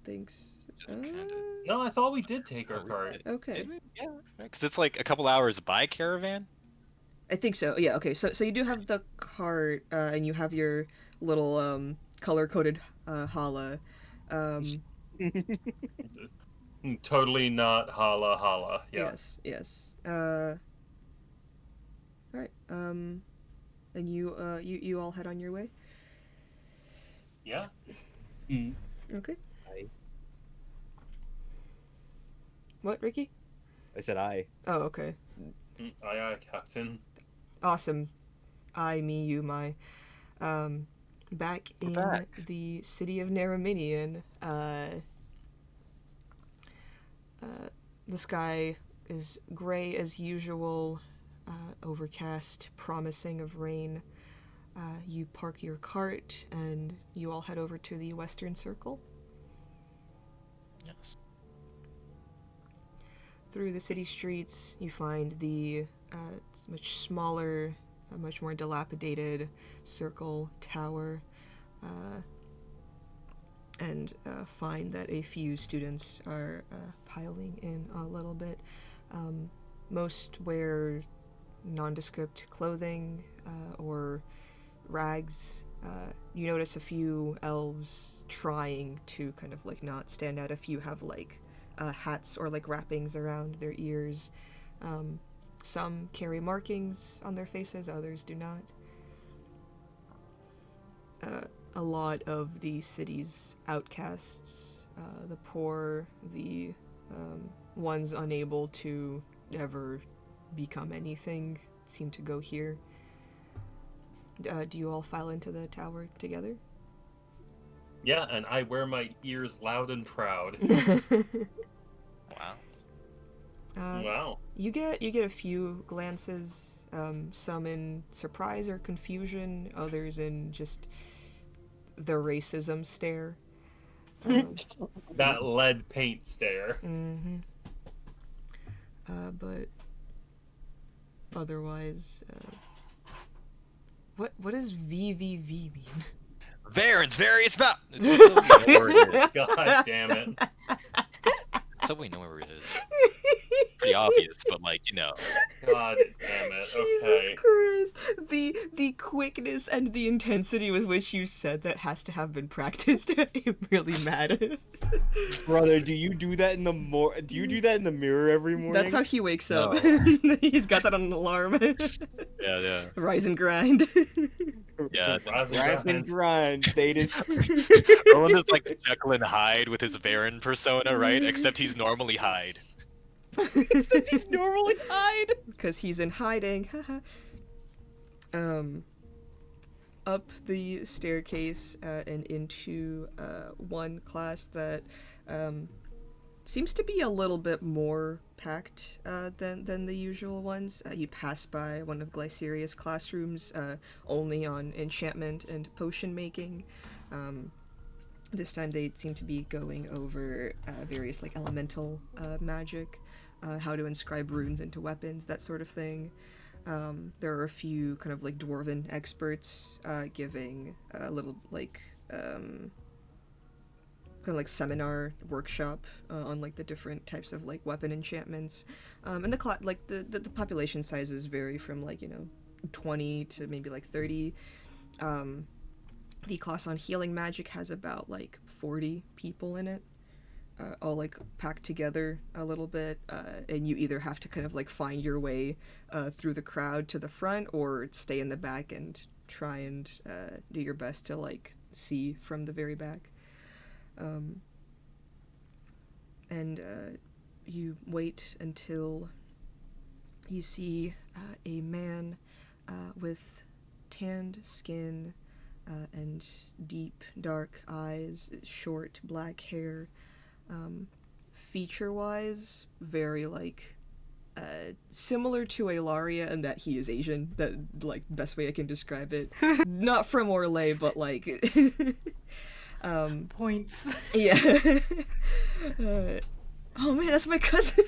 Speaker 1: Thanks.
Speaker 2: Just kinda.
Speaker 3: No, I thought we did take our
Speaker 2: Oh, we
Speaker 3: cart.
Speaker 2: did.
Speaker 1: Okay.
Speaker 2: Did we? Yeah, because it's like a couple hours by caravan.
Speaker 1: I think so. Yeah. Okay. So you do have the cart, and you have your little color-coded hala.
Speaker 3: Totally not holla holla. Yeah.
Speaker 1: Yes. All right. And you all head on your way.
Speaker 3: Yeah.
Speaker 1: Okay.
Speaker 5: Aye.
Speaker 1: What, Ricky?
Speaker 5: I said I.
Speaker 1: Oh, okay.
Speaker 3: Aye, aye, Captain.
Speaker 1: Awesome. I, me, you, my. Back in
Speaker 2: back.
Speaker 1: the city of Narrominion, the sky is gray as usual, overcast, promising of rain. You park your cart and you all head over to the Western Circle.
Speaker 2: Yes.
Speaker 1: Through the city streets, you find the much smaller, much more dilapidated circle tower, and find that a few students are piling in a little bit. Most wear nondescript clothing or rags. You notice a few elves trying to kind of like not stand out. A few have like hats or like wrappings around their ears. Some carry markings on their faces, others do not. A lot of the city's outcasts, the poor, the ones unable to ever become anything, seem to go here. Do you all file into the tower together?
Speaker 3: Yeah, and I wear my ears loud and proud.
Speaker 2: Wow.
Speaker 3: Wow.
Speaker 1: You get a few glances, some in surprise or confusion, others in just the racism stare.
Speaker 3: That lead paint stare.
Speaker 1: Mm-hmm. But otherwise, what does VVV mean?
Speaker 2: Varen's various about.
Speaker 3: God damn it.
Speaker 2: So we know where it is. Pretty obvious, but like, you know.
Speaker 3: God damn it. Okay.
Speaker 1: Jesus Christ! The quickness and the intensity with which you said that has to have been practiced. I'm really mad.
Speaker 5: Brother, do you do that in the mirror every morning?
Speaker 1: That's how he wakes up. He's got that on an alarm.
Speaker 2: Yeah.
Speaker 1: Rise and grind.
Speaker 2: Yeah.
Speaker 5: Rise and grind. Theta.
Speaker 2: Roland is like Jekyll and Hyde with his Varen persona, right? Except he's normally Hyde.
Speaker 5: Except he's normally Hyde.
Speaker 1: Because he's in hiding. Up the staircase and into one class that seems to be a little bit more packed than the usual ones. You pass by one of Glyceria's classrooms, only on enchantment and potion making. This time they seem to be going over various like elemental magic, how to inscribe runes into weapons, that sort of thing. There are a few kind of like dwarven experts giving a little like kind of like seminar workshop on like the different types of like weapon enchantments. And the population sizes vary from like 20 to maybe like 30. The class on healing magic has about like 40 people in it. all like packed together a little bit, and you either have to kind of like find your way through the crowd to the front, or stay in the back and try and do your best to like see from the very back. And you wait until you see a man with tanned skin and deep dark eyes, short black hair. Feature-wise, very like similar to Alaria in that he is Asian. That like best way I can describe it. Not from Orlais, but like
Speaker 8: Points.
Speaker 1: yeah. Oh man, that's my cousin.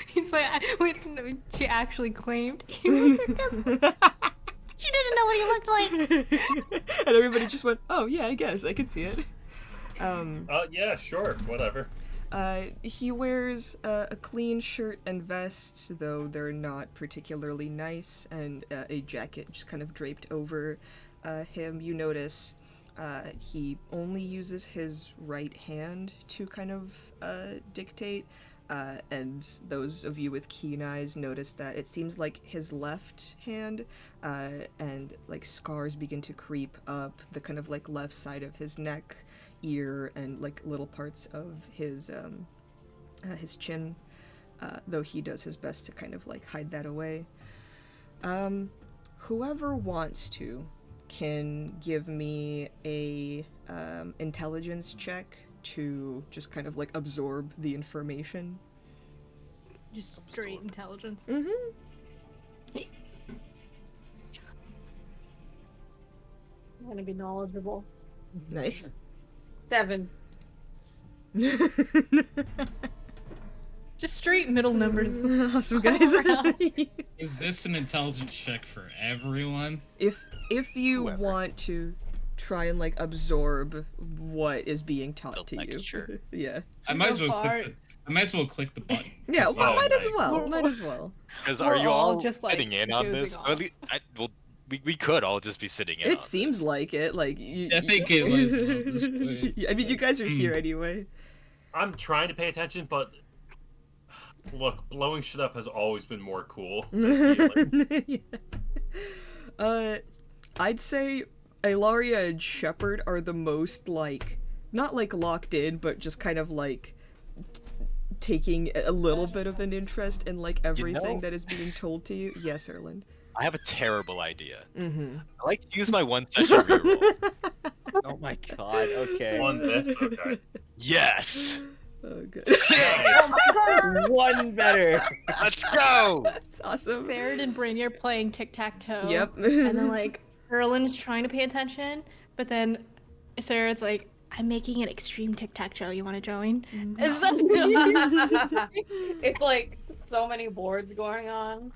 Speaker 8: He's my. Wait, no, she actually claimed he was her cousin. She didn't know what he looked like.
Speaker 1: And everybody just went, "Oh yeah, I guess I can see it."
Speaker 3: Yeah, sure, whatever.
Speaker 1: He wears a clean shirt and vest, though they're not particularly nice, and a jacket just kind of draped over him. You notice he only uses his right hand to kind of dictate, and those of you with keen eyes notice that it seems like his left hand and like scars begin to creep up the kind of like left side of his neck, ear, and like little parts of his chin, though he does his best to kind of like hide that away. Whoever wants to can give me a intelligence check to just kind of like absorb the information.
Speaker 8: Just straight intelligence.
Speaker 1: Mm-hmm.
Speaker 6: I'm gonna be knowledgeable.
Speaker 1: Nice.
Speaker 6: 7.
Speaker 8: Just straight middle numbers.
Speaker 1: Awesome, guys.
Speaker 7: Is this an intelligence check for everyone?
Speaker 1: If you
Speaker 2: Whoever.
Speaker 1: want to try and like absorb what is being taught
Speaker 2: Build
Speaker 1: to you.
Speaker 2: texture.
Speaker 1: Yeah.
Speaker 7: I might as
Speaker 8: So
Speaker 7: well
Speaker 8: far-
Speaker 7: click the button.
Speaker 1: Yeah, well,
Speaker 3: Oh,
Speaker 1: might as
Speaker 3: nice.
Speaker 1: well. Might as well.
Speaker 2: Because
Speaker 8: We're
Speaker 2: are you
Speaker 8: all
Speaker 2: all
Speaker 8: just, like,
Speaker 2: sitting in on
Speaker 8: dozing
Speaker 2: this?
Speaker 8: off.
Speaker 2: Or at least, well, we could all just be sitting in on
Speaker 1: It seems
Speaker 2: this.
Speaker 1: like it. Like you.
Speaker 7: I think it was this way.
Speaker 1: I mean, you guys are here anyway.
Speaker 3: I'm trying to pay attention, but look, blowing shit up has always been more cool than healing.
Speaker 1: Yeah. I'd say Ilaria and Shepard are the most like not like locked in, but just kind of like taking a little bit of an interest in like everything
Speaker 2: know-
Speaker 1: that is being told to you. Yes, Erland.
Speaker 2: I have a terrible idea.
Speaker 1: Mm-hmm.
Speaker 2: I like to use my one session reroll.
Speaker 5: Oh my god, okay.
Speaker 3: On this, okay.
Speaker 2: Yes!
Speaker 1: Oh, good.
Speaker 5: One better.
Speaker 2: Let's go!
Speaker 1: That's awesome.
Speaker 8: Sarah and Brainier playing tic-tac-toe.
Speaker 1: Yep.
Speaker 8: And then like Erlin's trying to pay attention, but then Sarah's like, I'm making an extreme tic-tac-toe. You want to join? It's so-
Speaker 6: It's like so many boards going on.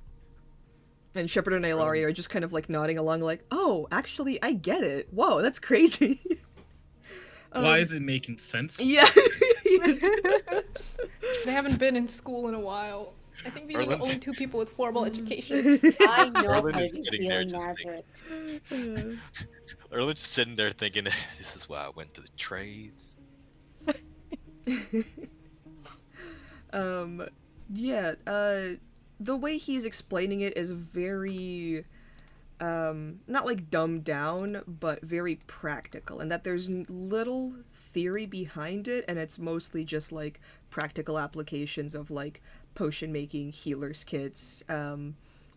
Speaker 1: And Shepard and Ilaria are just kind of like nodding along, like, "Oh, actually, I get it. Whoa, that's crazy."
Speaker 7: Why is it making sense?
Speaker 1: Yeah.
Speaker 8: They haven't been in school in a while. I think these are the
Speaker 2: Erlen-
Speaker 8: only two people with formal educations.
Speaker 6: I know
Speaker 2: Erlen
Speaker 6: how
Speaker 2: is
Speaker 6: to be
Speaker 2: sitting there
Speaker 6: healing
Speaker 2: just
Speaker 6: magic.
Speaker 2: Erlen's just sitting there thinking, this is why I went to the trades.
Speaker 1: Yeah, the way he's explaining it is very, not like dumbed down, but very practical, and that there's little theory behind it, and it's mostly just like practical applications of like potion making, healer's kits,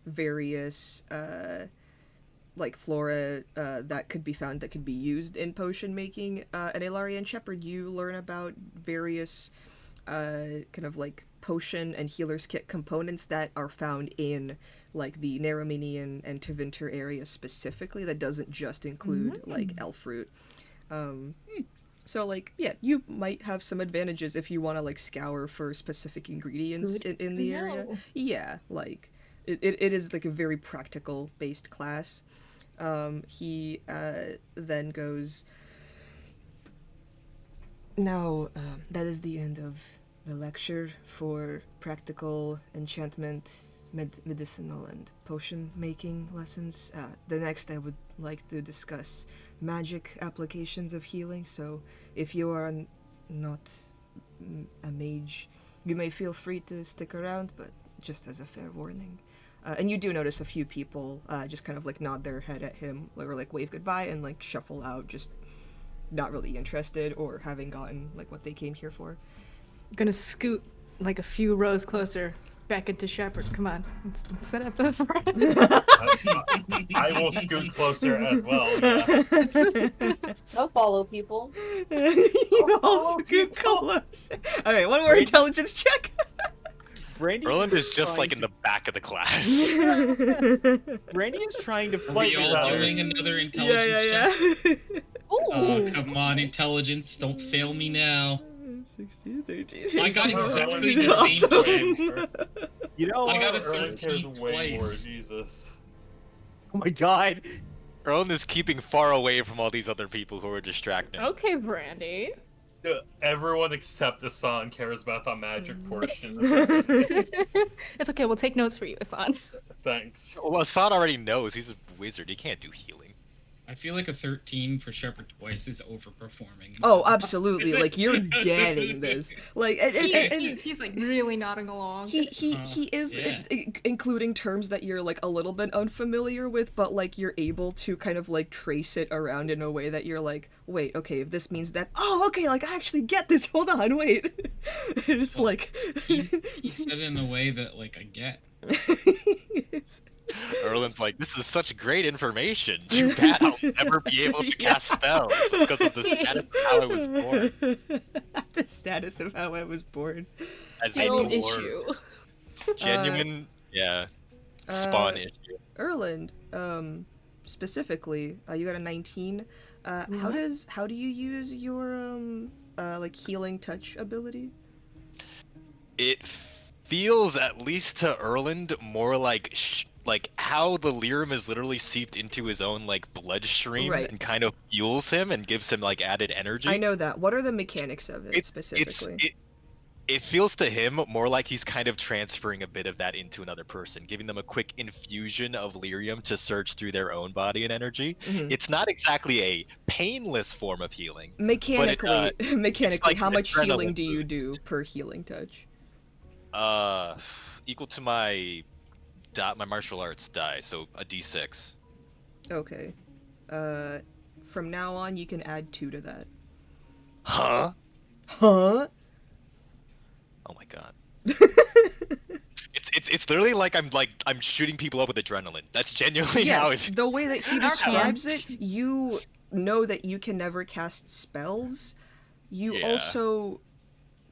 Speaker 1: various, like flora that could be found that could be used in potion making. And Ilaria and Shepard, you learn about various kind of like potion and healer's kit components that are found in like the Narrominian and Tevinter area specifically. That doesn't just include like elf fruit. So like, yeah, you might have some advantages if you want to like scour for specific ingredients in the area.
Speaker 8: No.
Speaker 1: Yeah, like it is like a very practical based class. He then goes, now that is the end of the lecture for practical enchantment, medicinal, and potion making lessons. The next, I would like to discuss magic applications of healing. So, if you are not a mage, you may feel free to stick around, but just as a fair warning. And you do notice a few people just kind of like nod their head at him, or like wave goodbye and like shuffle out, just not really interested or having gotten like what they came here for.
Speaker 8: Gonna scoot like a few rows closer back into Shepard. Come on, let's set up the front.
Speaker 3: I will scoot closer as well. Yeah.
Speaker 6: I'll follow people.
Speaker 1: You all scoot closer. All right, one more intelligence check.
Speaker 5: Brandy
Speaker 2: Erland is just
Speaker 5: trying
Speaker 2: like in
Speaker 5: to-
Speaker 2: the back of the class.
Speaker 5: Brandy is trying to
Speaker 7: Are
Speaker 3: Slightly
Speaker 7: we all
Speaker 3: better.
Speaker 7: doing another intelligence check?
Speaker 8: Ooh.
Speaker 7: Oh, come on, intelligence. Don't fail me now.
Speaker 1: 16, 13.
Speaker 7: I got
Speaker 3: Somehow
Speaker 7: exactly
Speaker 3: Erland
Speaker 7: the
Speaker 3: is
Speaker 7: same
Speaker 3: awesome.
Speaker 5: You know,
Speaker 7: I got a
Speaker 3: Erland cares
Speaker 7: 13
Speaker 3: way more.
Speaker 7: twice.
Speaker 3: Jesus.
Speaker 5: oh my god.
Speaker 2: Erland is keeping far away from all these other people who are distracting.
Speaker 8: Okay, Brandy.
Speaker 3: Everyone except Asan cares about the magic portion.
Speaker 8: It's okay. We'll take notes for you, Asan.
Speaker 3: Thanks.
Speaker 2: Well, Assad already knows he's a wizard. He can't do healing.
Speaker 7: I feel like a 13 for Shepard twice is overperforming.
Speaker 1: Oh, absolutely! Like you're getting this. Like,
Speaker 8: He's like really nodding along.
Speaker 1: he is
Speaker 7: Yeah.
Speaker 1: including terms that you're like a little bit unfamiliar with, but like you're able to kind of like trace it around in a way that you're like, wait, okay, if this means that, oh, okay, like I actually get this. Hold on, wait. It's like
Speaker 7: He said it in a way that like I get.
Speaker 1: it's,
Speaker 2: Erland's like, this is such great information. Too bad I'll never be able to cast spells because of the status of how I was born.
Speaker 1: the status of how I was born.
Speaker 2: As a
Speaker 8: Real
Speaker 2: dwarf.
Speaker 8: issue.
Speaker 2: Genuine, spawn issue.
Speaker 1: Erland, specifically, you got a 19. How do you use your like healing touch ability?
Speaker 2: It feels, at least to Erland, more like like how the lyrium is literally seeped into his own like bloodstream
Speaker 1: Right.
Speaker 2: and kind of fuels him and gives him like added energy.
Speaker 1: I know that. What are the mechanics of it
Speaker 2: It's
Speaker 1: specifically?
Speaker 2: it feels to him more like he's kind of transferring a bit of that into another person, giving them a quick infusion of lyrium to surge through their own body and energy.
Speaker 1: Mhm.
Speaker 2: It's not exactly a painless form of healing.
Speaker 1: Mechanically, mechanically,
Speaker 2: like
Speaker 1: how
Speaker 2: an
Speaker 1: much healing
Speaker 2: adrenaline
Speaker 1: do you do
Speaker 2: boost.
Speaker 1: per healing touch?
Speaker 2: Equal to my martial arts die, so a d6.
Speaker 1: Okay. From now on, you can add 2 to that.
Speaker 2: Huh?
Speaker 1: Huh?
Speaker 2: Oh my god. It's literally like I'm shooting people up with adrenaline. That's genuinely how
Speaker 1: Yes,
Speaker 2: it.
Speaker 1: the way that he
Speaker 8: Our
Speaker 1: describes
Speaker 8: hands.
Speaker 1: it, you know that you can never cast spells. You
Speaker 2: Yeah.
Speaker 1: also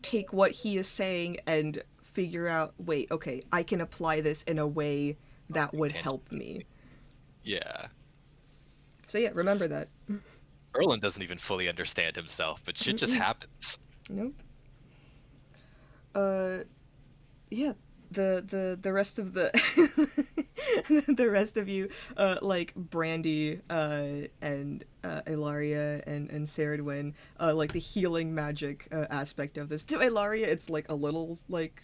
Speaker 1: take what he is saying and figure out, wait, okay, I can apply this in a way that would help me.
Speaker 2: Yeah.
Speaker 1: So yeah, remember that.
Speaker 2: Erland doesn't even fully understand himself, but shit just happens.
Speaker 1: Nope. Yeah, the rest of the the rest of you, like Brandy, and Ilaria and Saradwin, like the healing magic aspect of this. To Ilaria, it's like a little like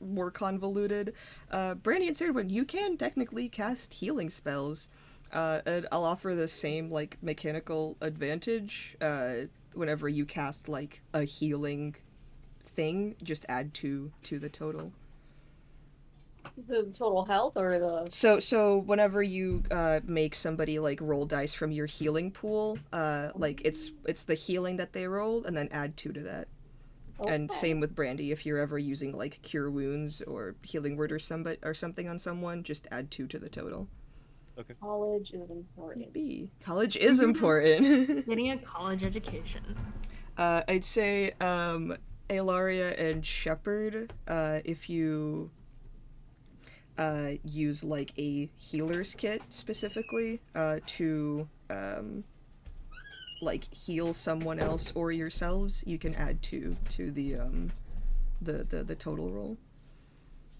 Speaker 1: more convoluted. Brandy and Saradwin, you can technically cast healing spells. And I'll offer the same like mechanical advantage. Whenever you cast like a healing thing, just add 2 to the total.
Speaker 6: Is it total health or the?
Speaker 1: So whenever you make somebody like roll dice from your healing pool, like it's the healing that they rolled, and then add 2 to that. And
Speaker 6: Okay.
Speaker 1: same with Brandy, if you're ever using like cure wounds or healing word or something on someone, just add 2 to the total.
Speaker 6: College is important.
Speaker 1: B. College is important.
Speaker 8: Getting a college education.
Speaker 1: I'd say Alaria and Shepard, if you use like a healer's kit specifically to like heal someone else or yourselves, you can add 2 to the total roll.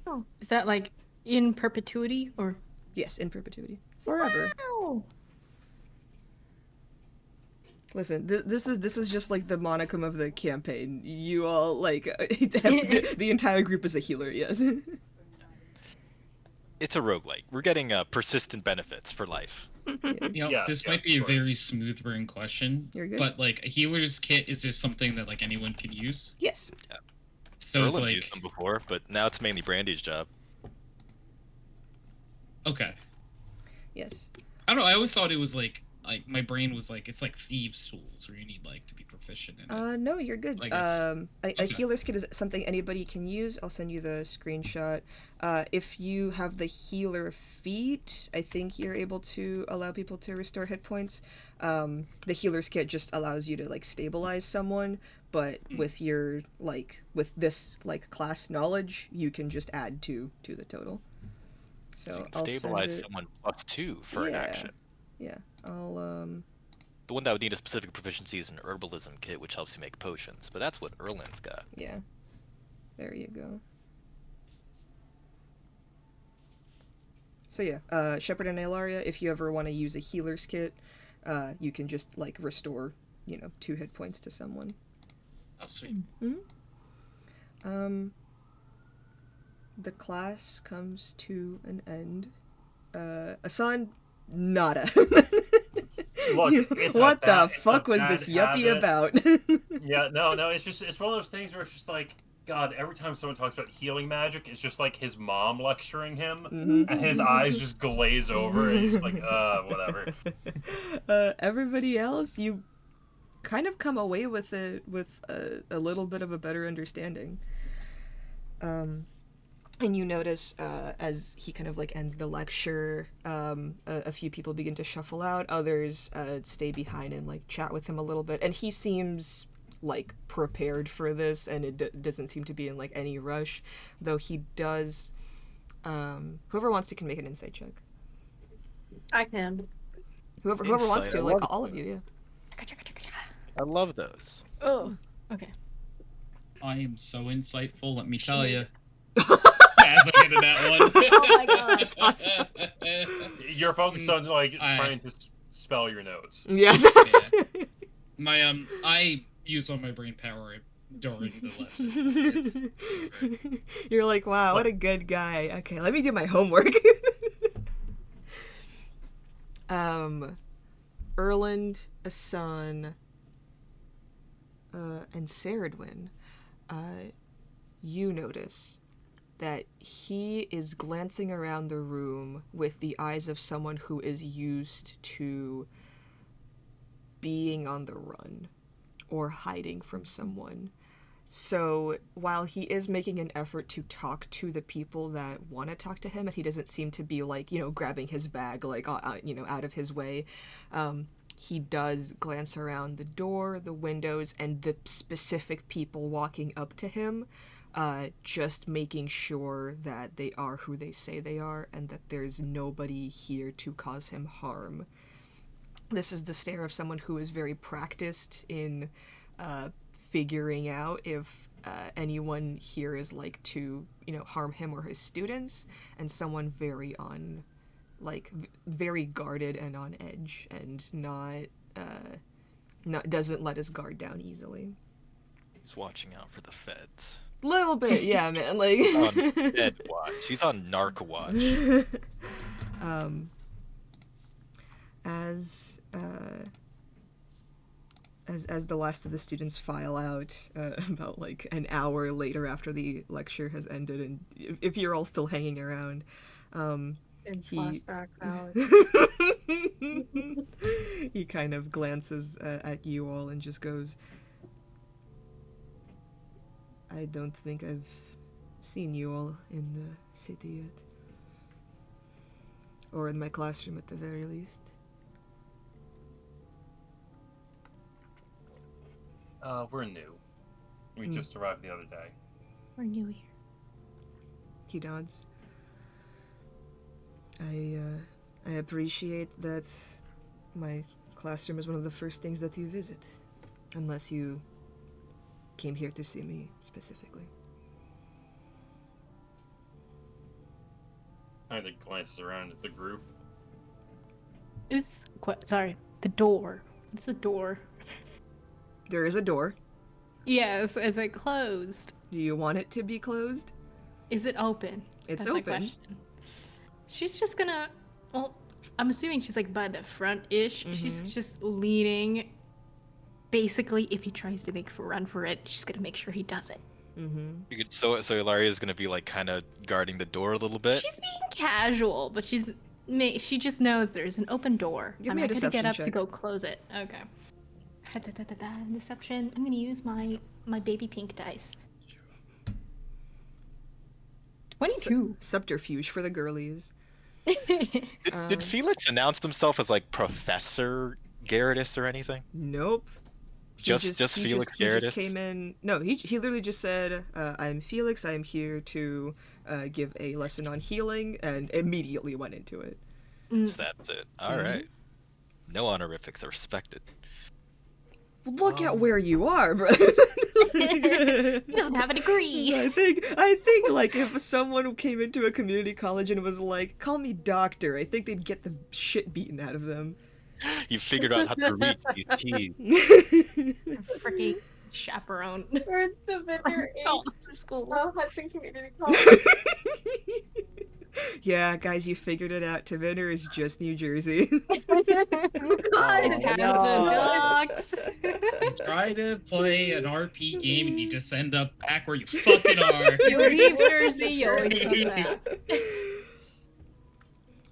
Speaker 8: Oh, is that like in perpetuity or?
Speaker 1: Yes, in perpetuity. Forever.
Speaker 8: Wow.
Speaker 1: Listen, this is just like the monicum of the campaign. You all like the entire group is a healer. Yes.
Speaker 2: It's a roguelike. We're getting persistent benefits for life.
Speaker 7: This might be a very smooth brain question.
Speaker 1: You're good.
Speaker 7: But like a healer's kit is just something that like anyone can use.
Speaker 1: Yes.
Speaker 2: Yeah.
Speaker 7: So it's
Speaker 2: Erlen's
Speaker 7: like
Speaker 2: used them before, but now it's mainly Brandy's job.
Speaker 7: okay.
Speaker 1: Yes.
Speaker 7: I don't know. I always thought it was like my brain was like it's like thieves' tools where you need like to be proficient in it.
Speaker 1: No, you're good.
Speaker 7: I guess.
Speaker 1: A healer's kit is something anybody can use. I'll send you the screenshot. If you have the healer feat, I think you're able to allow people to restore hit points. The healer's kit just allows you to like stabilize someone, but with your with this like class knowledge, you can just add 2 to the total. So
Speaker 2: you can
Speaker 1: I'll
Speaker 2: stabilize
Speaker 1: send it...
Speaker 2: someone +2 for an action.
Speaker 1: Yeah, I'll
Speaker 2: The one that would need a specific proficiency is an herbalism kit, which helps you make potions. But that's what Erlen's got.
Speaker 1: Yeah, there you go. So yeah, Shepard and Ilaria, if you ever want to use a healer's kit, you can just like restore, 2 hit points to someone.
Speaker 7: Oh, sweet.
Speaker 1: Mm-hmm. The class comes to an end. Asan, nada.
Speaker 3: Look, it's
Speaker 1: what the fuck was this yuppie about?
Speaker 3: Yeah, no, it's one of those things where it's just like, God, every time someone talks about healing magic, it's just like his mom lecturing him, and his eyes just glaze over, and he's just like, whatever.
Speaker 1: Everybody else, you kind of come away with it with a little bit of a better understanding. And you notice as he kind of like ends the lecture, a few people begin to shuffle out. Others stay behind and like chat with him a little bit. And he seems like prepared for this, and it doesn't seem to be in like any rush. Though he does. Whoever wants to can make an insight check.
Speaker 6: I can.
Speaker 1: Whoever wants to, like all of you, yeah.
Speaker 2: I love those.
Speaker 8: Oh, okay.
Speaker 7: I am so insightful. Let me tell you. As I get to that one.
Speaker 8: Oh my god,
Speaker 1: that's awesome.
Speaker 3: You're focused on like trying to spell your notes.
Speaker 1: Yes.
Speaker 7: Yeah. My I use all my brain power during the lesson.
Speaker 1: You're like, wow, what a good guy. Okay, let me do my homework. Erland, Asan, and Saradwin, you notice that he is glancing around the room with the eyes of someone who is used to being on the run or hiding from someone. So while he is making an effort to talk to the people that want to talk to him, and he doesn't seem to be like, grabbing his bag, like, out of his way, he does glance around the door, the windows, and the specific people walking up to him, just making sure that they are who they say they are and that there's nobody here to cause him harm. This is the stare of someone who is very practiced in figuring out if anyone here is like to, harm him or his students, and someone very very guarded and on edge and not doesn't let his guard down easily.
Speaker 2: He's watching out for the feds.
Speaker 1: Little bit, yeah, man. Like
Speaker 2: He's on Fed watch. He's on narc watch.
Speaker 1: As the last of the students file out, about like an hour later after the lecture has ended, and if you're all still hanging around,
Speaker 6: Flashback out.
Speaker 1: he kind of glances at you all and just goes, I don't think I've seen you all in the city yet. Or in my classroom at the very least.
Speaker 3: We're new. We just arrived the other day.
Speaker 8: We're new here.
Speaker 1: He nods. I appreciate that my classroom is one of the first things that you visit. Unless you came here to see me specifically.
Speaker 3: Kind of glances around at the group.
Speaker 8: Sorry, the door. It's the door.
Speaker 1: There is a door.
Speaker 8: Yes, is it closed?
Speaker 1: Do you want it to be closed?
Speaker 8: Is it open?
Speaker 1: It's
Speaker 8: That's my
Speaker 1: open.
Speaker 8: question. She's just gonna. Well, I'm assuming she's like by the front-ish. She's just leaning. Basically, if he tries to make a run for it, she's gonna make sure he doesn't.
Speaker 2: You could, so Ilaria is gonna be like kind of guarding the door a little bit.
Speaker 8: She's being casual, but she just knows there's an open door.
Speaker 1: Give
Speaker 8: I'm
Speaker 1: me a
Speaker 8: not gonna get
Speaker 1: deception
Speaker 8: up to
Speaker 1: check.
Speaker 8: go close it. Okay. Deception. I'm gonna use my baby pink dice. 22.
Speaker 1: Subterfuge for the girlies.
Speaker 2: Did Felix announce himself as like Professor Gerardus or anything?
Speaker 1: Nope.
Speaker 2: Just
Speaker 1: he
Speaker 2: Felix
Speaker 1: he just
Speaker 2: Gerardus?
Speaker 1: came in. No, he literally just said, "I'm Felix. I'm here to give a lesson on healing," and immediately went into it.
Speaker 2: So that's it. All right. No honorifics are respected.
Speaker 1: Look at where you are, bro.
Speaker 8: He doesn't have a degree.
Speaker 1: I think like if someone came into a community college and was like, "Call me doctor," I think they'd get the shit beaten out of them.
Speaker 2: You figured out how to reach these keys.
Speaker 8: Freaking chaperone.
Speaker 6: We're in Devender
Speaker 8: Oh,
Speaker 6: 8,
Speaker 8: for school.
Speaker 6: Hudson Community College.
Speaker 1: Yeah, guys, you figured it out. Tavinner is just New Jersey.
Speaker 8: God, it has the ducks.
Speaker 7: You try to play an RP game and you just end up back where you fucking are.
Speaker 8: You leave Jersey, you always come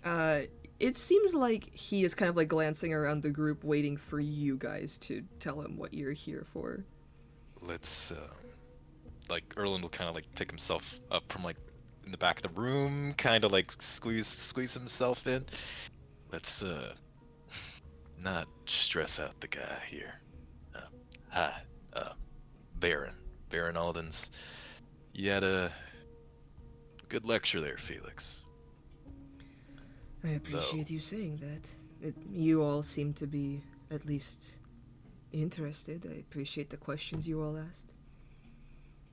Speaker 8: back.
Speaker 1: It seems like he is kind of like glancing around the group, waiting for you guys to tell him what you're here for.
Speaker 2: Let's like Erland will kind of like pick himself up from like in the back of the room, kind of like squeeze himself in. Let's not stress out the guy here. Hi, Baron Aldens. You had a good lecture there, Felix.
Speaker 1: I appreciate you saying that. You all seem to be at least interested. I appreciate the questions you all asked.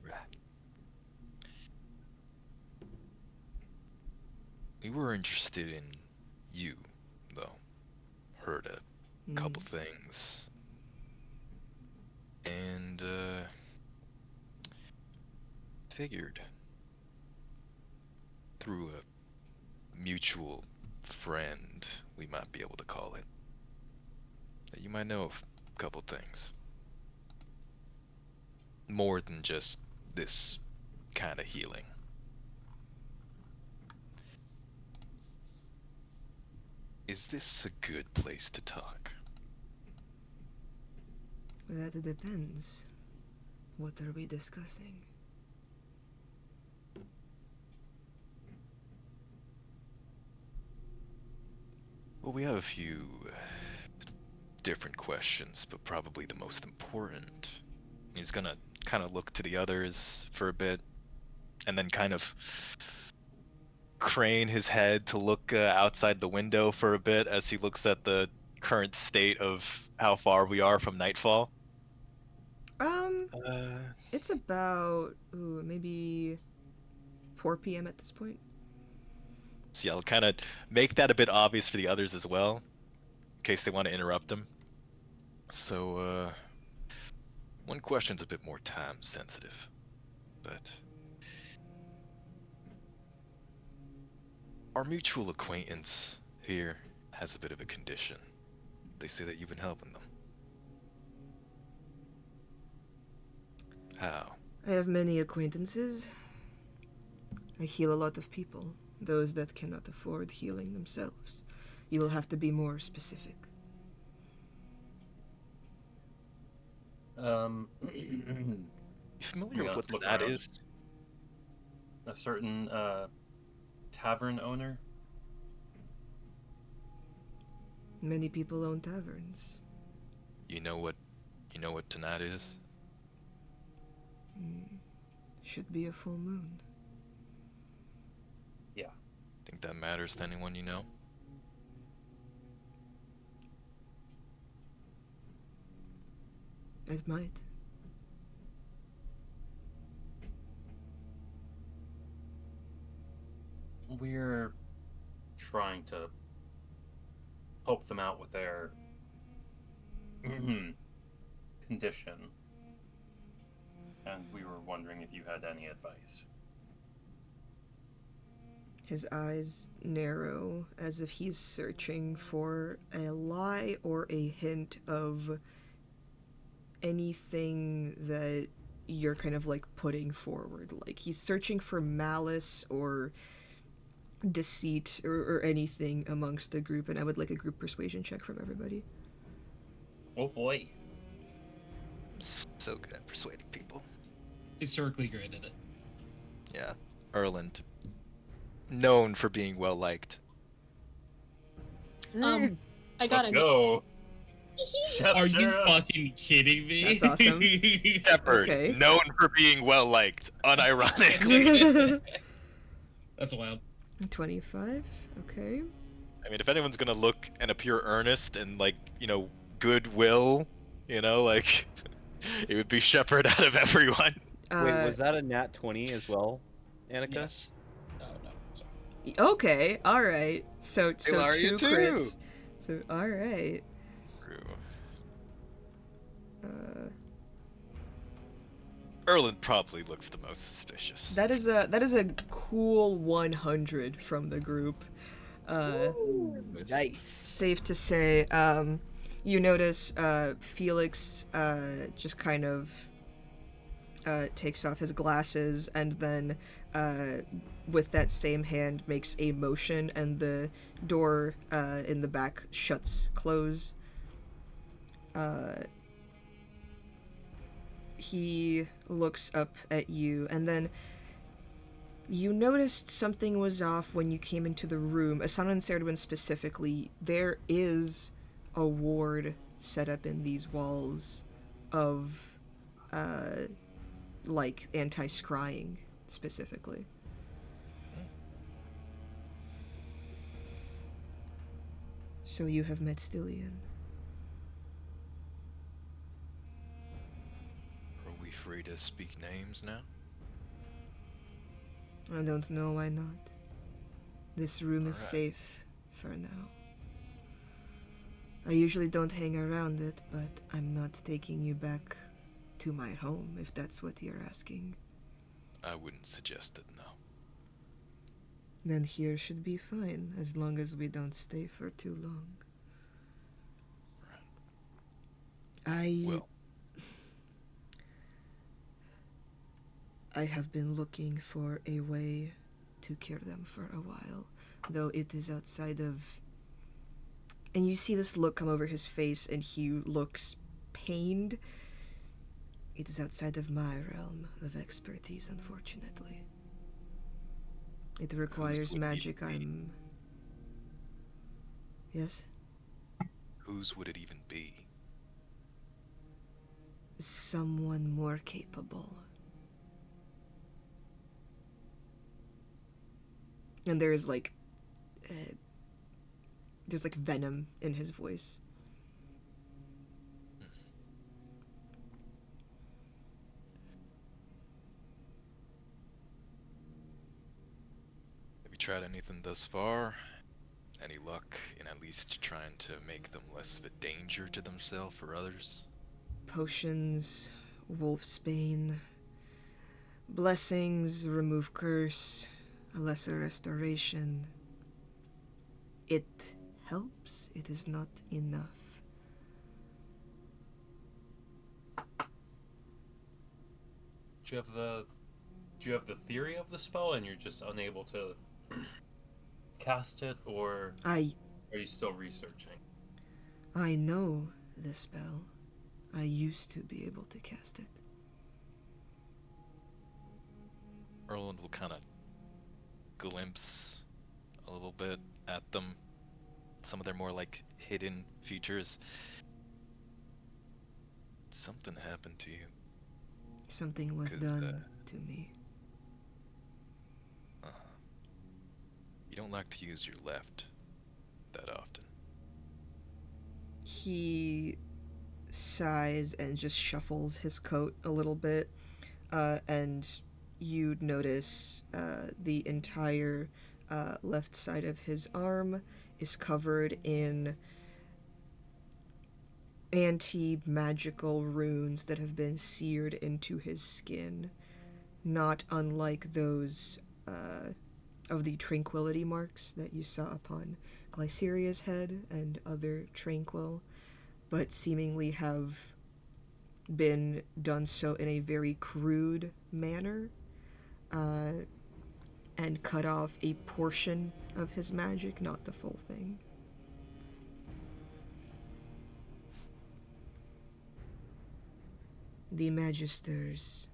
Speaker 2: Right. We were interested in you, though. Heard a couple things. And, figured through a mutual friend, we might be able to call it, that you might know a couple things. More than just this kind of healing. Is this a good place to talk?
Speaker 1: That depends. What are we discussing?
Speaker 2: Well, we have a few different questions, but probably the most important. He's gonna kind of look to the others for a bit, and then kind of crane his head to look outside the window for a bit as he looks at the current state of how far we are from nightfall.
Speaker 1: It's about maybe 4 p.m. at this point.
Speaker 2: So yeah, I'll kind of make that a bit obvious for the others as well, in case they want to interrupt him. So, one question's a bit more time sensitive, but our mutual acquaintance here has a bit of a condition. They say that you've been helping them. How?
Speaker 1: I have many acquaintances. I heal a lot of people, those that cannot afford healing themselves. You will have to be more specific.
Speaker 2: You familiar with what that is?
Speaker 3: A certain tavern owner.
Speaker 1: Many people own taverns.
Speaker 2: You know what tonight is?
Speaker 1: Should be a full moon.
Speaker 3: Yeah.
Speaker 2: Think that matters to anyone you know?
Speaker 1: It might.
Speaker 3: We're trying to help them out with their condition, and we were wondering if you had any advice.
Speaker 1: His eyes narrow as if he's searching for a lie or a hint of anything that you're kind of like putting forward. Like he's searching for malice or deceit or anything amongst the group, and I would like a group persuasion check from everybody.
Speaker 3: Oh boy.
Speaker 2: I'm so good at persuading people.
Speaker 7: Historically great at it.
Speaker 2: Yeah. Erland. Known for being well liked.
Speaker 8: I
Speaker 3: Let's
Speaker 8: got it.
Speaker 3: go.
Speaker 7: Are you
Speaker 3: Sarah.
Speaker 7: fucking kidding me?
Speaker 1: That's awesome.
Speaker 2: Shepard.
Speaker 1: Okay.
Speaker 2: Known for being well liked. Unironically.
Speaker 7: That's wild.
Speaker 1: 25, okay.
Speaker 2: I mean, if anyone's gonna look and appear earnest and like, goodwill, like it would be Shepard out of everyone.
Speaker 5: Wait, was that a nat 20 as well, Annika?
Speaker 7: Yes. No, sorry.
Speaker 1: Okay, alright. So
Speaker 2: Ilaria
Speaker 1: 2
Speaker 2: too.
Speaker 1: crits. So, alright.
Speaker 2: Erland probably looks the most suspicious.
Speaker 1: That is a cool 100 from the group.
Speaker 5: Nice.
Speaker 1: Safe to say, you notice Felix just kind of takes off his glasses and then with that same hand makes a motion and the door in the back shuts close. He looks up at you, and then you noticed something was off when you came into the room. Asana and Serdwin specifically, there is a ward set up in these walls of, like, anti-scrying, specifically. So you have met Stillian.
Speaker 2: Are we free to speak names now?
Speaker 1: I don't know why not. This room is
Speaker 2: Alright.
Speaker 1: safe for now. I usually don't hang around it, but I'm not taking you back to my home, if that's what you're asking.
Speaker 2: I wouldn't suggest it, no.
Speaker 1: Then here should be fine, as long as we don't stay for too long.
Speaker 2: Well,
Speaker 1: I have been looking for a way to cure them for a while, though it is outside of... And you see this look come over his face, and he looks pained. It is outside of my realm of expertise, unfortunately. It requires
Speaker 2: would
Speaker 1: magic
Speaker 2: it be?
Speaker 1: I'm... Yes?
Speaker 2: whose would it even be?
Speaker 1: Someone more capable. And there is like... there's like venom in his voice.
Speaker 2: Have you tried anything thus far? Any luck in at least trying to make them less of a danger to themselves or others?
Speaker 1: Potions, wolfsbane, blessings, remove curse, a lesser restoration. It helps. It is not enough.
Speaker 3: Do you have the theory of the spell and you're just unable to cast it, or are you still researching?
Speaker 1: I know the spell. I used to be able to cast it.
Speaker 2: Erland will kind of glimpse a little bit at them. Some of their more like hidden features. Something happened to you.
Speaker 1: Something was
Speaker 2: 'Cause,
Speaker 1: done to me.
Speaker 2: You don't like to use your left that often.
Speaker 1: He sighs and just shuffles his coat a little bit, and you'd notice the entire left side of his arm is covered in anti-magical runes that have been seared into his skin, not unlike those of the tranquility marks that you saw upon Glyceria's head and other tranquil, but seemingly have been done so in a very crude manner, and cut off a portion of his magic, not the full thing. The Magisters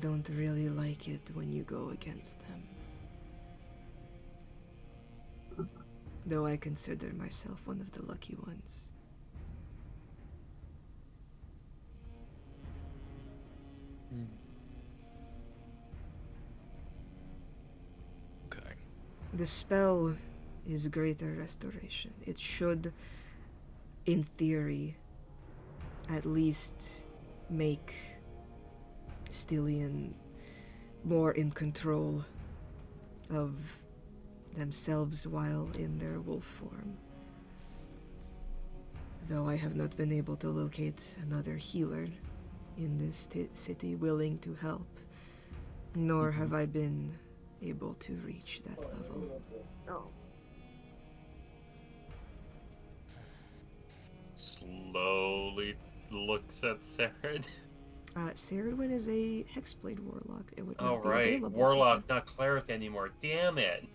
Speaker 1: don't really like it when you go against them. Though I consider myself one of the lucky ones.
Speaker 2: Okay.
Speaker 1: The spell is Greater Restoration. It should, in theory, at least make Stylian more in control of themselves while in their wolf form. Though I have not been able to locate another healer in this city willing to help, nor have I been able to reach that level.
Speaker 6: No.
Speaker 3: Slowly looks at Saren.
Speaker 1: Saradwin is a Hexblade Warlock. It would not
Speaker 3: All
Speaker 1: be
Speaker 3: right,
Speaker 1: available
Speaker 3: Warlock,
Speaker 1: to
Speaker 3: not Cleric anymore. Damn it.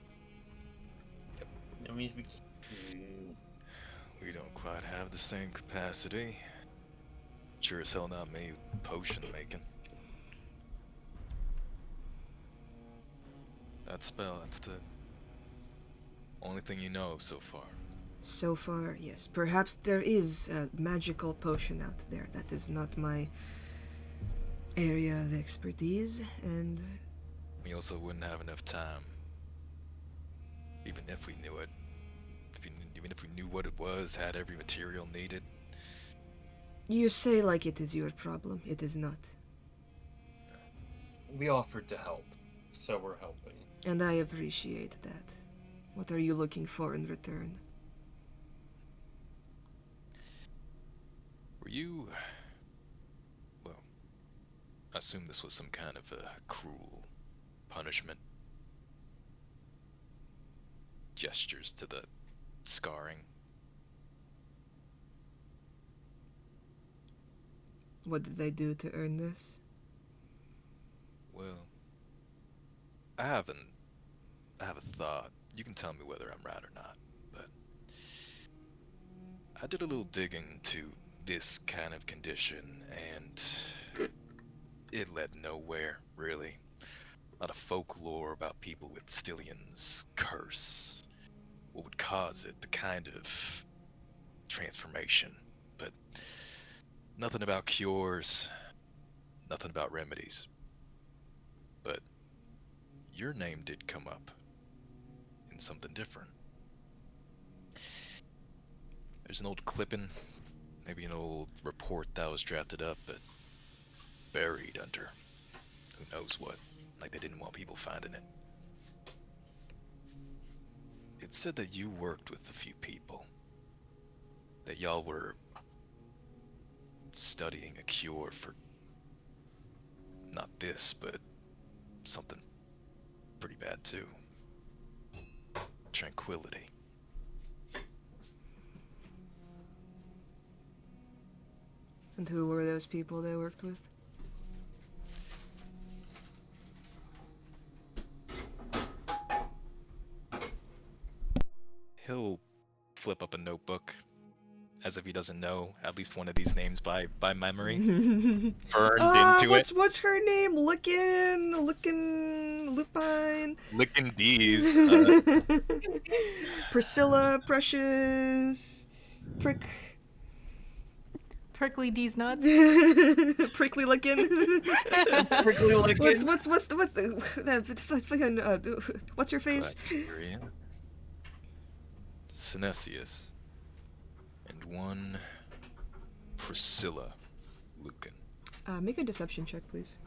Speaker 3: I mean,
Speaker 2: We don't quite have the same capacity. Sure as hell not me with potion making. That spell, that's the only thing you know so far.
Speaker 1: So far, yes. Perhaps there is a magical potion out there. That is not my area of expertise, and
Speaker 2: We also wouldn't have enough time. Even if we knew it. Even if we knew what it was, had every material needed.
Speaker 1: you say like it is your problem. It is not.
Speaker 3: we offered to help, so we're helping.
Speaker 1: And I appreciate that. What are you looking for in return?
Speaker 2: Were you... Well, I assume this was some kind of a cruel punishment. Gestures to the scarring.
Speaker 1: What did I do to earn this?
Speaker 2: Well, I have a thought. You can tell me whether I'm right or not, but I did a little digging to this kind of condition, and it led nowhere, really. A lot of folklore about people with Stylian's curse. What would cause it, the kind of transformation, but nothing about cures, nothing about remedies. But your name did come up in something different. There's an old clipping, maybe an old report that was drafted up, but buried under who knows what, like they didn't want people finding it. It said that you worked with a few people, that y'all were studying a cure for not this, but something pretty bad too. Tranquility.
Speaker 1: And who were those people they worked with?
Speaker 2: He'll flip up a notebook as if he doesn't know at least one of these names by memory. Burned into it.
Speaker 1: What's her name? Looking Lupine.
Speaker 2: Licking D's.
Speaker 1: Priscilla, Precious,
Speaker 8: Prickly D's nuts.
Speaker 1: Prickly looking.
Speaker 5: Prickly looking.
Speaker 1: What's your face?
Speaker 2: Glyceria, Synesius, and one Priscilla Lucan.
Speaker 1: Make a deception check, please.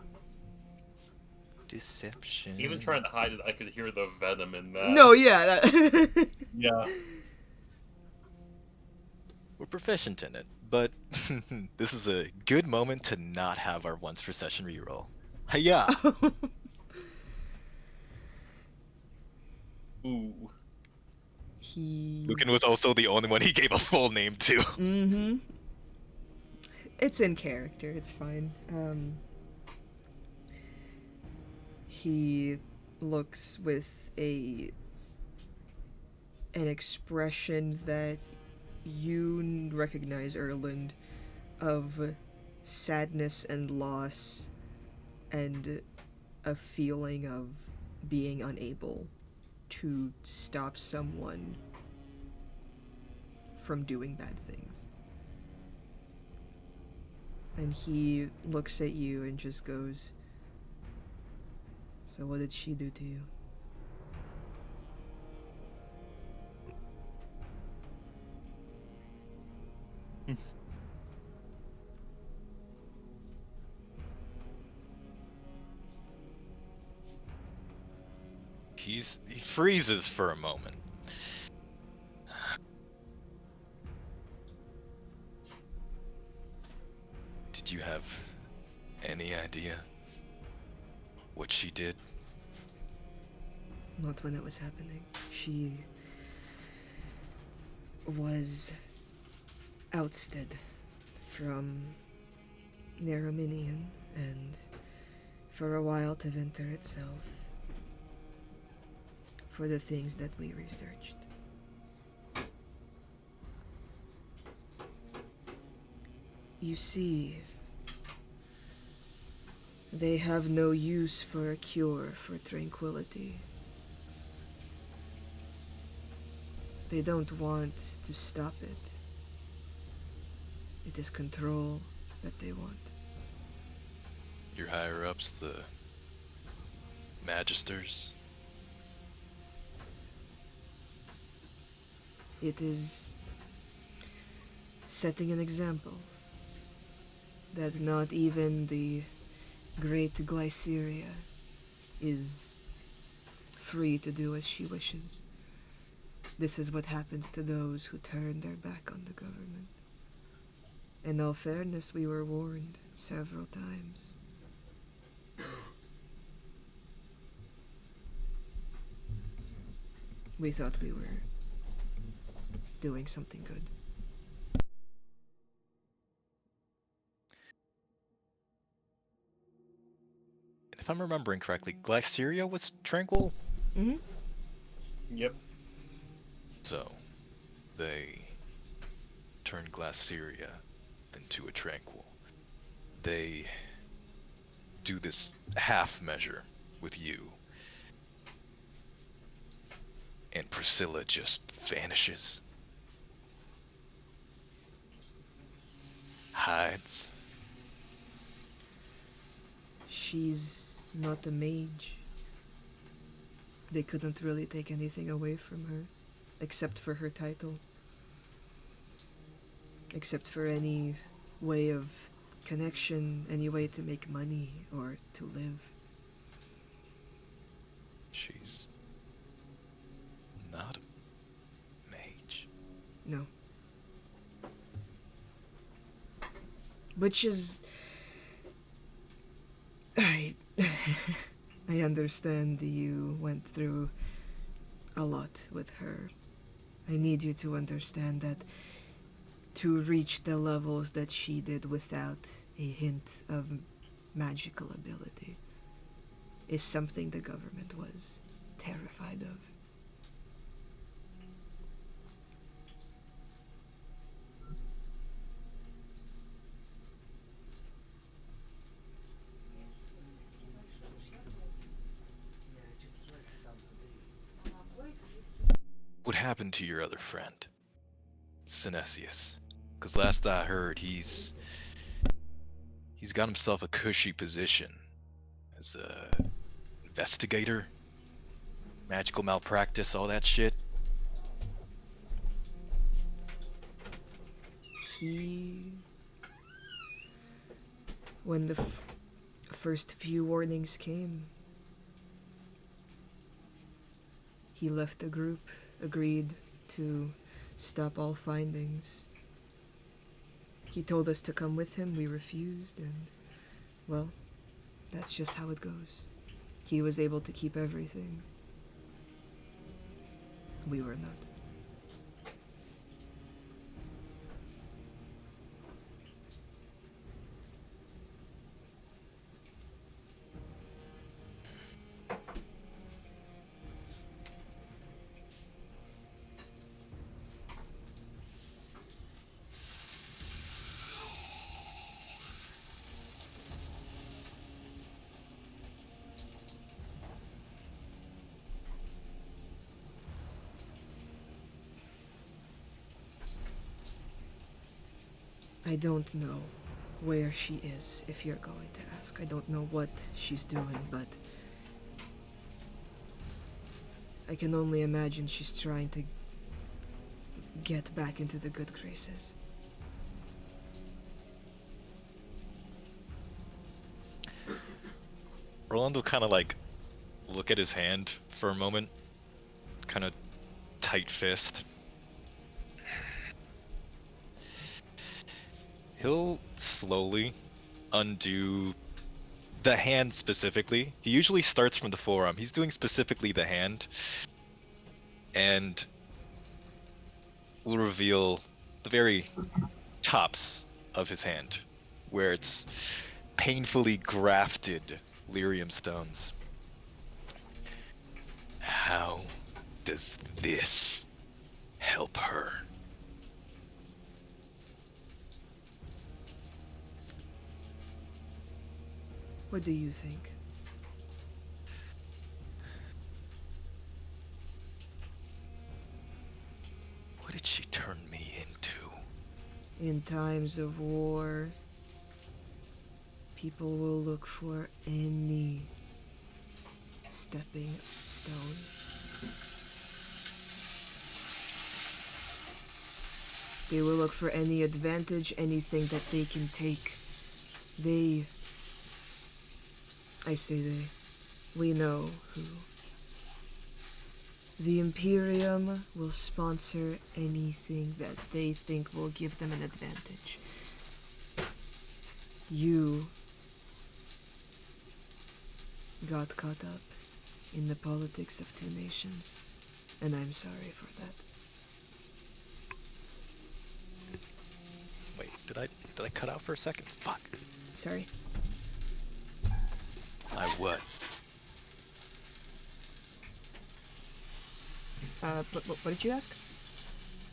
Speaker 2: Deception.
Speaker 3: Even trying to hide it, I could hear the venom in that.
Speaker 1: No, yeah.
Speaker 3: Yeah.
Speaker 2: We're proficient in it. but this is a good moment to not have our once per session reroll. Hiya!
Speaker 3: Ooh.
Speaker 2: Lucan was also the only one he gave a full name to.
Speaker 1: Mm-hmm. It's in character, it's fine. He looks with an expression that you recognize, Erland, of sadness and loss and a feeling of being unable to stop someone from doing bad things. And he looks at you and just goes, "So what did she do to you?"
Speaker 2: He freezes for a moment. Did you have any idea what she did?
Speaker 1: Not when it was happening. She was ousted from Narominian and for a while to Winter itself for the things that we researched. You see, they have no use for a cure for tranquility. They don't want to stop it. It is control that they want.
Speaker 2: Your higher-ups, the Magisters?
Speaker 1: It is setting an example that not even the great Glyceria is free to do as she wishes. This is what happens to those who turn their back on the government. In all fairness, we were warned several times. We thought we were doing something good.
Speaker 2: If I'm remembering correctly, Glyceria was tranquil?
Speaker 1: Mm-hmm.
Speaker 3: Yep.
Speaker 2: So, they turned Glyceria into a tranquil. They do this half measure with you. And Priscilla just vanishes. Hides.
Speaker 1: She's not a mage. They couldn't really take anything away from her, except for her title. Except for any way of connection, any way to make money or to live.
Speaker 2: She's not a mage.
Speaker 1: No. Which is... I understand you went through a lot with her. I need you to understand that to reach the levels that she did without a hint of magical ability is something the government was terrified of.
Speaker 2: What happened to your other friend, Synesius? Because last I heard, he's got himself a cushy position as a investigator, magical malpractice, all that shit.
Speaker 1: When the first few warnings came, he left the group, agreed to stop all findings. He told us to come with him, we refused, and, well, that's just how it goes. He was able to keep everything. We were not. I don't know where she is, if you're going to ask. I don't know what she's doing, but I can only imagine she's trying to get back into the good graces.
Speaker 2: Rolando kind of like look at his hand for a moment, kind of tight fist. He'll slowly undo the hand specifically. He usually starts from the forearm. He's doing specifically the hand, and will reveal the very tops of his hand, where it's painfully grafted lyrium stones. How does this help her?
Speaker 1: What do you think?
Speaker 2: What did she turn me into?
Speaker 1: In times of war, people will look for any stepping stone. They will look for any advantage, anything that they can take. I say they, we know who. The Imperium will sponsor anything that they think will give them an advantage. You got caught up in the politics of two nations, and I'm sorry for that.
Speaker 2: Wait, did I cut out for a second? Fuck.
Speaker 1: Sorry.
Speaker 2: I what?
Speaker 1: What did you ask?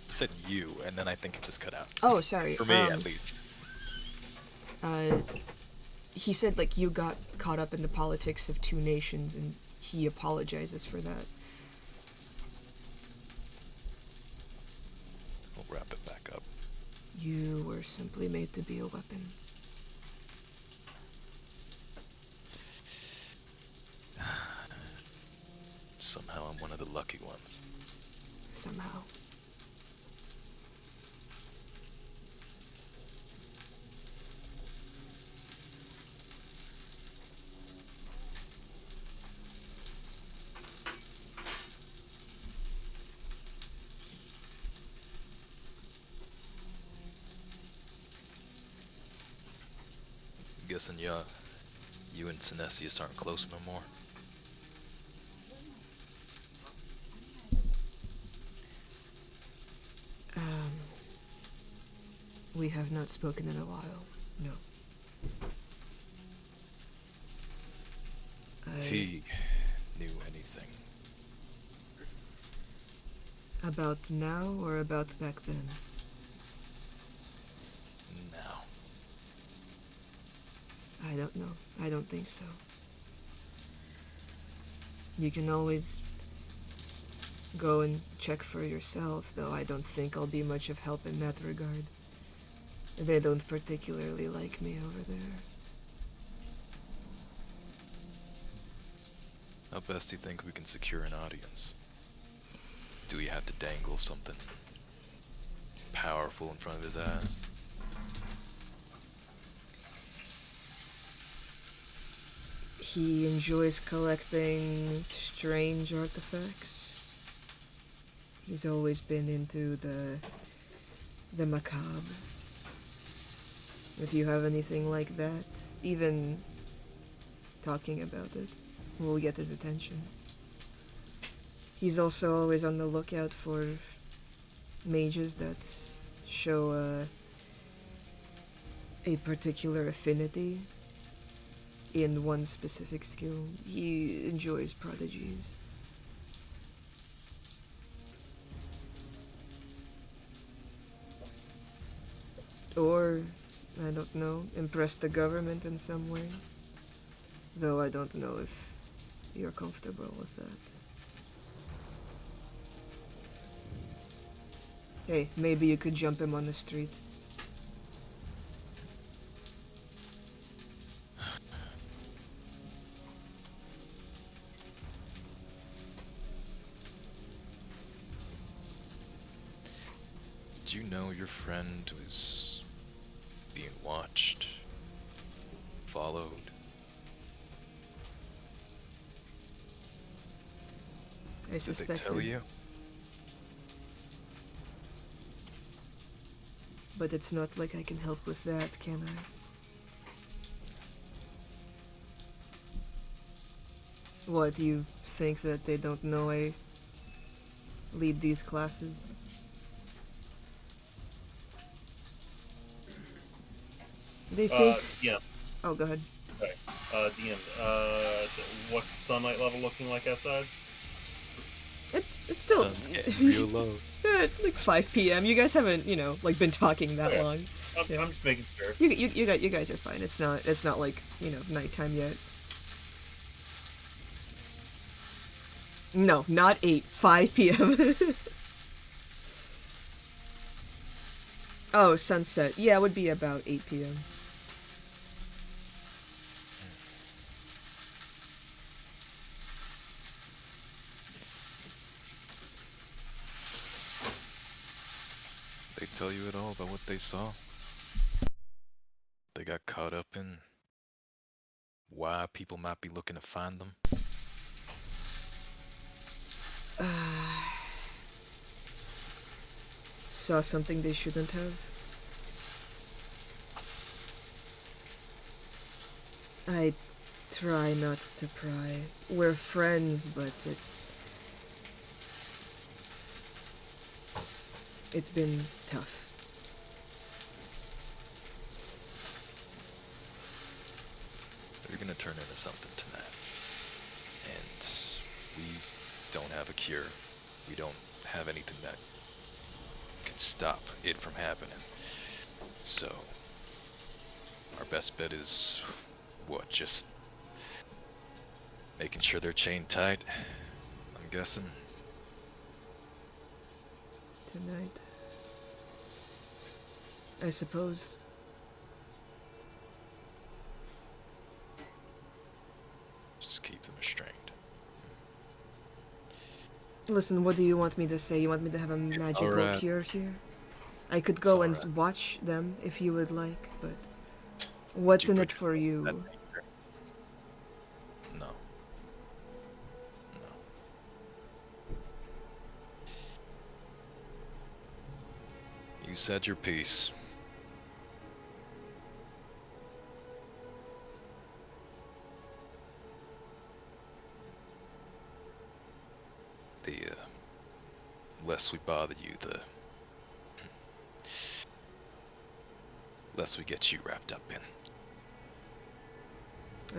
Speaker 2: You said you, and then I think it just cut out.
Speaker 1: Oh, sorry.
Speaker 2: For me, at least.
Speaker 1: He said, like, you got caught up in the politics of two nations, and he apologizes for that.
Speaker 2: We'll wrap it back up.
Speaker 1: You were simply made to be a weapon.
Speaker 2: Somehow I'm one of the lucky ones.
Speaker 1: Somehow.
Speaker 2: Guessing you and Synesius aren't close no more.
Speaker 1: We have not spoken in a while, no.
Speaker 2: He knew anything.
Speaker 1: About now or about back then?
Speaker 2: Now.
Speaker 1: I don't know. I don't think so. You can always go and check for yourself, though I don't think I'll be much of help in that regard. They don't particularly like me over there.
Speaker 2: How best do you think we can secure an audience? Do we have to dangle something powerful in front of his ass?
Speaker 1: He enjoys collecting strange artifacts. He's always been into the macabre. If you have anything like that, even talking about it will get his attention. He's also always on the lookout for mages that show a particular affinity in one specific skill. He enjoys prodigies. Or, I don't know, impress the government in some way. Though I don't know if you're comfortable with that. Hey, maybe you could jump him on the street.
Speaker 2: Do you know your friend was being watched, followed?
Speaker 1: I
Speaker 2: Did
Speaker 1: suspected.
Speaker 2: they tell you?
Speaker 1: But it's not like I can help with that, can I? What, do you think that they don't know I lead these classes? They think...
Speaker 3: Yeah.
Speaker 1: Oh, go ahead.
Speaker 3: Okay. DM, what's the sunlight level looking like outside?
Speaker 1: It's still...
Speaker 2: Sun's getting real low.
Speaker 1: like 5 p.m. You guys haven't, like, been talking that
Speaker 3: Okay.
Speaker 1: long.
Speaker 3: I'm just making sure.
Speaker 1: You guys are fine. It's not like, nighttime yet. No, not 8. 5 p.m. Oh, sunset. Yeah, it would be about 8 p.m.
Speaker 2: They tell you at all about what they saw? They got caught up in why people might be looking to find them?
Speaker 1: Saw something they shouldn't have. I try not to pry. We're friends, but it's been tough.
Speaker 2: They're gonna turn into something tonight. And we don't have a cure. We don't have anything that could stop it from happening. So, our best bet is, what, just making sure they're chained tight, I'm guessing?
Speaker 1: Tonight. I suppose.
Speaker 2: Just keep them restrained.
Speaker 1: Listen, what do you want me to say? You want me to have a magical
Speaker 2: alright.
Speaker 1: cure here? I could go and
Speaker 2: alright.
Speaker 1: watch them if you would like, but what's in it for you?
Speaker 2: No. No. You said your piece. The less we bother you, the less we get you wrapped up in.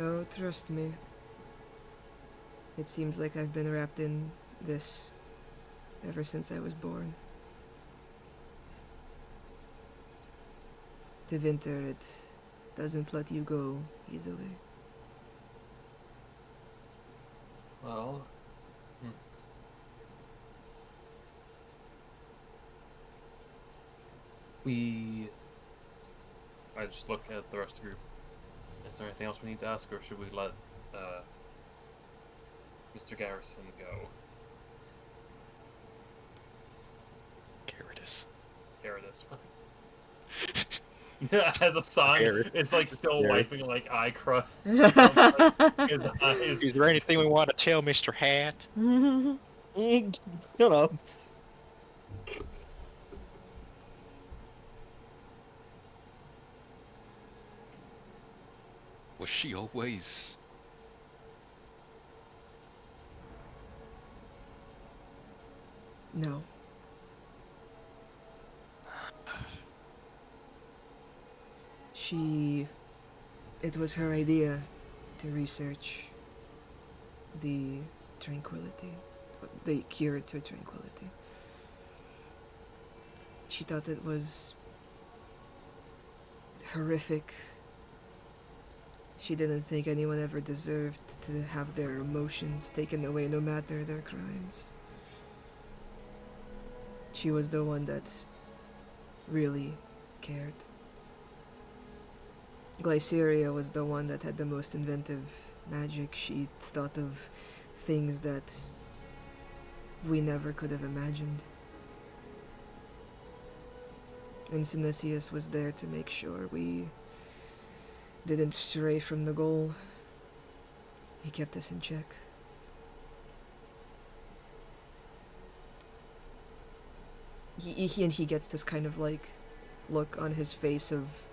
Speaker 1: Oh, trust me. It seems like I've been wrapped in this ever since I was born. The winter, it doesn't let you go easily.
Speaker 3: Well. I just look at the rest of the group. Is there anything else we need to ask, or should we let Mr. Garrison go? Garritus. As a son, it's like still wiping like eye crusts from his eyes.
Speaker 2: Is there anything we want to tell Mr. Hat?
Speaker 5: Shut up.
Speaker 2: Was she always...
Speaker 1: No. It was her idea to research the tranquility, the cure to tranquility. She thought it was horrific. She didn't think anyone ever deserved to have their emotions taken away, no matter their crimes. She was the one that really cared. Glyceria was the one that had the most inventive magic. She thought of things that we never could have imagined. And Synesius was there to make sure we didn't stray from the goal. He kept us in check. He gets this kind of like look on his face of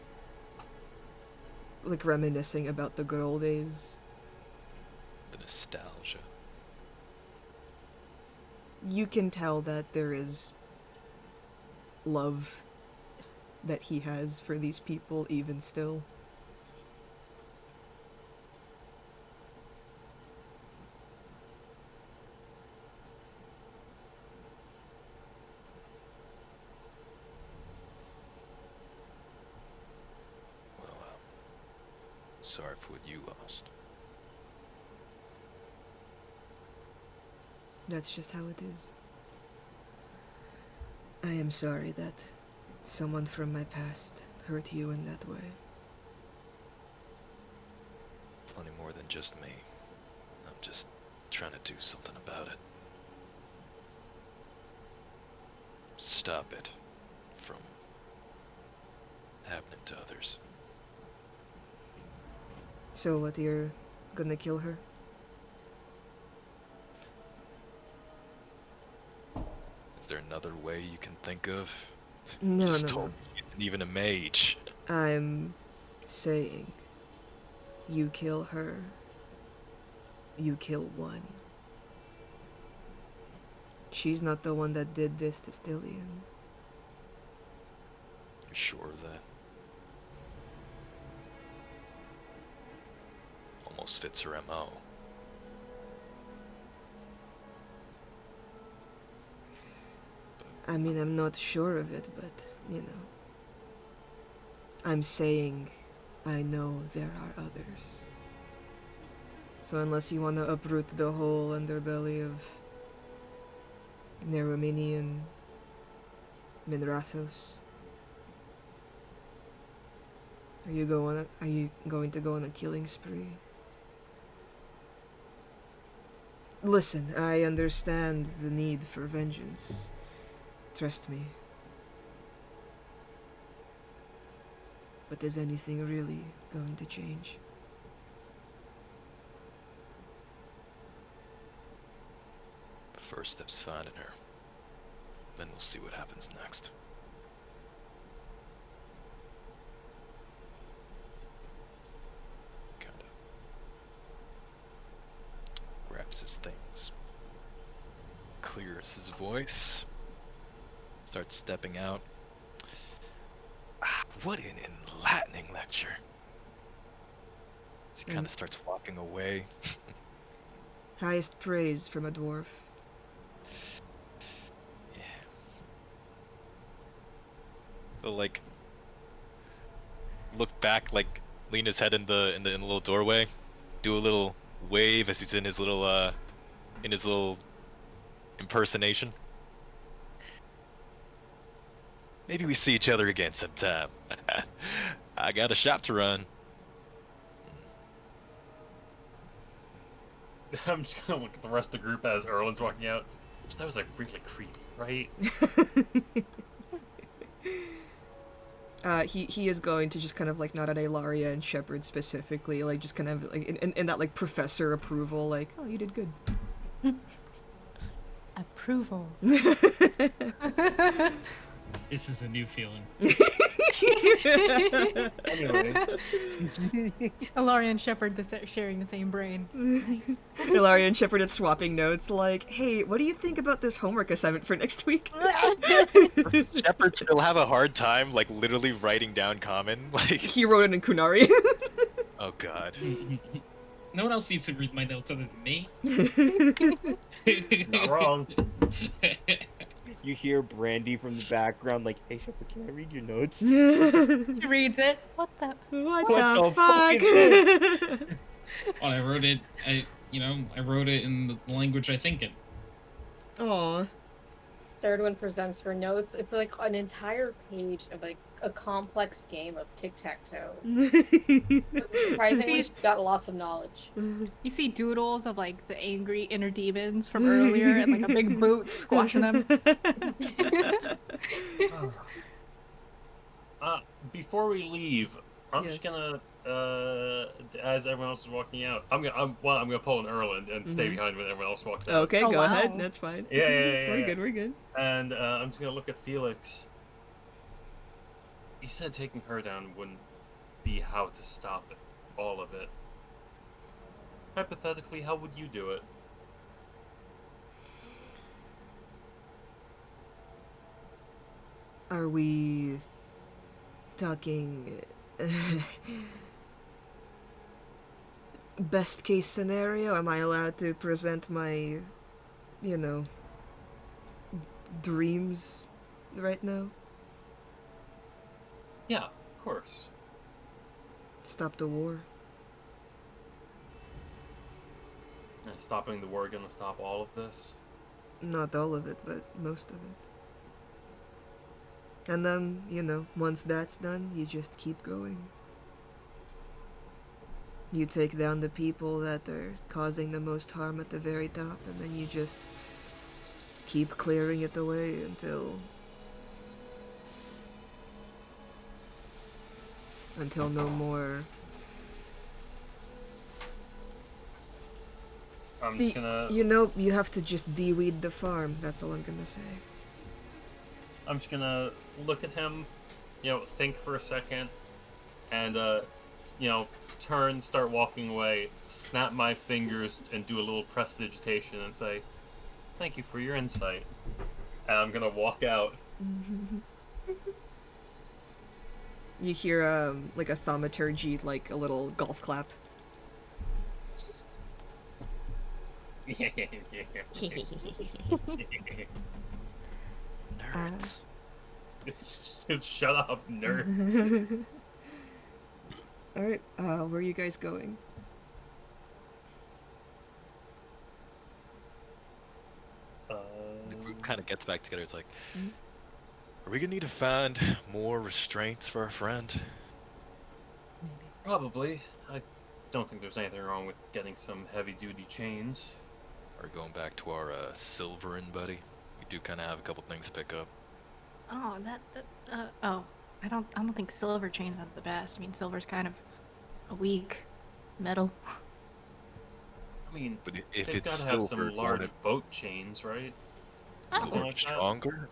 Speaker 1: like reminiscing about the good old days.
Speaker 2: The nostalgia.
Speaker 1: You can tell that there is love that he has for these people even still.
Speaker 2: Sorry for what you lost.
Speaker 1: That's just how it is. I am sorry that someone from my past hurt you in that way.
Speaker 2: Plenty more than just me. I'm just trying to do something about it. Stop it from happening to others.
Speaker 1: So what, you're gonna kill her?
Speaker 2: Is there another way you can think of?
Speaker 1: No,
Speaker 2: Just
Speaker 1: no,
Speaker 2: told me she isn't even a mage.
Speaker 1: I'm saying you kill her, you kill one. She's not the one that did this to Stillion.
Speaker 2: You're sure of that? Almost fits her MO.
Speaker 1: I mean, I'm not sure of it, but, you know. I'm saying I know there are others. So unless you want to uproot the whole underbelly of Neromini and Minrathos, are you going to go on a killing spree? Listen, I understand the need for vengeance. Trust me. But is anything really going to change?
Speaker 2: First step's finding her. Then we'll see what happens next. Kinda grabs his things. Clears his voice. Starts stepping out. What an enlightening lecture. As he kind of starts walking away.
Speaker 1: Highest praise from a dwarf.
Speaker 2: Yeah. He'll like look back, like lean his head in the little doorway, do a little wave as he's in his little impersonation. Maybe we see each other again sometime. I got a shop to run.
Speaker 3: I'm just gonna look at the rest of the group as Erlin's walking out. So that was like really creepy, right?
Speaker 1: He is going to just kind of like nod at Ilaria and Shepard specifically, like just kind of like in that like professor approval, like, oh, you did good.
Speaker 4: Approval.
Speaker 7: This is a new feeling.
Speaker 3: Anyways,
Speaker 8: Ilaria and Shepard sharing the same brain. Nice.
Speaker 1: Ilaria and Shepard are swapping notes like, hey, what do you think about this homework assignment for next week?
Speaker 2: Shepard still have a hard time, like, literally writing down common. Like,
Speaker 1: He wrote it in Kunari.
Speaker 2: oh god.
Speaker 7: No one else needs to read my notes other than me.
Speaker 3: not wrong.
Speaker 5: You hear Brandy from the background, like, "Hey, Shepard, can I read your notes?"
Speaker 8: She reads it. What the?
Speaker 1: What
Speaker 5: What
Speaker 1: the
Speaker 5: the
Speaker 1: fuck?
Speaker 5: fuck is this?
Speaker 7: Well, I wrote it. I wrote it in the language I think in.
Speaker 1: Aw.
Speaker 6: Sardwin presents her notes. It's like an entire page of like a complex game of tic-tac-toe. Surprisingly, she's got lots of knowledge.
Speaker 8: You see doodles of like the angry inner demons from earlier and like a big boot squashing them.
Speaker 3: Before we leave, I'm just
Speaker 1: Yes.
Speaker 3: gonna, as everyone else is walking out, I'm gonna pull an Erland and stay behind when everyone else walks out.
Speaker 1: Okay,
Speaker 8: Oh,
Speaker 1: go
Speaker 8: wow.
Speaker 1: ahead. That's fine.
Speaker 3: Yeah.
Speaker 1: We're good, we're good.
Speaker 3: And I'm just gonna look at Felix. You said taking her down wouldn't be how to stop it, all of it. Hypothetically, how would you do it?
Speaker 1: Are we talking best case scenario? Am I allowed to present my, dreams right now?
Speaker 3: Yeah, of course.
Speaker 1: Stop the war.
Speaker 3: And stopping the war gonna stop all of this?
Speaker 1: Not all of it, but most of it. And then, once that's done, you just keep going. You take down the people that are causing the most harm at the very top, and then you just keep clearing it away until no more.
Speaker 3: I'm just gonna.
Speaker 1: You have to just de-weed the farm. That's all I'm gonna say.
Speaker 3: I'm just gonna look at him, think for a second, and turn, start walking away, snap my fingers, and do a little prestidigitation and say, "Thank you for your insight." And I'm gonna walk out.
Speaker 1: You hear like a thaumaturgy, like a little golf clap.
Speaker 2: Nerds.
Speaker 3: Just shut up, nerd.
Speaker 1: All right, where are you guys going?
Speaker 2: The group kind of gets back together. It's like, are we gonna need to find more restraints for our friend?
Speaker 3: Probably. I don't think there's anything wrong with getting some heavy-duty chains.
Speaker 2: Or going back to our Silverin buddy? We do kind of have a couple things to pick up.
Speaker 8: Oh, I don't think silver chains are the best. I mean, silver's kind of a weak metal.
Speaker 3: I mean,
Speaker 2: But if
Speaker 3: they've
Speaker 2: it's
Speaker 3: got to have
Speaker 2: silver,
Speaker 3: some large boat chains, right? Something
Speaker 2: more
Speaker 3: like that.
Speaker 2: stronger?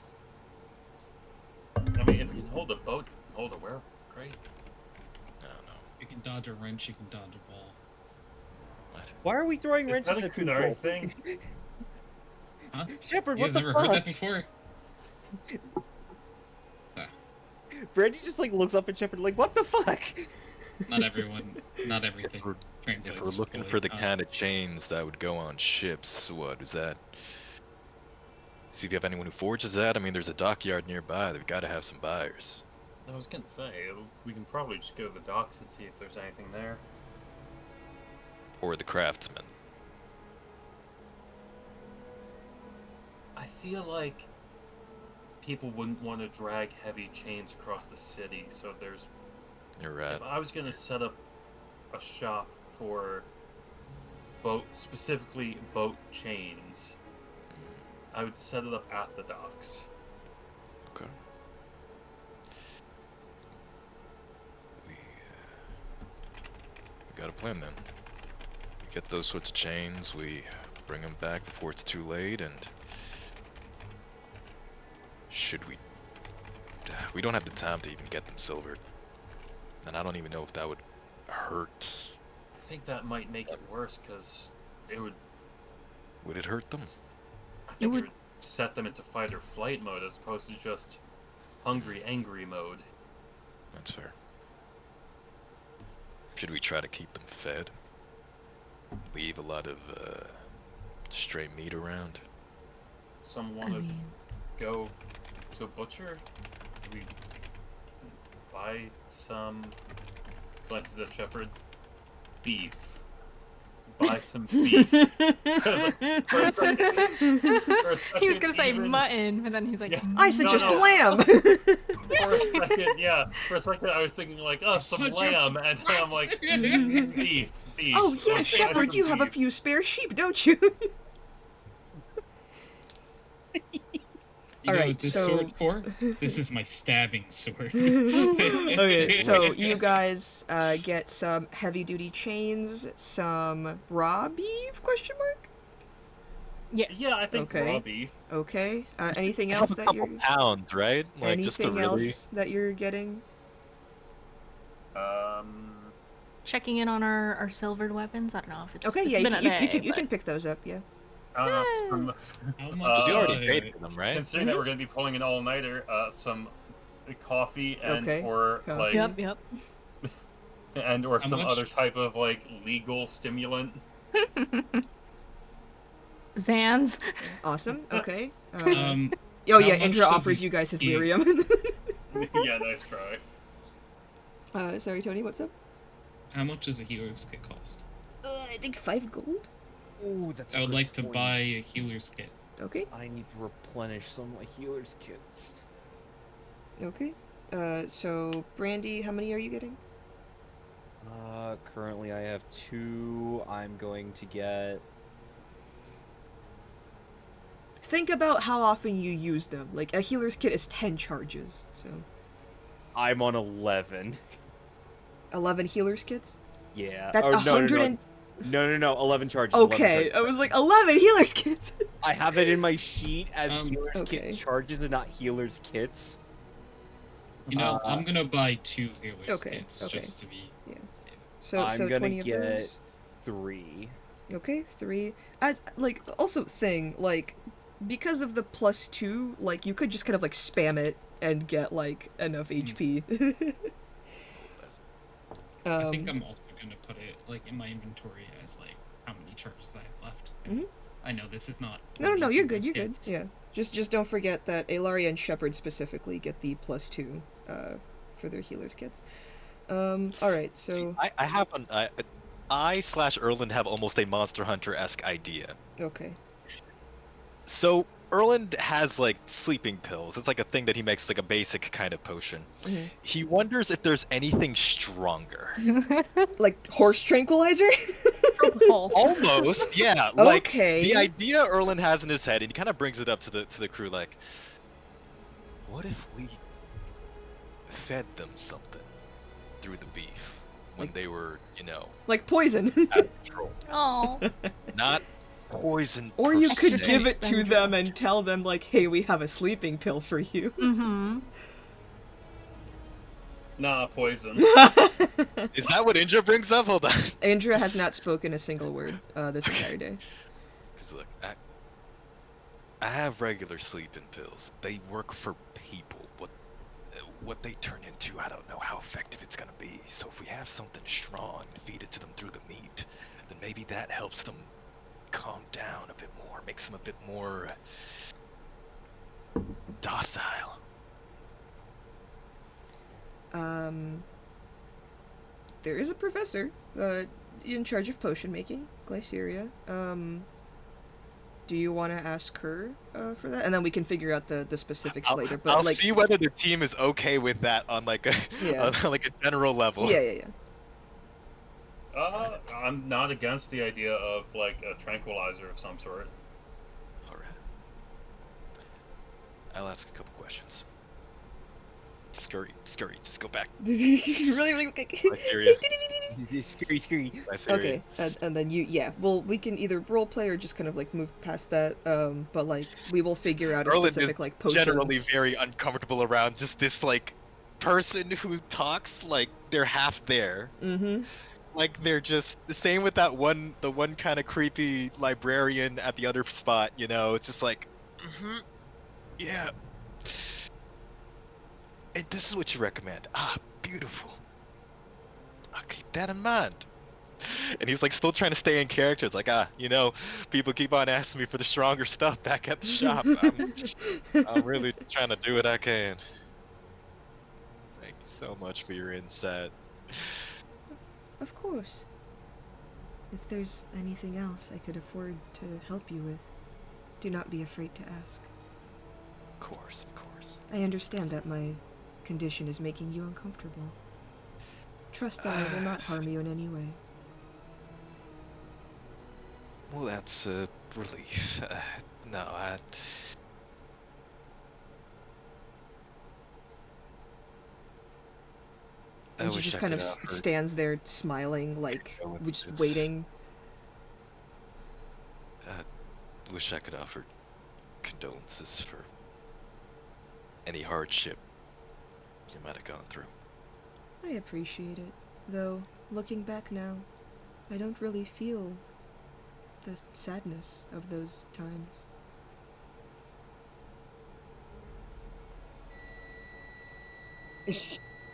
Speaker 3: I mean, if you can hold a boat, hold a where? Great.
Speaker 2: I don't know.
Speaker 7: You can dodge a wrench, you can dodge a ball.
Speaker 2: What?
Speaker 5: Why are we throwing
Speaker 3: Is
Speaker 5: wrenches
Speaker 3: that a
Speaker 5: at people?
Speaker 3: Kunari thing?
Speaker 7: Huh?
Speaker 5: Shepard,
Speaker 7: You
Speaker 5: what
Speaker 7: guys
Speaker 5: the
Speaker 7: never heard that
Speaker 5: fuck?
Speaker 7: before?
Speaker 5: Brandy just like looks up at Shepard like, "What the fuck?"
Speaker 7: Not everyone, not everything
Speaker 2: If we're
Speaker 7: translates.
Speaker 2: looking
Speaker 7: fully.
Speaker 2: for the kind of chains that would go on ships, what is that? See if you have anyone who forges that. I mean, there's a dockyard nearby. They've got to have some buyers.
Speaker 3: I was gonna say, we can probably just go to the docks and see if there's anything there.
Speaker 2: Or the craftsmen.
Speaker 3: I feel like people wouldn't want to drag heavy chains across the city, so there's...
Speaker 2: You're right.
Speaker 3: If I was gonna set up a shop for specifically boat chains, I would set it up at the docks.
Speaker 2: Okay. We got a plan then. We get those sorts of chains, we bring them back before it's too late, and should we... We don't have the time to even get them silvered. And I don't even know if that would hurt.
Speaker 3: I think that might make it worse because it would.
Speaker 2: Would it hurt them?
Speaker 3: I think it would set them into fight or flight mode as opposed to just hungry, angry mode.
Speaker 2: That's fair. Should we try to keep them fed? Leave a lot of stray meat around?
Speaker 3: Some want to go to a butcher? We buy some. Glances at Shepherd. Beef. Buy some beef. For a second,
Speaker 8: He's gonna say
Speaker 3: even-
Speaker 8: mutton, but then he's like,
Speaker 3: Yeah.
Speaker 1: I suggest
Speaker 3: no.
Speaker 1: lamb.
Speaker 3: For a second, yeah. For a second, I was thinking like, oh, some
Speaker 7: Suggest
Speaker 3: lamb, and then I'm like, beef.
Speaker 1: Oh yeah,
Speaker 3: Okay,
Speaker 1: Shepherd,
Speaker 3: some
Speaker 1: you have a
Speaker 3: beef.
Speaker 1: few spare sheep, don't you?
Speaker 7: You know
Speaker 1: Alright,
Speaker 7: what this
Speaker 1: so-
Speaker 7: sword's for? This is my stabbing sword.
Speaker 1: Okay, so you guys get some heavy-duty chains, some raw beef? Question mark.
Speaker 8: yes.
Speaker 3: Yeah, I think
Speaker 1: Okay.
Speaker 3: raw beef.
Speaker 1: Okay. Anything
Speaker 2: Have
Speaker 1: else
Speaker 2: a
Speaker 1: that
Speaker 2: couple
Speaker 1: you're?
Speaker 2: pounds, right? Like just to
Speaker 1: Anything
Speaker 2: really.
Speaker 1: else that you're getting?
Speaker 8: Checking in on our silvered weapons. I don't know if it's
Speaker 1: Okay,
Speaker 8: it's
Speaker 1: yeah,
Speaker 8: been a day,
Speaker 1: you can
Speaker 8: but-
Speaker 1: pick those up. Yeah.
Speaker 3: I don't know.
Speaker 7: How much
Speaker 2: You
Speaker 7: is
Speaker 2: already
Speaker 7: it?
Speaker 2: paid for them, right?
Speaker 3: Considering that we're going to be pulling an all-nighter, some coffee and
Speaker 1: Okay.
Speaker 3: or
Speaker 1: Coffee.
Speaker 3: like
Speaker 8: Yep.
Speaker 3: and or
Speaker 7: How
Speaker 3: some
Speaker 7: much?
Speaker 3: other type of like legal stimulant.
Speaker 8: Zans.
Speaker 1: Awesome. Okay.
Speaker 7: Um,
Speaker 1: oh
Speaker 7: how
Speaker 1: yeah,
Speaker 7: much
Speaker 1: Indra
Speaker 7: does
Speaker 1: offers
Speaker 7: he
Speaker 1: you guys his
Speaker 7: eat?
Speaker 1: lyrium.
Speaker 3: Yeah, nice try.
Speaker 1: Sorry, Tony. What's up?
Speaker 7: how much does a healer's kit cost?
Speaker 1: I think 5 gold.
Speaker 5: Ooh, that's.
Speaker 7: I would like to buy a healer's kit.
Speaker 1: Okay.
Speaker 5: I need to replenish some of my healer's kits.
Speaker 1: Okay. So Brandy, how many are you getting?
Speaker 5: Currently I have 2. I'm going to get.
Speaker 1: Think about how often you use them. Like a healer's kit is 10 charges, so
Speaker 5: I'm on 11.
Speaker 1: 11 healer's kits.
Speaker 5: Yeah.
Speaker 1: That's
Speaker 5: oh,
Speaker 1: 100 and.
Speaker 5: No. 11 charges. 11
Speaker 1: Okay,
Speaker 5: charges.
Speaker 1: I was like 11 healer's kits.
Speaker 5: I have it in my sheet as healer's
Speaker 1: okay.
Speaker 5: kit charges and not healer's kits.
Speaker 7: You know, I'm gonna buy 2 healer's
Speaker 1: okay,
Speaker 7: kits
Speaker 1: okay.
Speaker 7: just to be.
Speaker 1: So
Speaker 5: I'm
Speaker 1: so
Speaker 5: gonna
Speaker 1: 20 of
Speaker 5: get
Speaker 1: those.
Speaker 5: 3.
Speaker 1: Okay, 3. As like also thing like because of the +2, like you could just kind of like spam it and get like enough HP.
Speaker 7: I think I'm also gonna put it like in my inventory as like how many charges I have left.
Speaker 1: Mhm.
Speaker 7: I know this is not.
Speaker 1: No,
Speaker 7: only
Speaker 1: you're good.
Speaker 7: healer's
Speaker 1: You're good.
Speaker 7: kits.
Speaker 1: Yeah. Just don't forget that Alaria and Shepherd specifically get the +2 for their healers kits. All right. So
Speaker 2: I have an I/Erland have almost a Monster Hunter-esque idea.
Speaker 1: okay.
Speaker 2: So Erland has like sleeping pills. It's like a thing that he makes like a basic kind of potion.
Speaker 1: Mhm.
Speaker 2: He wonders if there's anything stronger.
Speaker 1: Like horse tranquilizer.
Speaker 2: Almost, yeah. Like
Speaker 1: Okay.
Speaker 2: the idea Erland has in his head, and he kind of brings it up to the crew like, what if we fed them something through the beef when
Speaker 1: Like-
Speaker 2: they were, you know,
Speaker 1: Like poison.
Speaker 2: out of control?
Speaker 8: Oh.
Speaker 2: Not poison.
Speaker 1: Or
Speaker 2: per
Speaker 1: you could
Speaker 2: se.
Speaker 1: give it to them and tell them like, "Hey, we have a sleeping pill for you."
Speaker 8: Mm-hmm.
Speaker 3: Nah, poison.
Speaker 2: Is that what Indra brings up? Hold on.
Speaker 1: Andrea has not spoken a single word this entire day.
Speaker 2: Because look, I have regular sleeping pills. They work for people. What they turn into, I don't know how effective it's gonna be. So if we have something strong and feed it to them through the meat, then maybe that helps them calm down a bit more, makes them a bit more docile.
Speaker 1: There is a professor in charge of potion making, Glyceria. Do you want to ask her for that, and then we can figure out the specifics later? But
Speaker 2: I'll
Speaker 1: like,
Speaker 2: see whether the team is okay with that on like a
Speaker 1: Yeah.
Speaker 2: on like a general level.
Speaker 1: yeah.
Speaker 3: I'm not against the idea of like a tranquilizer of some sort.
Speaker 2: All right. I'll ask a couple questions. Scurry, just go back.
Speaker 1: really
Speaker 2: Glyceria.
Speaker 5: Scary.
Speaker 2: Glyceria.
Speaker 1: Okay, and then well, we can either role play or just kind of like move past that. But like we will figure out a
Speaker 2: Erland
Speaker 1: specific
Speaker 2: is
Speaker 1: like potion.
Speaker 2: generally very uncomfortable around just this like person who talks like they're half there.
Speaker 1: Mm-hmm.
Speaker 2: Like they're just the same with the one kind of creepy librarian at the other spot, you know. It's just like, yeah. And this is what you recommend. Ah, beautiful. I'll keep that in mind. And he's like still trying to stay in character. It's like, people keep on asking me for the stronger stuff back at the shop. I'm really trying to do what I can. Thank you so much for your insight.
Speaker 1: Of course. If there's anything else I could afford to help you with, do not be afraid to ask.
Speaker 2: Of course, of course.
Speaker 1: I understand that my condition is making you uncomfortable. Trust that I will not harm you in any way.
Speaker 2: Well, that's a relief. No,
Speaker 1: And she just kind of stands there smiling, like, just waiting.
Speaker 2: Wish I could offer condolences for any hardship you might have gone through.
Speaker 1: I appreciate it, though, looking back now, I don't really feel the sadness of those times.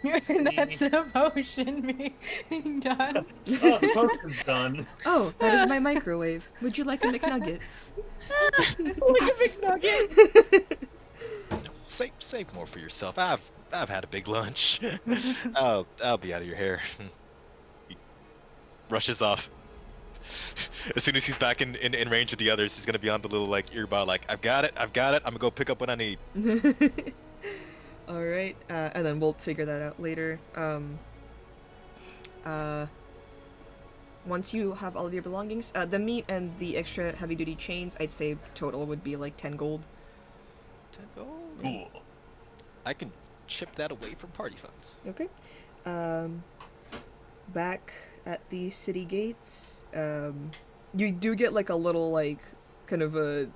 Speaker 8: That's the potion being done.
Speaker 3: Oh, the potion's done.
Speaker 1: Oh, that is my microwave. Would you like a McNugget?
Speaker 2: Save more for yourself. I've had a big lunch. I'll be out of your hair. He rushes off. As soon as he's back in range of the others, he's gonna be on the little like earbud, like, I've got it. I'm gonna go pick up what I need.
Speaker 1: Alright, and then we'll figure that out later. Once you have all of your belongings, the meat and the extra heavy-duty chains, I'd say total would be like 10 gold.
Speaker 2: 10 gold?
Speaker 3: Cool.
Speaker 2: I can chip that away from party funds.
Speaker 1: Okay. Back at the city gates, you do get like a little like kind of a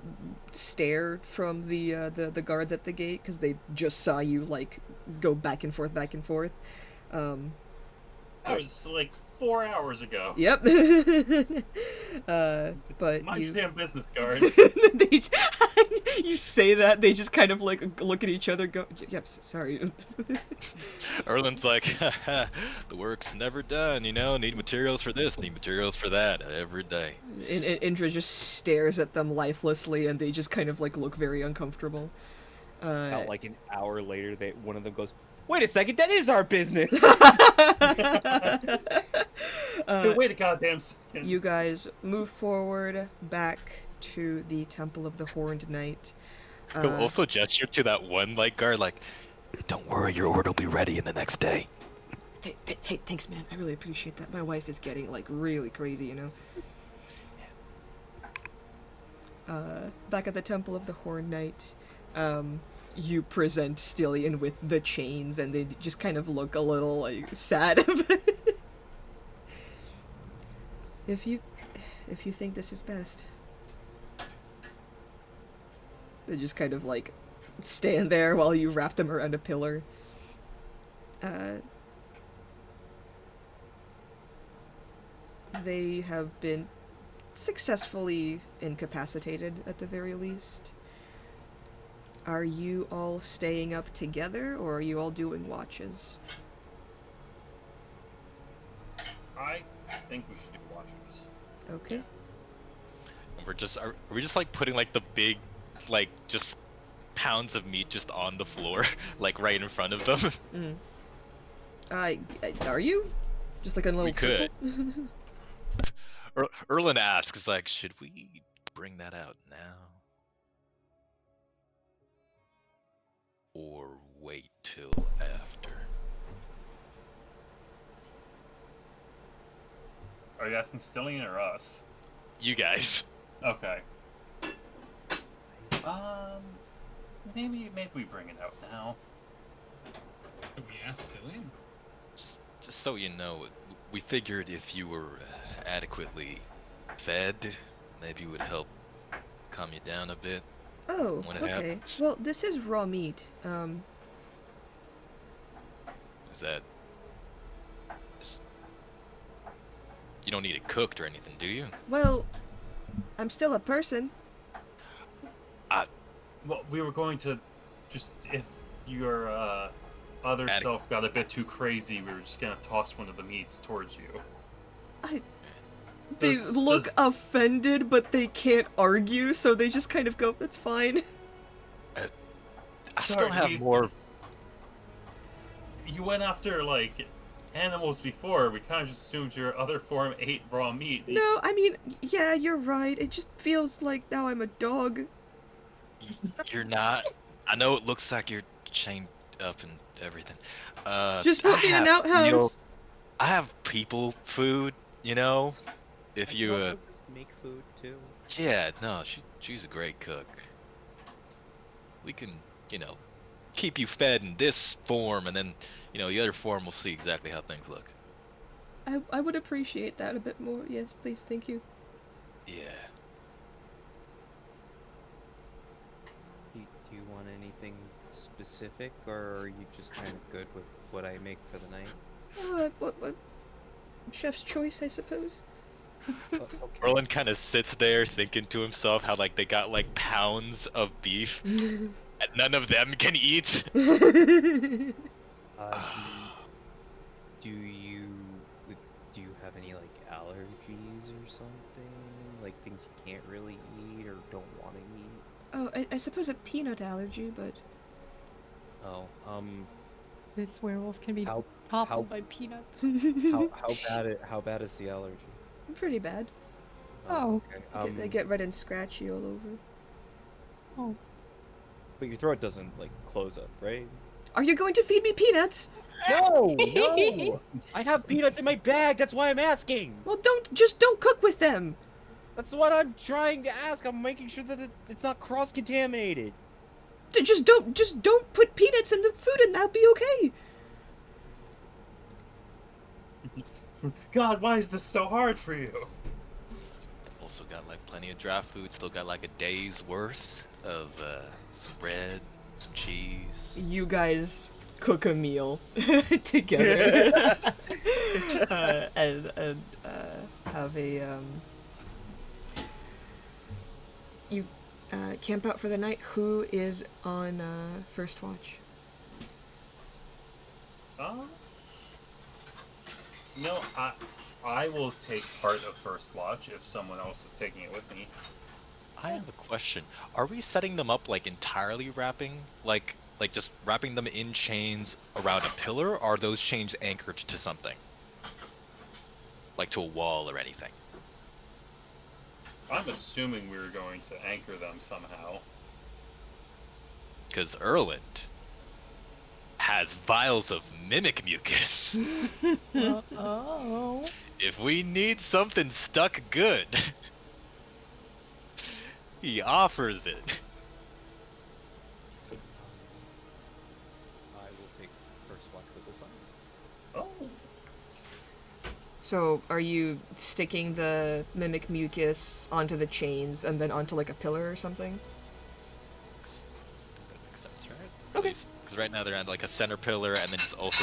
Speaker 1: stare from the guards at the gate because they just saw you like go back and forth.
Speaker 3: That was like 4 hours ago.
Speaker 1: Yep. But
Speaker 3: Mind your damn business, guards.
Speaker 1: You say that, they just kind of like look at each other, go, yep, sorry.
Speaker 2: Erlen's like, the work's never done, you know, need materials for this, need materials for that, every day.
Speaker 1: And Indra just stares at them lifelessly, and they just kind of like look very uncomfortable.
Speaker 5: About like an hour later, one of them goes, "Wait a second, that is our business."
Speaker 3: Wait a goddamn second.
Speaker 1: You guys move forward back to the Temple of the Horned Knight.
Speaker 2: He'll also gesture to that one like guard, like, don't worry, your order will be ready in the next day.
Speaker 1: Hey, thanks, man. I really appreciate that. My wife is getting like really crazy, you know. Back at the Temple of the Horned Knight, you present Stillion with the chains, and they just kind of look a little like sad. If you think this is best, they just kind of like stand there while you wrap them around a pillar. They have been successfully incapacitated at the very least. Are you all staying up together, or are you all doing watches?
Speaker 3: I think we should do watches.
Speaker 1: Okay.
Speaker 2: And are we just like putting like the big, like just pounds of meat just on the floor, like right in front of them?
Speaker 1: Are you? Just like a little
Speaker 2: We could.
Speaker 1: circle?
Speaker 2: Erlen asks, like, should we bring that out now? Or wait till after?
Speaker 3: Are you asking Stillion or us?
Speaker 2: You guys.
Speaker 3: Okay. Maybe we bring it out now.
Speaker 7: Can we ask Stillion?
Speaker 2: Just so you know, we figured if you were adequately fed, maybe it would help calm you down a bit.
Speaker 1: Oh,
Speaker 2: when it
Speaker 1: okay.
Speaker 2: happens.
Speaker 1: Well, this is raw meat.
Speaker 2: is that you don't need it cooked or anything, do you?
Speaker 1: Well, I'm still a person.
Speaker 3: Well, we were going to just, if your other self got a bit too crazy, we were just gonna toss one of the meats towards you.
Speaker 1: They look offended, but they can't argue, so they just kind of go, "That's fine."
Speaker 2: I still have more.
Speaker 3: You went after, like, animals before. We kind of just assumed your other form ate raw meat.
Speaker 1: No, I mean, yeah, you're right. It just feels like now I'm a dog.
Speaker 2: You're not. I know it looks like you're chained up and everything.
Speaker 1: Just put me in an outhouse.
Speaker 2: I have people food, you know. If you
Speaker 5: make food too.
Speaker 2: Yeah, no, she's a great cook. We can, keep you fed in this form, and then, the other form we'll see exactly how things look.
Speaker 1: I would appreciate that a bit more. Yes, please, thank you.
Speaker 2: Yeah.
Speaker 5: Do you want anything specific, or are you just kind of good with what I make for the night?
Speaker 1: What? Chef's choice, I suppose.
Speaker 5: Okay.
Speaker 2: Merlin kind of sits there thinking to himself how, like, they got, like, pounds of beef, and none of them can eat.
Speaker 5: Do you have any, like, allergies or something? Like, things you can't really eat or don't want to eat?
Speaker 1: Oh, I suppose a peanut allergy, but...
Speaker 5: Oh,
Speaker 4: This werewolf can be toppled by peanuts.
Speaker 5: how bad is the allergy?
Speaker 1: Pretty bad.
Speaker 4: Oh.
Speaker 5: Okay.
Speaker 1: They get red and scratchy all over.
Speaker 4: Oh.
Speaker 5: But your throat doesn't, like, close up, right?
Speaker 1: Are you going to feed me peanuts?
Speaker 5: No! I have peanuts in my bag, that's why I'm asking!
Speaker 1: Well, don't cook with them!
Speaker 5: That's what I'm trying to ask, I'm making sure that it's not cross-contaminated!
Speaker 1: Just don't put peanuts in the food and that'll be okay!
Speaker 3: God, why is this so hard for you?
Speaker 2: Also got, like, plenty of dry food, still got, like, a day's worth of, some bread, some cheese.
Speaker 1: You guys cook a meal together and have a you camp out for the night. Who is on first watch?
Speaker 3: No, I will take part of first watch if someone else is taking it with me.
Speaker 2: I have a question. Are we setting them up, like, entirely wrapping? Like just wrapping them in chains around a pillar, or are those chains anchored to something? Like to a wall or anything?
Speaker 3: I'm assuming we were going to anchor them somehow.
Speaker 2: Because Erland has vials of mimic mucus.
Speaker 4: Oh.
Speaker 2: If we need something stuck good, he offers it.
Speaker 5: I will take first watch with the sun.
Speaker 3: Oh.
Speaker 1: So, are you sticking the mimic mucus onto the chains and then onto, like, a pillar or something?
Speaker 2: That makes sense, right?
Speaker 1: Okay.
Speaker 2: Because right now they're on, like, a center pillar, and then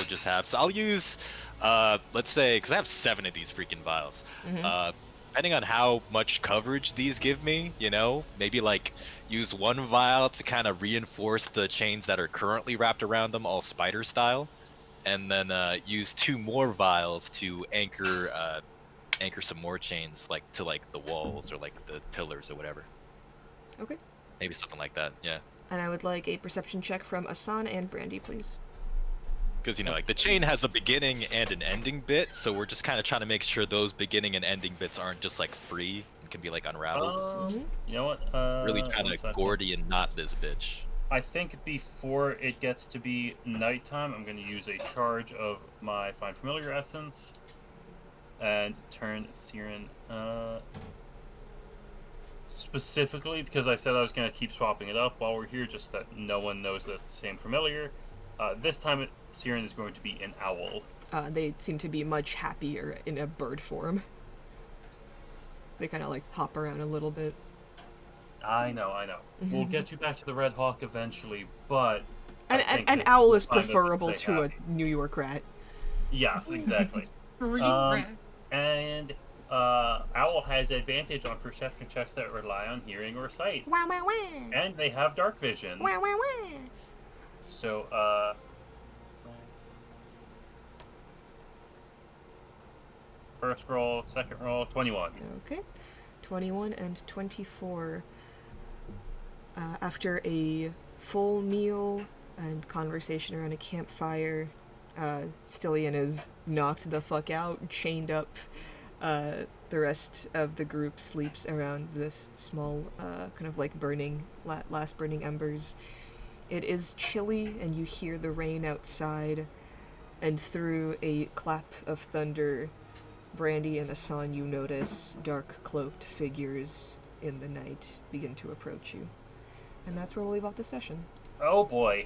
Speaker 2: just have... So I'll use, let's say, because I have 7 of these freaking vials.
Speaker 1: Mm-hmm.
Speaker 2: Depending on how much coverage these give me, maybe, like, use 1 vial to kind of reinforce the chains that are currently wrapped around them, all spider style. And then use 2 more vials to anchor some more chains, like, to, like, the walls or, like, the pillars or whatever.
Speaker 1: Okay.
Speaker 2: Maybe something like that, yeah.
Speaker 1: And I would like a perception check from Asan and Brandy, please.
Speaker 2: Because, like, the chain has a beginning and an ending bit, so we're just kind of trying to make sure those beginning and ending bits aren't just, like, free and can be, like, unraveled.
Speaker 3: You know what?
Speaker 2: Really trying to Gordian knot this bitch.
Speaker 3: I think before it gets to be nighttime, I'm going to use a charge of my Find Familiar Essence and turn Siren specifically because I said I was going to keep swapping it up while we're here, just that no one knows that it's the same familiar. This time, Siren is going to be an owl.
Speaker 1: They seem to be much happier in a bird form. They kind of, like, hop around a little bit.
Speaker 3: I know. We'll get you back to the Red Hawk eventually, but
Speaker 1: An owl is
Speaker 3: I'm gonna
Speaker 1: preferable
Speaker 3: say
Speaker 1: to a
Speaker 3: happy.
Speaker 1: New York rat.
Speaker 3: Yes, exactly. And owl has advantage on perception checks that rely on hearing or sight.
Speaker 1: Wow, wow, wow.
Speaker 3: And they have dark vision.
Speaker 1: Wow, wow, wow.
Speaker 3: So, first roll, second roll, 21.
Speaker 1: Okay. 21 and 24. After a full meal and conversation around a campfire, Stillian is knocked the fuck out, chained up. The rest of the group sleeps around this small, kind of like last burning embers. It is chilly, and you hear the rain outside, and through a clap of thunder, Brandy and Asan, you notice dark cloaked figures in the night begin to approach you. And that's where we'll leave off the session.
Speaker 3: Oh boy.